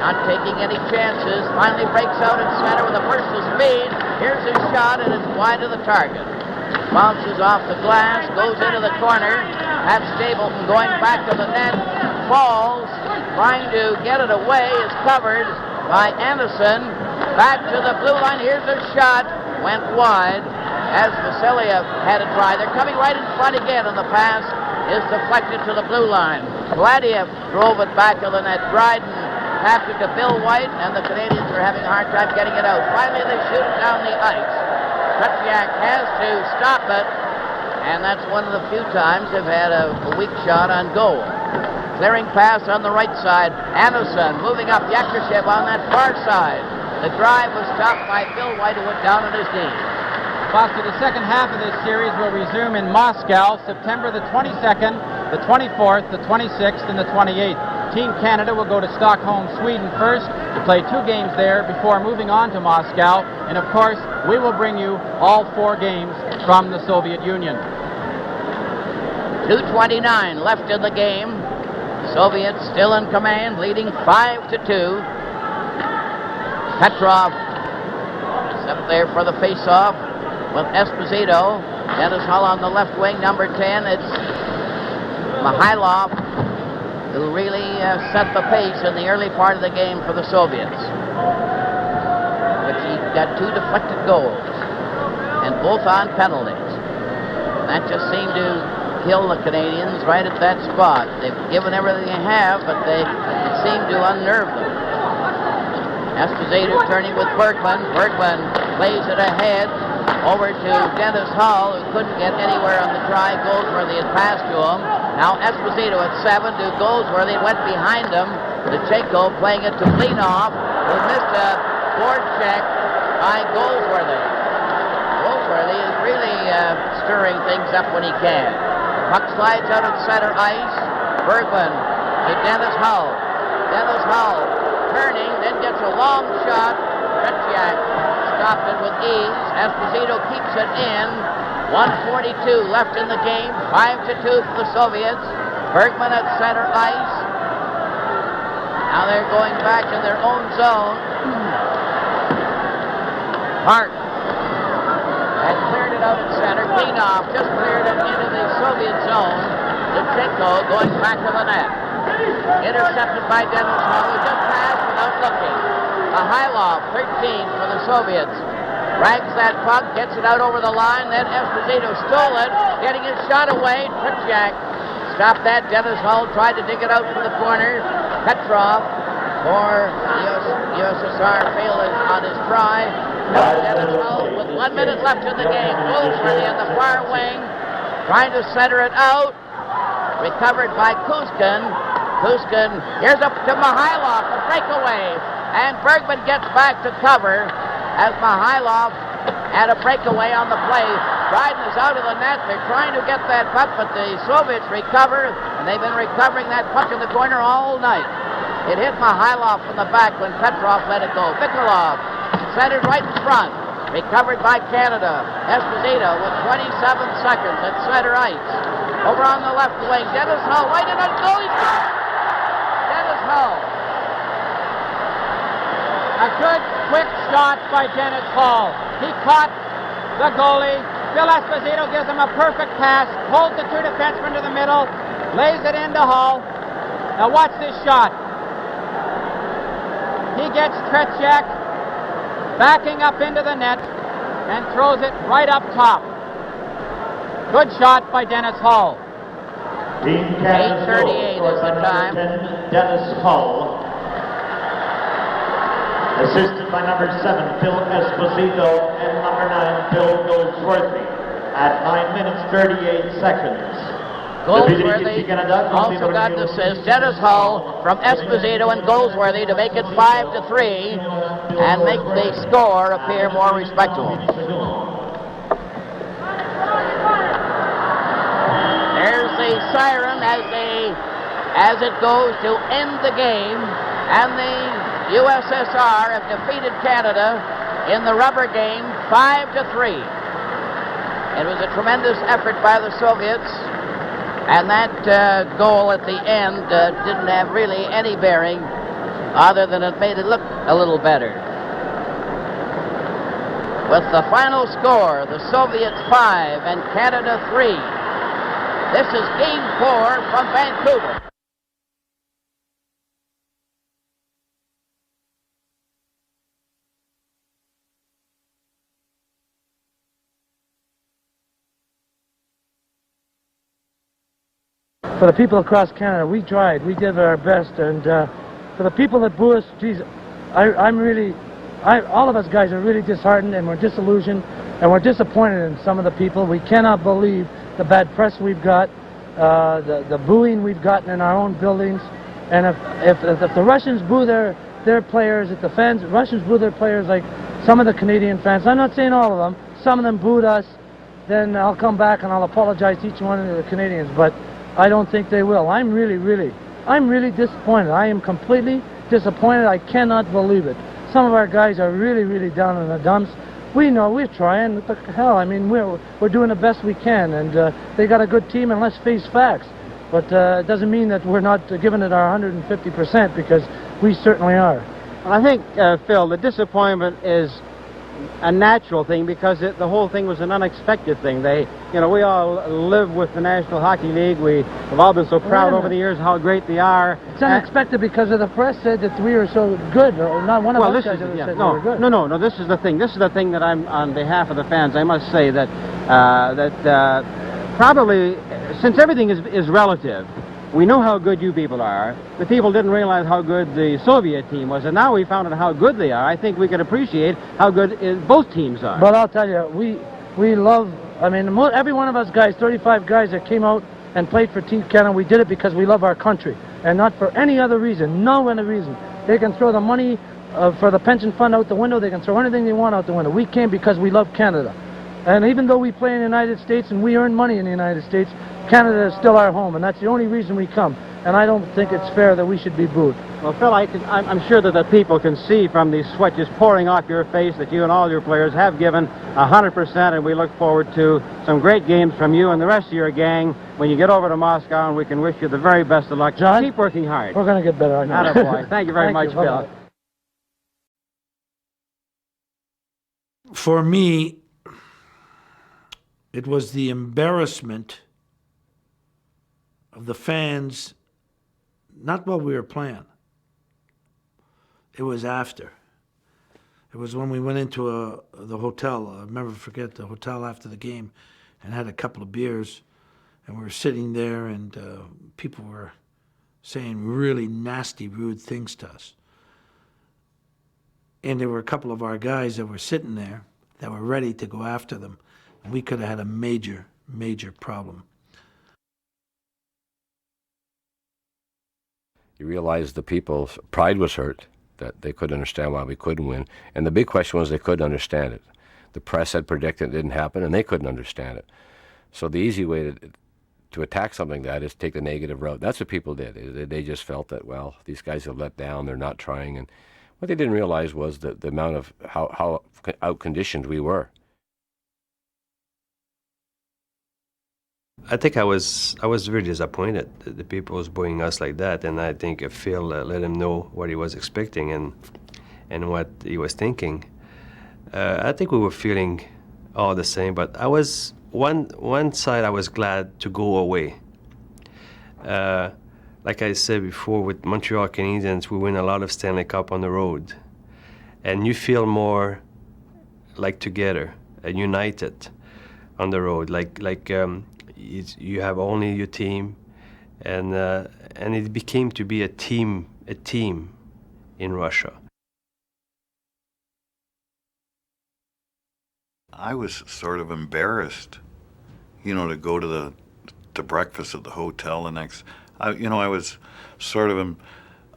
[SPEAKER 1] Not taking any chances. Finally breaks out at center with a burst of speed. Here's his shot, and it's wide of the target. Bounces off the glass, goes into the corner. Pat Stapleton going back to the net. Falls, trying to get it away, is covered by Anderson. Back to the blue line. Here's a shot. Went wide as Vasiliev had a try. They're coming right in front again, and the pass is deflected to the blue line. Gladiev drove it back to the net. Dryden passed it to Bill White, and the Canadians are having a hard time getting it out. Finally, they shoot it down the ice. Tretiak has to stop it, and that's one of the few times they've had a weak shot on goal. Clearing pass on the right side. Anderson moving up. Yakushev on that far side. The drive was stopped by Bill White, who went down on his knees.
[SPEAKER 2] Foster, the second half of this series will resume in Moscow, September the 22nd, the 24th, the 26th, and the 28th. Team Canada will go to Stockholm, Sweden first to play 2 games there before moving on to Moscow. And of course, we will bring you all 4 games from the Soviet Union.
[SPEAKER 1] 2:29 left in the game. Soviets still in command, leading 5-2. Petrov is up there for the face-off with Esposito. Dennis Hull on the left wing, number 10. It's Mikhailov who really set the pace in the early part of the game for the Soviets. But he got 2 deflected goals, and both on penalties. That just seemed to kill the Canadians right at that spot. They've given everything they have, but it seemed to unnerve them. Esposito turning with Bergman. Bergman plays it ahead over to Dennis Hull, who couldn't get anywhere on the try. Goldsworthy had passed to him. Now Esposito at 7 to Goldsworthy. Went behind him. Luzhniki playing it to Blinov, who missed a board check by Goldsworthy. Goldsworthy is really stirring things up when he can. Puck slides out at center ice. Bergman to Dennis Hull. Dennis Hull turning, then gets a long shot. Tretiak stopped it with ease. Esposito keeps it in. 1:42 left in the game. 5-2 for the Soviets. Bergman at center ice. Now they're going back in their own zone. Hart had cleared it out at center. Klinov just cleared it into the Soviet zone. Luzhniki going back to the net. Intercepted by Dennis Hull, who just passed without looking. Mikhailov, 13 for the Soviets. Rags that puck, gets it out over the line, then Esposito stole it, getting his shot away. Tretiak stopped that. Dennis Hull tried to dig it out from the corner. Petrov for the USSR failed on his try. Dennis Hull with 1 minute left in the game. Goldsworthy on the far wing, trying to center it out. Recovered by Kuzkin. Kuzkin, here's up to Mikhailov, a breakaway. And Bergman gets back to cover as Mikhailov had a breakaway on the play. Dryden is out of the net. They're trying to get that puck, but the Soviets recover, and they've been recovering that puck in the corner all night. It hit Mikhailov from the back when Petrov let it go. Vikolov centered right in front. Recovered by Canada. Esposito with 27 seconds at center ice. Over on the left wing, Dennis Hull right in on goal. Dennis Hull
[SPEAKER 2] A good, quick shot by Dennis Hall. He caught the goalie. Phil Esposito gives him a perfect pass, holds the two defensemen to the middle, lays it into Hall. Now watch this shot. He gets Tretiak backing up into the net and throws it right up top. Good shot by Dennis Hall.
[SPEAKER 1] 8:38 is the time.
[SPEAKER 3] Dennis Hall. Assisted by number 7, Phil Esposito, and number 9, Bill Goldsworthy, at 9 minutes 38 seconds.
[SPEAKER 1] Goldsworthy also got the assist. Dennis Hull from Esposito and Goldsworthy to make it 5-3 and make the score appear more respectable. There's the siren as it goes to end the game, and the USSR have defeated Canada in the rubber game 5-3. It was a tremendous effort by the Soviets, and that goal at the end didn't have really any bearing other than it made it look a little better. With the final score, the Soviets 5 and Canada 3. This is Game 4 from Vancouver.
[SPEAKER 4] For the people across Canada, we tried, we did our best, and for the people that boo us, geez, all of us guys are really disheartened, and we're disillusioned, and we're disappointed in some of the people. We cannot believe the bad press we've got, the booing we've gotten in our own buildings, and if the Russians boo their players, if the Russians boo their players like some of the Canadian fans, I'm not saying all of them, some of them booed us, then I'll come back and I'll apologize to each one of the Canadians, but I don't think they will. I'm really disappointed. I am completely disappointed. I cannot believe it. Some of our guys are really down in the dumps. We know we're trying. What the hell? I mean, we're doing the best we can, and they got a good team. And let's face facts. But it doesn't mean that we're not giving it our 150%, because we certainly are.
[SPEAKER 2] Well, I think, Phil, the disappointment is a natural thing, because the whole thing was an unexpected thing. We all live with the National Hockey League. We have all been so proud over the years how great they are.
[SPEAKER 4] It's unexpected because of the press said that we were so good. Or not one of us guys ever said we were good.
[SPEAKER 2] No. This is the thing. This is the thing that I'm, on behalf of the fans, I must say that probably, since everything is relative, we know how good you people are. The people didn't realize how good the Soviet team was, and now we found out how good they are. I think we can appreciate how good both teams are.
[SPEAKER 4] But I'll tell you, we love, I mean, every one of us guys, 35 guys that came out and played for Team Canada, we did it because we love our country, and not for any other reason, no other reason. They can throw the money for the pension fund out the window, they can throw anything they want out the window. We came because we love Canada. And even though we play in the United States and we earn money in the United States, Canada is still our home, and that's the only reason we come. And I don't think it's fair that we should be booed.
[SPEAKER 2] Well, Phil, I'm sure that the people can see from these sweat just pouring off your face that you and all your players have given 100%, and we look forward to some great games from you and the rest of your gang when you get over to Moscow, and we can wish you the very best of luck.
[SPEAKER 4] John,
[SPEAKER 2] keep working hard.
[SPEAKER 4] We're going to get better, I know.
[SPEAKER 2] Attaboy. Thank you very much, Phil.
[SPEAKER 5] For me, it was the embarrassment of the fans, not while we were playing. It was after. It was when we went into the hotel. I'll never forget the hotel after the game, and had a couple of beers, and we were sitting there, and people were saying really nasty, rude things to us. And there were a couple of our guys that were sitting there that were ready to go after them. And we could have had a major problem.
[SPEAKER 6] You realize the people's pride was hurt, that they couldn't understand why we couldn't win. And the big question was they couldn't understand it. The press had predicted it didn't happen, and they couldn't understand it. So the easy way to attack something like that is take the negative route. That's what people did. They just felt that, well, these guys have let down, they're not trying. And what they didn't realize was the amount of how out-conditioned we were.
[SPEAKER 7] I think I was really disappointed that the people was booing us like that, and I think Phil let him know what he was expecting, and and what he was thinking. I think we were feeling all the same, but I was one side I was glad to go away. Like I said before, with Montreal Canadiens, we win a lot of Stanley Cup on the road, and you feel more like together and united on the road. You have only your team, and it became to be a team in Russia.
[SPEAKER 8] I was sort of embarrassed, to go to breakfast at the hotel the next. I was sort of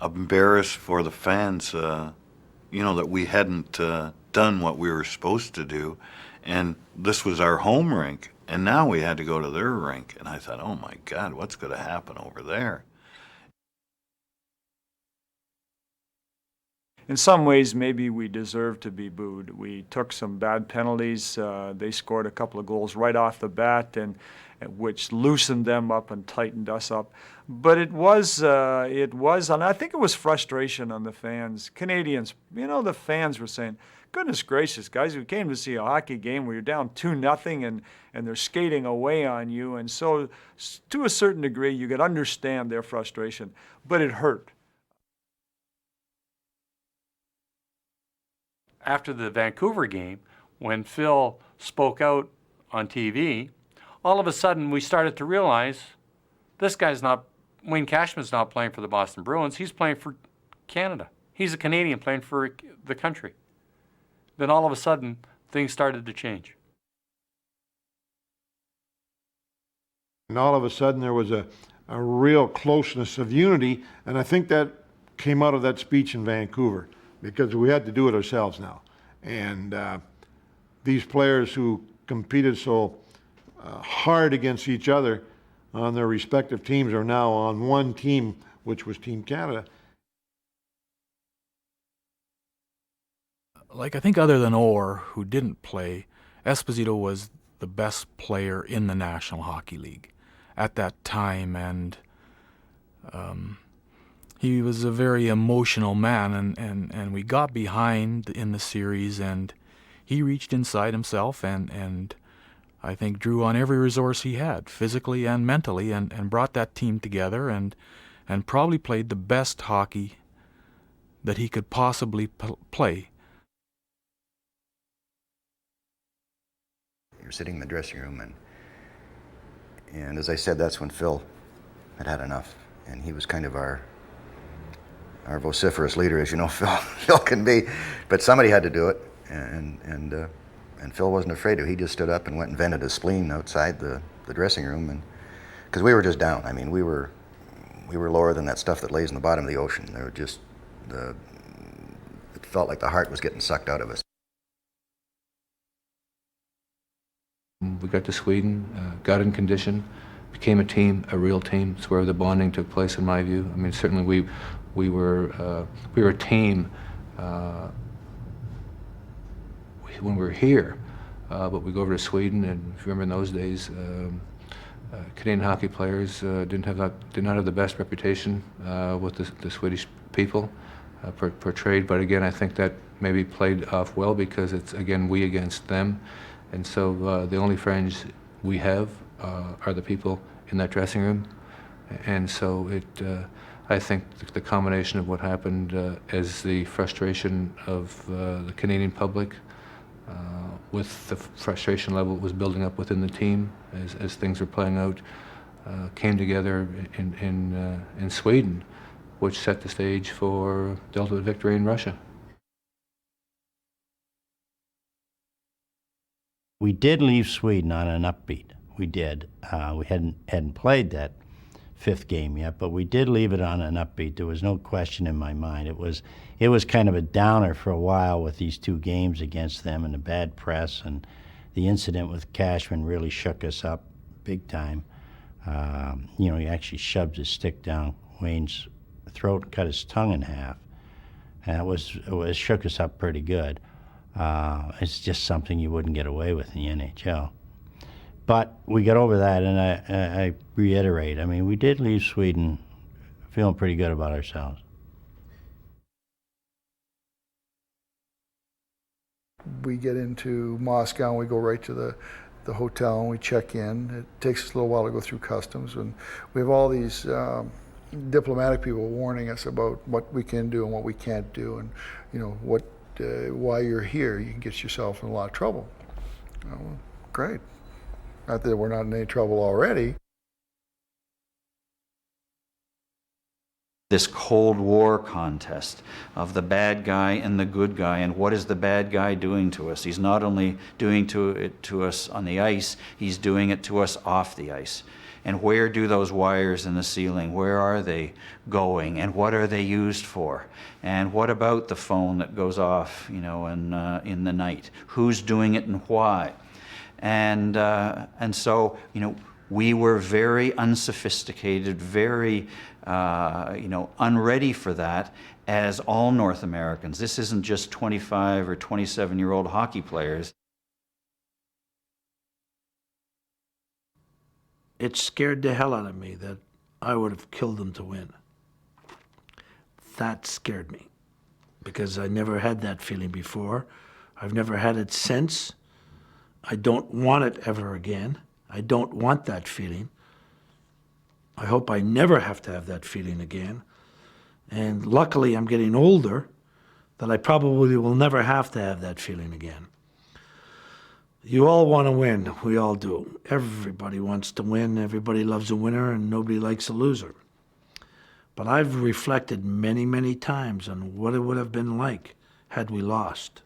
[SPEAKER 8] embarrassed for the fans, that we hadn't done what we were supposed to do, and this was our home rink, and now we had to go to their rink, and I thought, oh my God, what's going to happen over there?
[SPEAKER 9] In some ways, maybe we deserved to be booed. We took some bad penalties. They scored a couple of goals right off the bat, and which loosened them up and tightened us up. But it was, and I think it was frustration on the fans. Canadians, the fans were saying, goodness gracious, guys, we came to see a hockey game where you're down 2-0 and they're skating away on you. And so to a certain degree, you could understand their frustration, but it hurt.
[SPEAKER 10] After the Vancouver game, when Phil spoke out on TV, all of a sudden we started to realize Wayne Cashman's not playing for the Boston Bruins, he's playing for Canada. He's a Canadian playing for the country. Then all of a sudden, things started to change.
[SPEAKER 11] And all of a sudden there was a real closeness of unity, and I think that came out of that speech in Vancouver, because we had to do it ourselves now. And these players who competed so hard against each other on their respective teams are now on one team, which was Team Canada.
[SPEAKER 12] I think other than Orr, who didn't play, Esposito was the best player in the National Hockey League at that time, and he was a very emotional man, and we got behind in the series, and he reached inside himself and I think drew on every resource he had, physically and mentally, and brought that team together and probably played the best hockey that he could possibly play.
[SPEAKER 13] You were sitting in the dressing room, and as I said, that's when Phil had enough, and he was kind of our vociferous leader, as you know, Phil can be, but somebody had to do it, and Phil wasn't afraid to. He just stood up and went and vented his spleen outside the dressing room, and because we were just down. I mean, we were lower than that stuff that lays in the bottom of the ocean. They were just it felt like the heart was getting sucked out of us.
[SPEAKER 14] We got to Sweden, got in condition, became a team, a real team. It's where the bonding took place, in my view. I mean, certainly we were a team when we were here, but we go over to Sweden, and if you remember in those days, Canadian hockey players did not have the best reputation with the Swedish people portrayed. But again, I think that maybe played off well, because it's again we against them, and so the only friends we have are the people in that dressing room, and so I think the combination of what happened as the frustration of the Canadian public with the frustration level that was building up within the team as things were playing out came together in Sweden, which set the stage for the ultimate victory in Russia.
[SPEAKER 15] We did leave Sweden on an upbeat. We did. We hadn't played that fifth game yet, but we did leave it on an upbeat. There was no question in my mind. It was kind of a downer for a while with these two games against them and the bad press, and the incident with Cashman really shook us up big time. He actually shoved his stick down Wayne's throat and cut his tongue in half, and it shook us up pretty good. It's just something you wouldn't get away with in the NHL. But we got over that, and I reiterate, I mean, we did leave Sweden feeling pretty good about ourselves.
[SPEAKER 16] we get into Moscow and we go right to the hotel and we check in. It takes us a little while to go through customs, and we have all these diplomatic people warning us about what we can do and what we can't do, and why you're here, you can get yourself in a lot of trouble. Well, great. Not that we're not in any trouble already.
[SPEAKER 17] This Cold War contest of the bad guy and the good guy, and what is the bad guy doing to us? He's not only doing it to us on the ice, he's doing it to us off the ice. And where do those wires in the ceiling, where are they going, and what are they used for? And what about the phone that goes off, in the night? Who's doing it and why? And so, we were very unsophisticated, very unready for that, as all North Americans. This isn't just 25 or 27-year-old hockey players.
[SPEAKER 5] It scared the hell out of me that I would have killed them to win. That scared me, because I never had that feeling before. I've never had it since. I don't want it ever again. I don't want that feeling. I hope I never have to have that feeling again. And luckily, I'm getting older, that I probably will never have to have that feeling again. You all want to win. We all do. Everybody wants to win. Everybody loves a winner, and nobody likes a loser. But I've reflected many, many times on what it would have been like had we lost.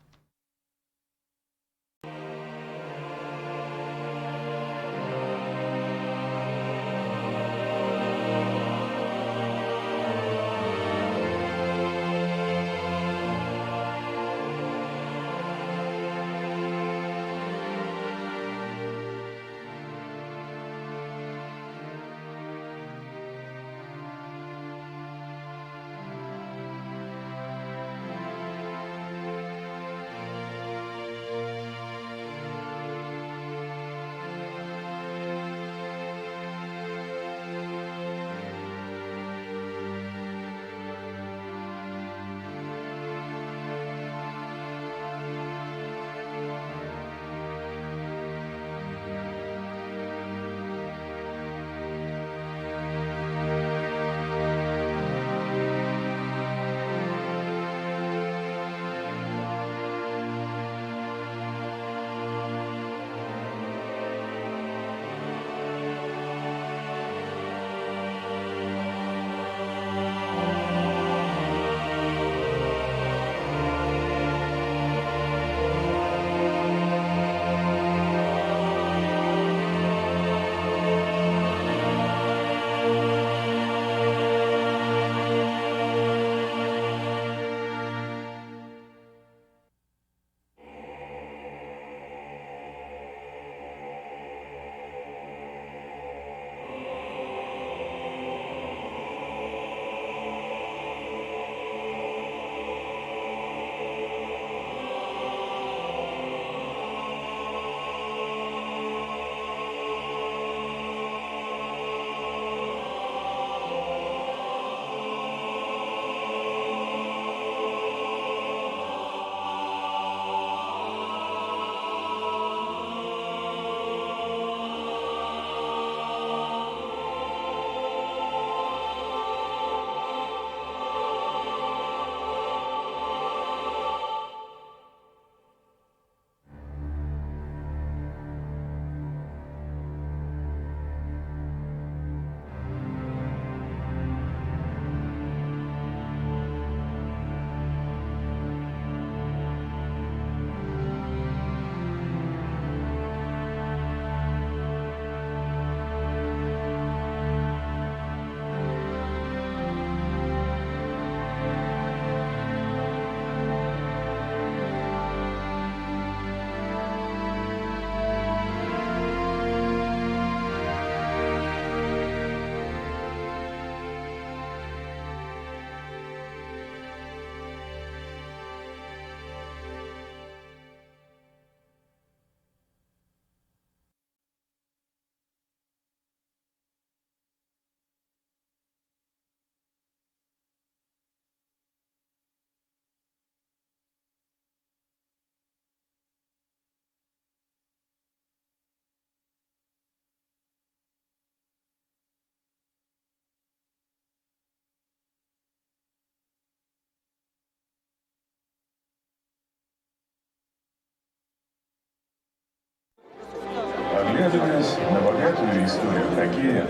[SPEAKER 18] на богатую историю хоккея.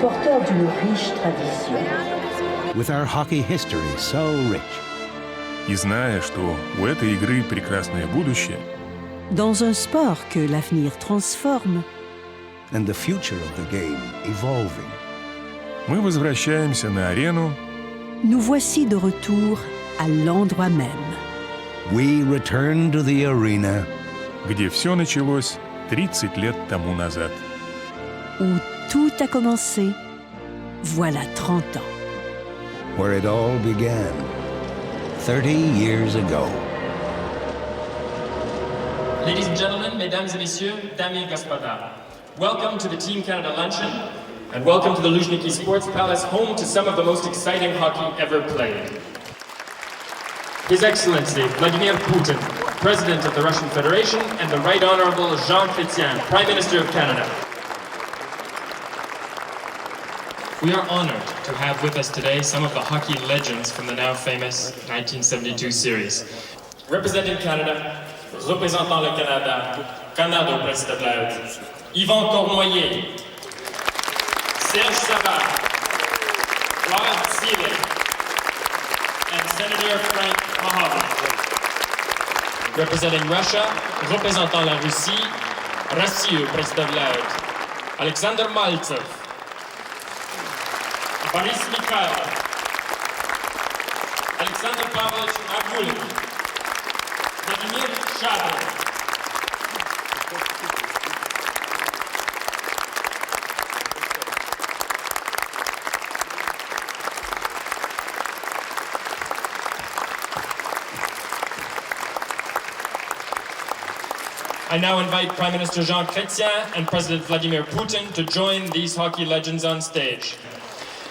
[SPEAKER 19] Porteur d'une riche tradition.
[SPEAKER 20] With our hockey history so rich.
[SPEAKER 18] И зная, что у этой игры прекрасное будущее,
[SPEAKER 19] Dans un sport que l'avenir transforme,
[SPEAKER 20] And the future of the game evolving.
[SPEAKER 18] мы возвращаемся на арену,
[SPEAKER 19] nous voici de retour à l'endroit même.
[SPEAKER 20] We return to the arena,
[SPEAKER 18] где все началось 30 лет тому назад.
[SPEAKER 19] Où tout a commencé, voilà 30 ans.
[SPEAKER 20] where it all began 30 years ago.
[SPEAKER 21] Ladies and gentlemen, mesdames et messieurs, dames et господа, welcome to the Team Canada Luncheon, and welcome to the Luzhniki Sports Palace, home to some of the most exciting hockey ever played. His Excellency Vladimir Putin, President of the Russian Federation, and the Right Honourable Jean Chrétien, Prime Minister of Canada. We are honored to have with us today some of the hockey legends from the now famous 1972 series. Representing Canada, représentant le Canada, Canada au Prince de Blood, Yvan Cournoyer, Serge Savard, Rod Seelig, and Senator Frank Mahovlich. Representing Russia, représentant la Russie, Россию, Prince de Blood, Alexander Maltsev, Boris Mikhailov, Alexander Pavlovich Agulin, Vladimir Shadov. I now invite Prime Minister Jean Chrétien and President Vladimir Putin to join these hockey legends on stage.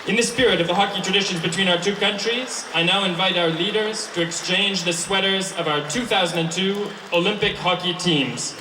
[SPEAKER 21] In the spirit of the hockey traditions between our two countries, I now invite our leaders to exchange the sweaters of our 2002 Olympic hockey teams.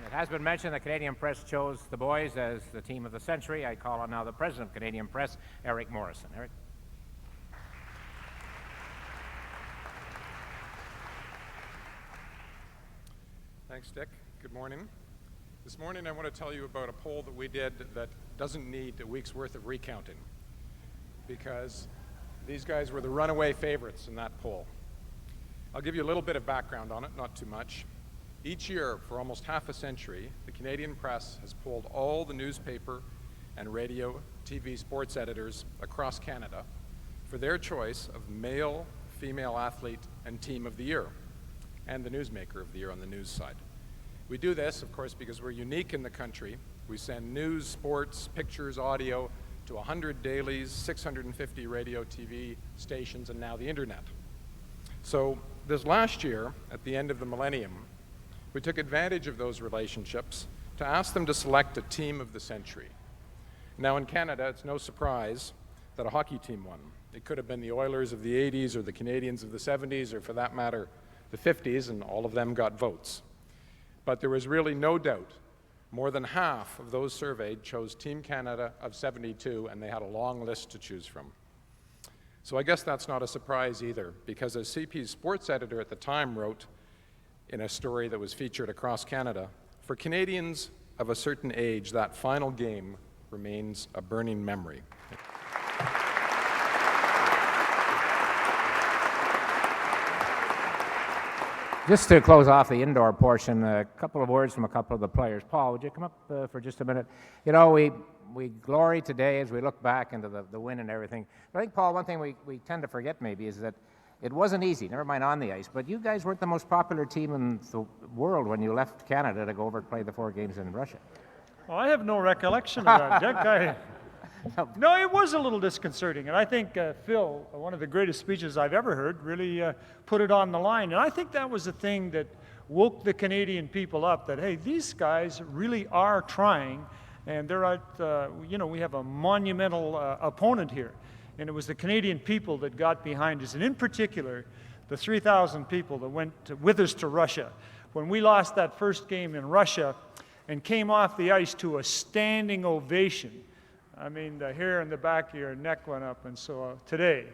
[SPEAKER 22] It has been mentioned the Canadian Press chose the boys as the team of the century. I call on now the President of Canadian Press, Eric Morrison. Eric.
[SPEAKER 23] Thanks, Dick. Good morning. This morning I want to tell you about a poll that we did that doesn't need a week's worth of recounting, because these guys were the runaway favorites in that poll. I'll give you a little bit of background on it, not too much. Each year, for almost half a century, the Canadian Press has polled all the newspaper and radio, TV sports editors across Canada for their choice of male, female athlete, and team of the year, and the newsmaker of the year on the news side. We do this, of course, because we're unique in the country. We send news, sports, pictures, audio to 100 dailies, 650 radio, TV stations, and now the internet. So this last year, at the end of the millennium, we took advantage of those relationships to ask them to select a team of the century. Now in Canada, it's no surprise that a hockey team won. It could have been the Oilers of the 80s or the Canadians of the 70s, or for that matter, the 50s, and all of them got votes. But there was really no doubt. More than half of those surveyed chose Team Canada of 72, and they had a long list to choose from. So I guess that's not a surprise either, because as CP's sports editor at the time wrote, in a story that was featured across Canada, for Canadians of a certain age, that final game remains a burning memory.
[SPEAKER 22] Just to close off the indoor portion, a couple of words from a couple of the players. Paul, would you come up for just a minute? You know, we glory today as we look back into the win and everything. But I think, Paul, one thing we tend to forget maybe is that it wasn't easy, never mind on the ice, but you guys weren't the most popular team in the world when you left Canada to go over and play the 4 games in Russia.
[SPEAKER 1] Well, I have no recollection of that, Dick. No, it was a little disconcerting, and I think Phil, one of the greatest speeches I've ever heard, really put it on the line. And I think that was the thing that woke the Canadian people up, that, hey, these guys really are trying, and they're at, we have a monumental opponent here. And it was the Canadian people that got behind us, and in particular, the 3,000 people that went with us to Russia. When we lost that first game in Russia and came off the ice to a standing ovation, I mean, the hair in the back of your neck went up. And so today,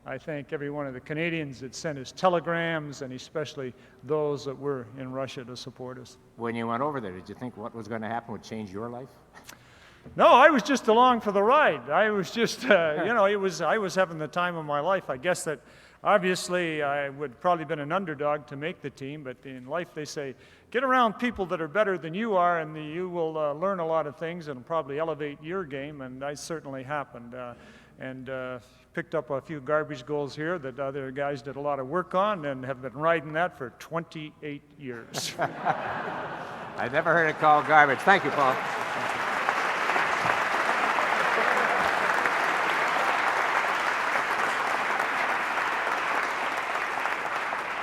[SPEAKER 1] I thank every one of the Canadians that sent us telegrams, and especially those that were in Russia to support us.
[SPEAKER 22] When you went over there, did you think what was going to happen would change your life?
[SPEAKER 1] No, I was just along for the ride. I was just, I was having the time of my life. I guess that obviously I would probably been an underdog to make the team, but in life they say, get around people that are better than you are, and you will learn a lot of things and probably elevate your game, and that certainly happened. And picked up a few garbage goals here that other guys did a lot of work on, and have been riding that for 28 years.
[SPEAKER 22] I've never heard it called garbage. Thank you, Paul.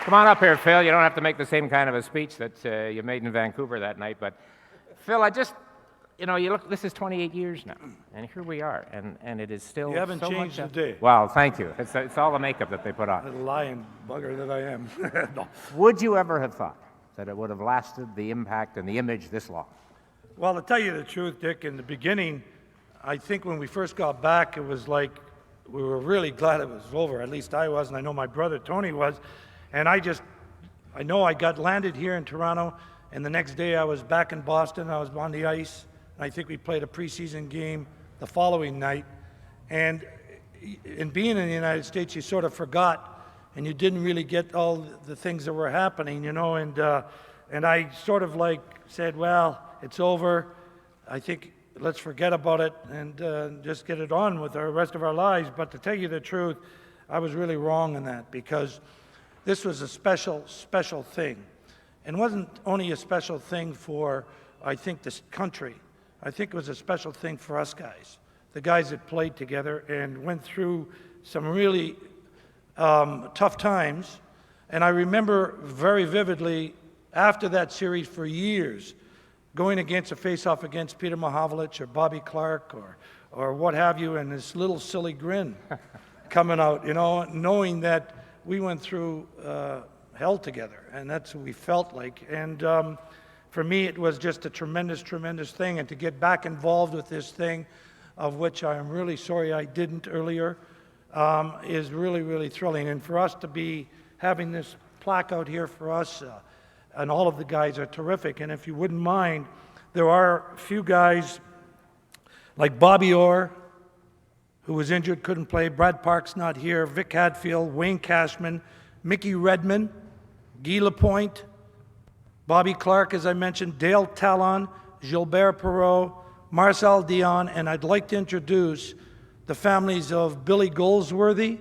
[SPEAKER 22] Come on up here, Phil. You don't have to make the same kind of a speech that you made in Vancouver that night. But, Phil, I just, you look, this is 28 years now, and here we are, and it is still
[SPEAKER 5] You haven't
[SPEAKER 22] so
[SPEAKER 5] changed
[SPEAKER 22] much
[SPEAKER 5] a day.
[SPEAKER 22] Well, thank you. It's all the makeup that they put on.
[SPEAKER 5] The lying bugger that I am. No.
[SPEAKER 22] Would you ever have thought that it would have lasted the impact and the image this long?
[SPEAKER 5] Well, to tell you the truth, Dick, in the beginning, I think when we first got back, it was like we were really glad it was over. At least I was, and I know my brother Tony was. And I know I got landed here in Toronto, and the next day I was back in Boston. I was on the ice, and I think we played a preseason game the following night. And in being in the United States, you sort of forgot, and you didn't really get all the things that were happening, and I sort of like said, well, it's over. I think let's forget about it and just get it on with the rest of our lives. But to tell you the truth, I was really wrong in that, because this was a special, special thing. And wasn't only a special thing for, I think, this country. I think it was a special thing for us guys, the guys that played together and went through some really tough times. And I remember very vividly, after that series for years, going against a face-off against Peter Mahavlich or Bobby Clark or what have you, and this little silly grin coming out, knowing that we went through hell together, and that's what we felt like. And for me, it was just a tremendous, tremendous thing. And to get back involved with this thing, of which I am really sorry I didn't earlier, is really, really thrilling. And for us to be having this plaque out here for us, and all of the guys are terrific. And if you wouldn't mind, there are a few guys like Bobby Orr, who was injured, couldn't play. Brad Park's not here. Vic Hadfield, Wayne Cashman, Mickey Redmond, Guy Lapointe, Bobby Clark, as I mentioned, Dale Talon, Gilbert Perreault, Marcel Dion, and I'd like to introduce the families of Billy Goldsworthy.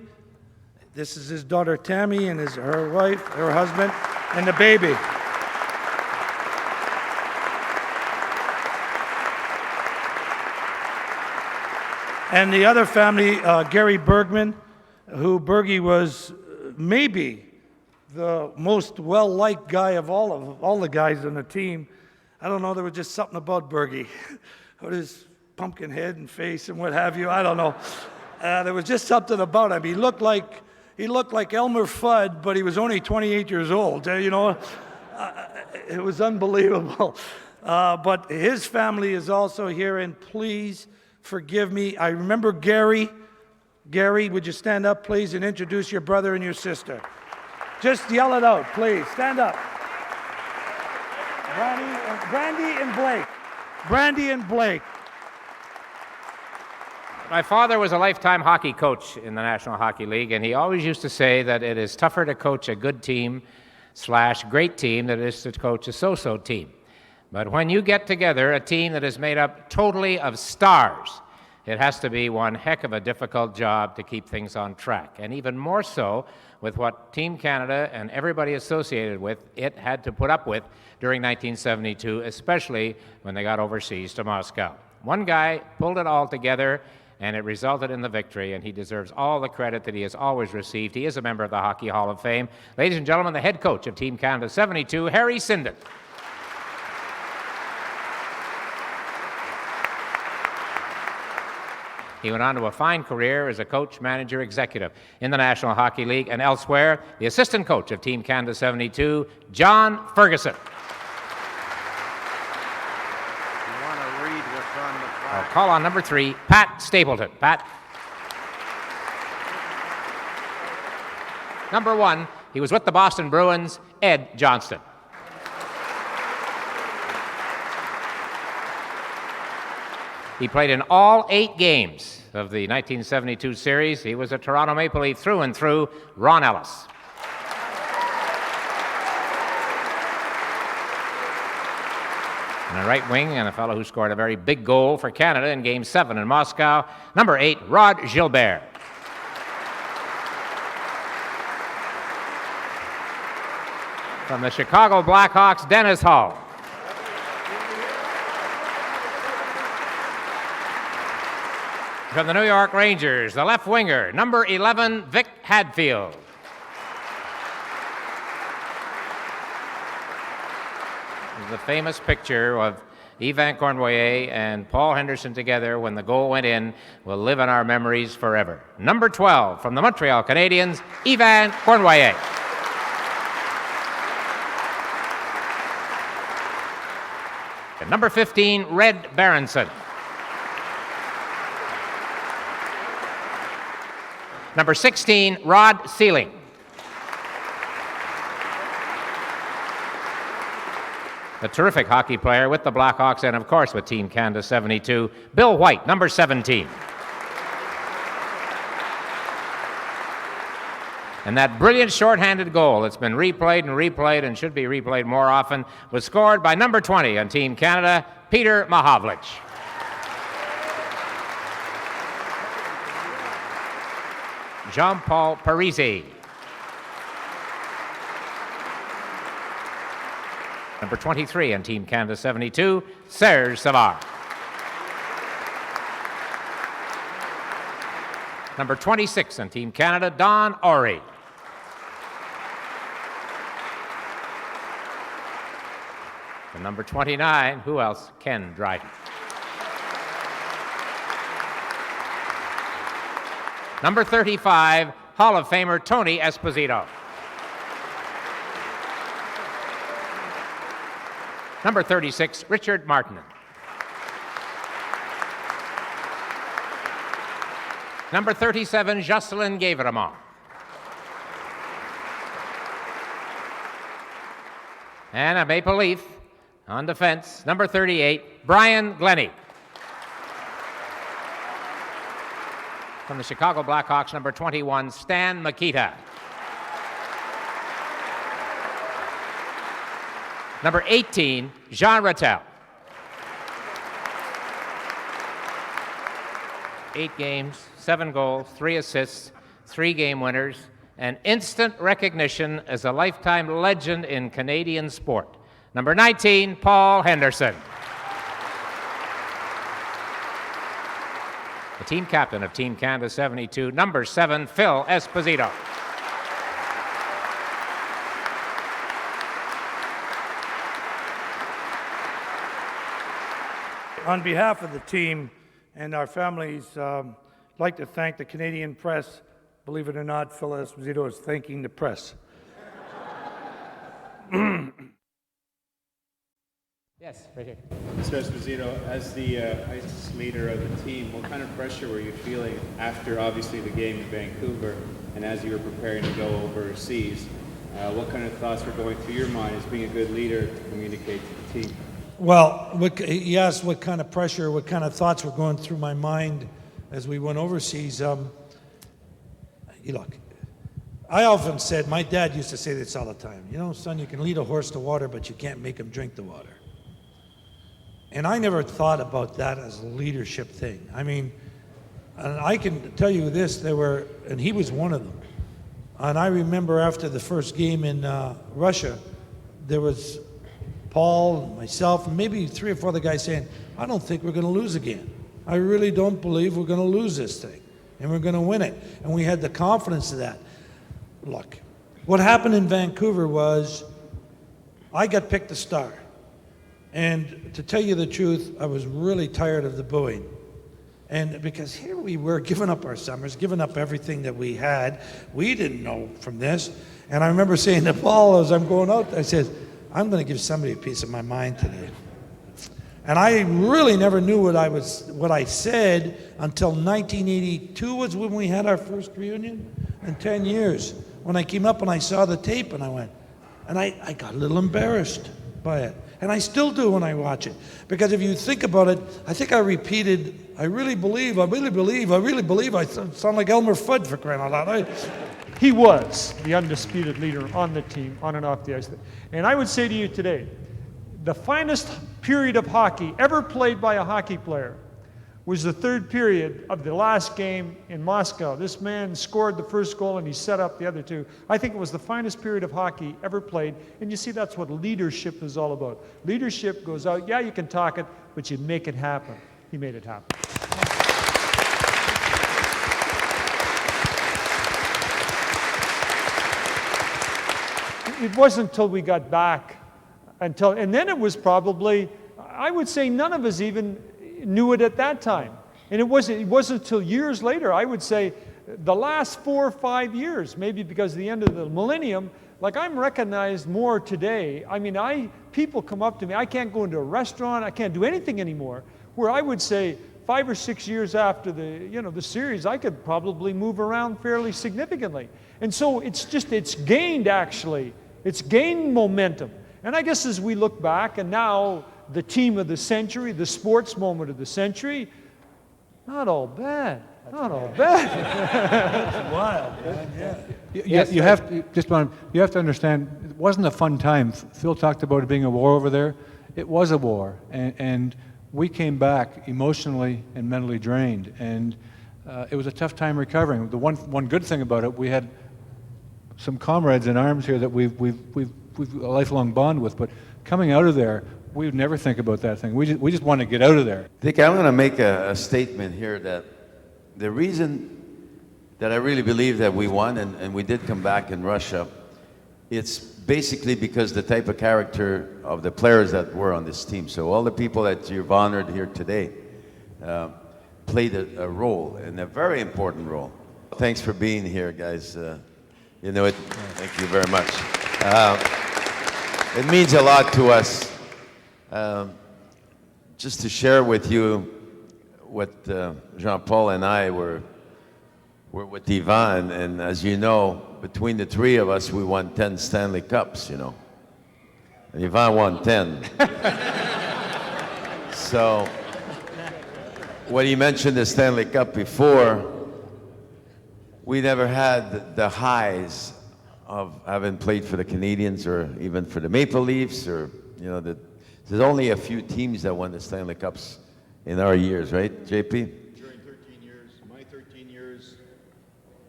[SPEAKER 5] This is his daughter Tammy and her wife, her husband, and the baby. And the other family, Gary Bergman, who Bergie was maybe the most well-liked guy of all the guys on the team. I don't know, there was just something about Bergie, with his pumpkin head and face and what have you. I don't know. There was just something about him. He looked like Elmer Fudd, but he was only 28 years old. It was unbelievable. But his family is also here, and please forgive me. I remember Gary. Gary, would you stand up, please, and introduce your brother and your sister? Just yell it out, please. Stand up. Brandy and Blake. Brandy and Blake.
[SPEAKER 22] My father was a lifetime hockey coach in the National Hockey League, and he always used to say that it is tougher to coach a good team / great team that is to coach a so-so team. But when you get together a team that is made up totally of stars, it has to be one heck of a difficult job to keep things on track. And even more so with what Team Canada and everybody associated with it had to put up with during 1972, especially when they got overseas to Moscow. One guy pulled it all together, and it resulted in the victory, and he deserves all the credit that he has always received. He is a member of the Hockey Hall of Fame. Ladies and gentlemen, the head coach of Team Canada 72, Harry Sinden. He went on to a fine career as a coach, manager, executive in the National Hockey League and elsewhere. The assistant coach of Team Canada 72, John Ferguson. I'll call on number 3, Pat Stapleton. Pat. Number 1, he was with the Boston Bruins, Ed Johnston. He played in all 8 games of the 1972 series. He was a Toronto Maple Leaf through and through, Ron Ellis. On the right wing, and a fellow who scored a very big goal for Canada in Game 7 in Moscow, number 8, Rod Gilbert. From the Chicago Blackhawks, Dennis Hall. From the New York Rangers, the left winger, number 11, Vic Hadfield. The famous picture of Yvan Cournoyer and Paul Henderson together when the goal went in will live in our memories forever. Number 12, from the Montreal Canadiens, Yvan Cournoyer. And number 15, Red Berenson. Number 16, Rod Sealing. A terrific hockey player with the Blackhawks and, of course, with Team Canada 72, Bill White, number 17. And that brilliant shorthanded goal that's been replayed and replayed and should be replayed more often was scored by number 20 on Team Canada, Peter Mahovlich. Jean-Paul Parisi. Number 23 on Team Canada 72, Serge Savard. Number 26 on Team Canada, Don Orey. And number 29, who else? Ken Dryden. Number 35, Hall of Famer Tony Esposito. Number 36, Richard Martin. Number 37, Jocelyn Gavramont. And a Maple Leaf on defense, number 38, Brian Glennie. From the Chicago Blackhawks, number 21, Stan Mikita. Number 18, Jean Rattel. 8 games, 7 goals, 3 assists, 3 game winners, and instant recognition as a lifetime legend in Canadian sport. Number 19, Paul Henderson. The team captain of Team Canada 72, number 7, Phil Esposito.
[SPEAKER 5] On behalf of the team and our families, I'd like to thank the Canadian press. Believe it or not, Phil Esposito is thanking the press.
[SPEAKER 22] Yes, right here.
[SPEAKER 2] Mr. Esposito, as the ice leader of the team, what kind of pressure were you feeling after, obviously, the game in Vancouver, and as you were preparing to go overseas? What kind of thoughts were going through your mind as being a good leader to communicate to the team?
[SPEAKER 5] Well, he asked what kind of pressure, what kind of thoughts were going through my mind as we went overseas. Look, I often said, my dad used to say this all the time, you know, son, you can lead a horse to water, but you can't make him drink the water. And I never thought about that as a leadership thing. I mean, and I can tell you this, and he was one of them. And I remember after the first game in Russia, there was Paul, myself, and maybe 3 or 4 other guys saying, I don't think we're going to lose again. I really don't believe we're going to lose this thing, and we're going to win it. And we had the confidence of that. Look, what happened in Vancouver was I got picked a star. And to tell you the truth, I was really tired of the booing. And because here we were giving up our summers, giving up everything that we had. We didn't know from this. And I remember saying to Paul as I'm going out, I said, I'm going to give somebody a piece of my mind today. And I really never knew what I said until 1982 was when we had our first reunion in 10 years. When I came up and I saw the tape and I went, and I got a little embarrassed by it. And I still do when I watch it. Because if you think about it, I think I repeated, I really believe, I sound like Elmer Fudd for crying out loud.
[SPEAKER 1] He was the undisputed leader on the team, on and off the ice. And I would say to you today, the finest period of hockey ever played by a hockey player was the third period of the last game in Moscow. This man scored the first goal and he set up the other two. I think it was the finest period of hockey ever played. And you see, that's what leadership is all about. Leadership goes out, yeah, you can talk it, but you make it happen. He made it happen. It wasn't until we got back, and then it was probably, I would say none of us even knew it at that time. And it wasn't until years later, I would say the last 4 or 5 years, maybe because of the end of the millennium, like I'm recognized more today. I mean, people come up to me, I can't go into a restaurant, I can't do anything anymore, where I would say 5 or 6 years after the series, I could probably move around fairly significantly. And so it's gained momentum. And I guess as we look back, and now the team of the century, the sports moment of the century, not all bad. Not all bad.
[SPEAKER 5] That's wild, man.
[SPEAKER 14] Yeah. You have to understand, it wasn't a fun time. Phil talked about it being a war over there. It was a war, and we came back emotionally and mentally drained, and it was a tough time recovering. The one good thing about it, we had some comrades in arms here that we've a lifelong bond with. But coming out of there, we would never think about that thing. We just want to get out of there.
[SPEAKER 3] Dick, I'm going to make a statement here that the reason that I really believe that we won and we did come back in Russia, it's basically because the type of character of the players that were on this team. So all the people that you've honored here today played a role, and a very important role. Thanks for being here, guys. Thank you very much. It means a lot to us. Just to share with you what Jean-Paul and I were with Ivan, and as you know, between the three of us, we won 10 Stanley Cups, And Ivan won 10. So, when he mentioned the Stanley Cup before, we never had the highs of having played for the Canadians or even for the Maple Leafs, or, there's only a few teams that won the Stanley Cups in our years, right, JP?
[SPEAKER 4] During 13 years, my 13 years,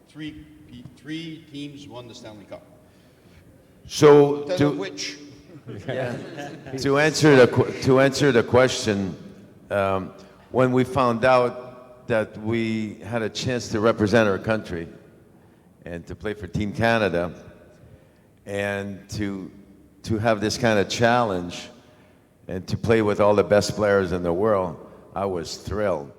[SPEAKER 4] three teams won the Stanley Cup.
[SPEAKER 3] So, to answer the question, when we found out that we had a chance to represent our country and to play for Team Canada and to have this kind of challenge and to play with all the best players in the world, I was thrilled.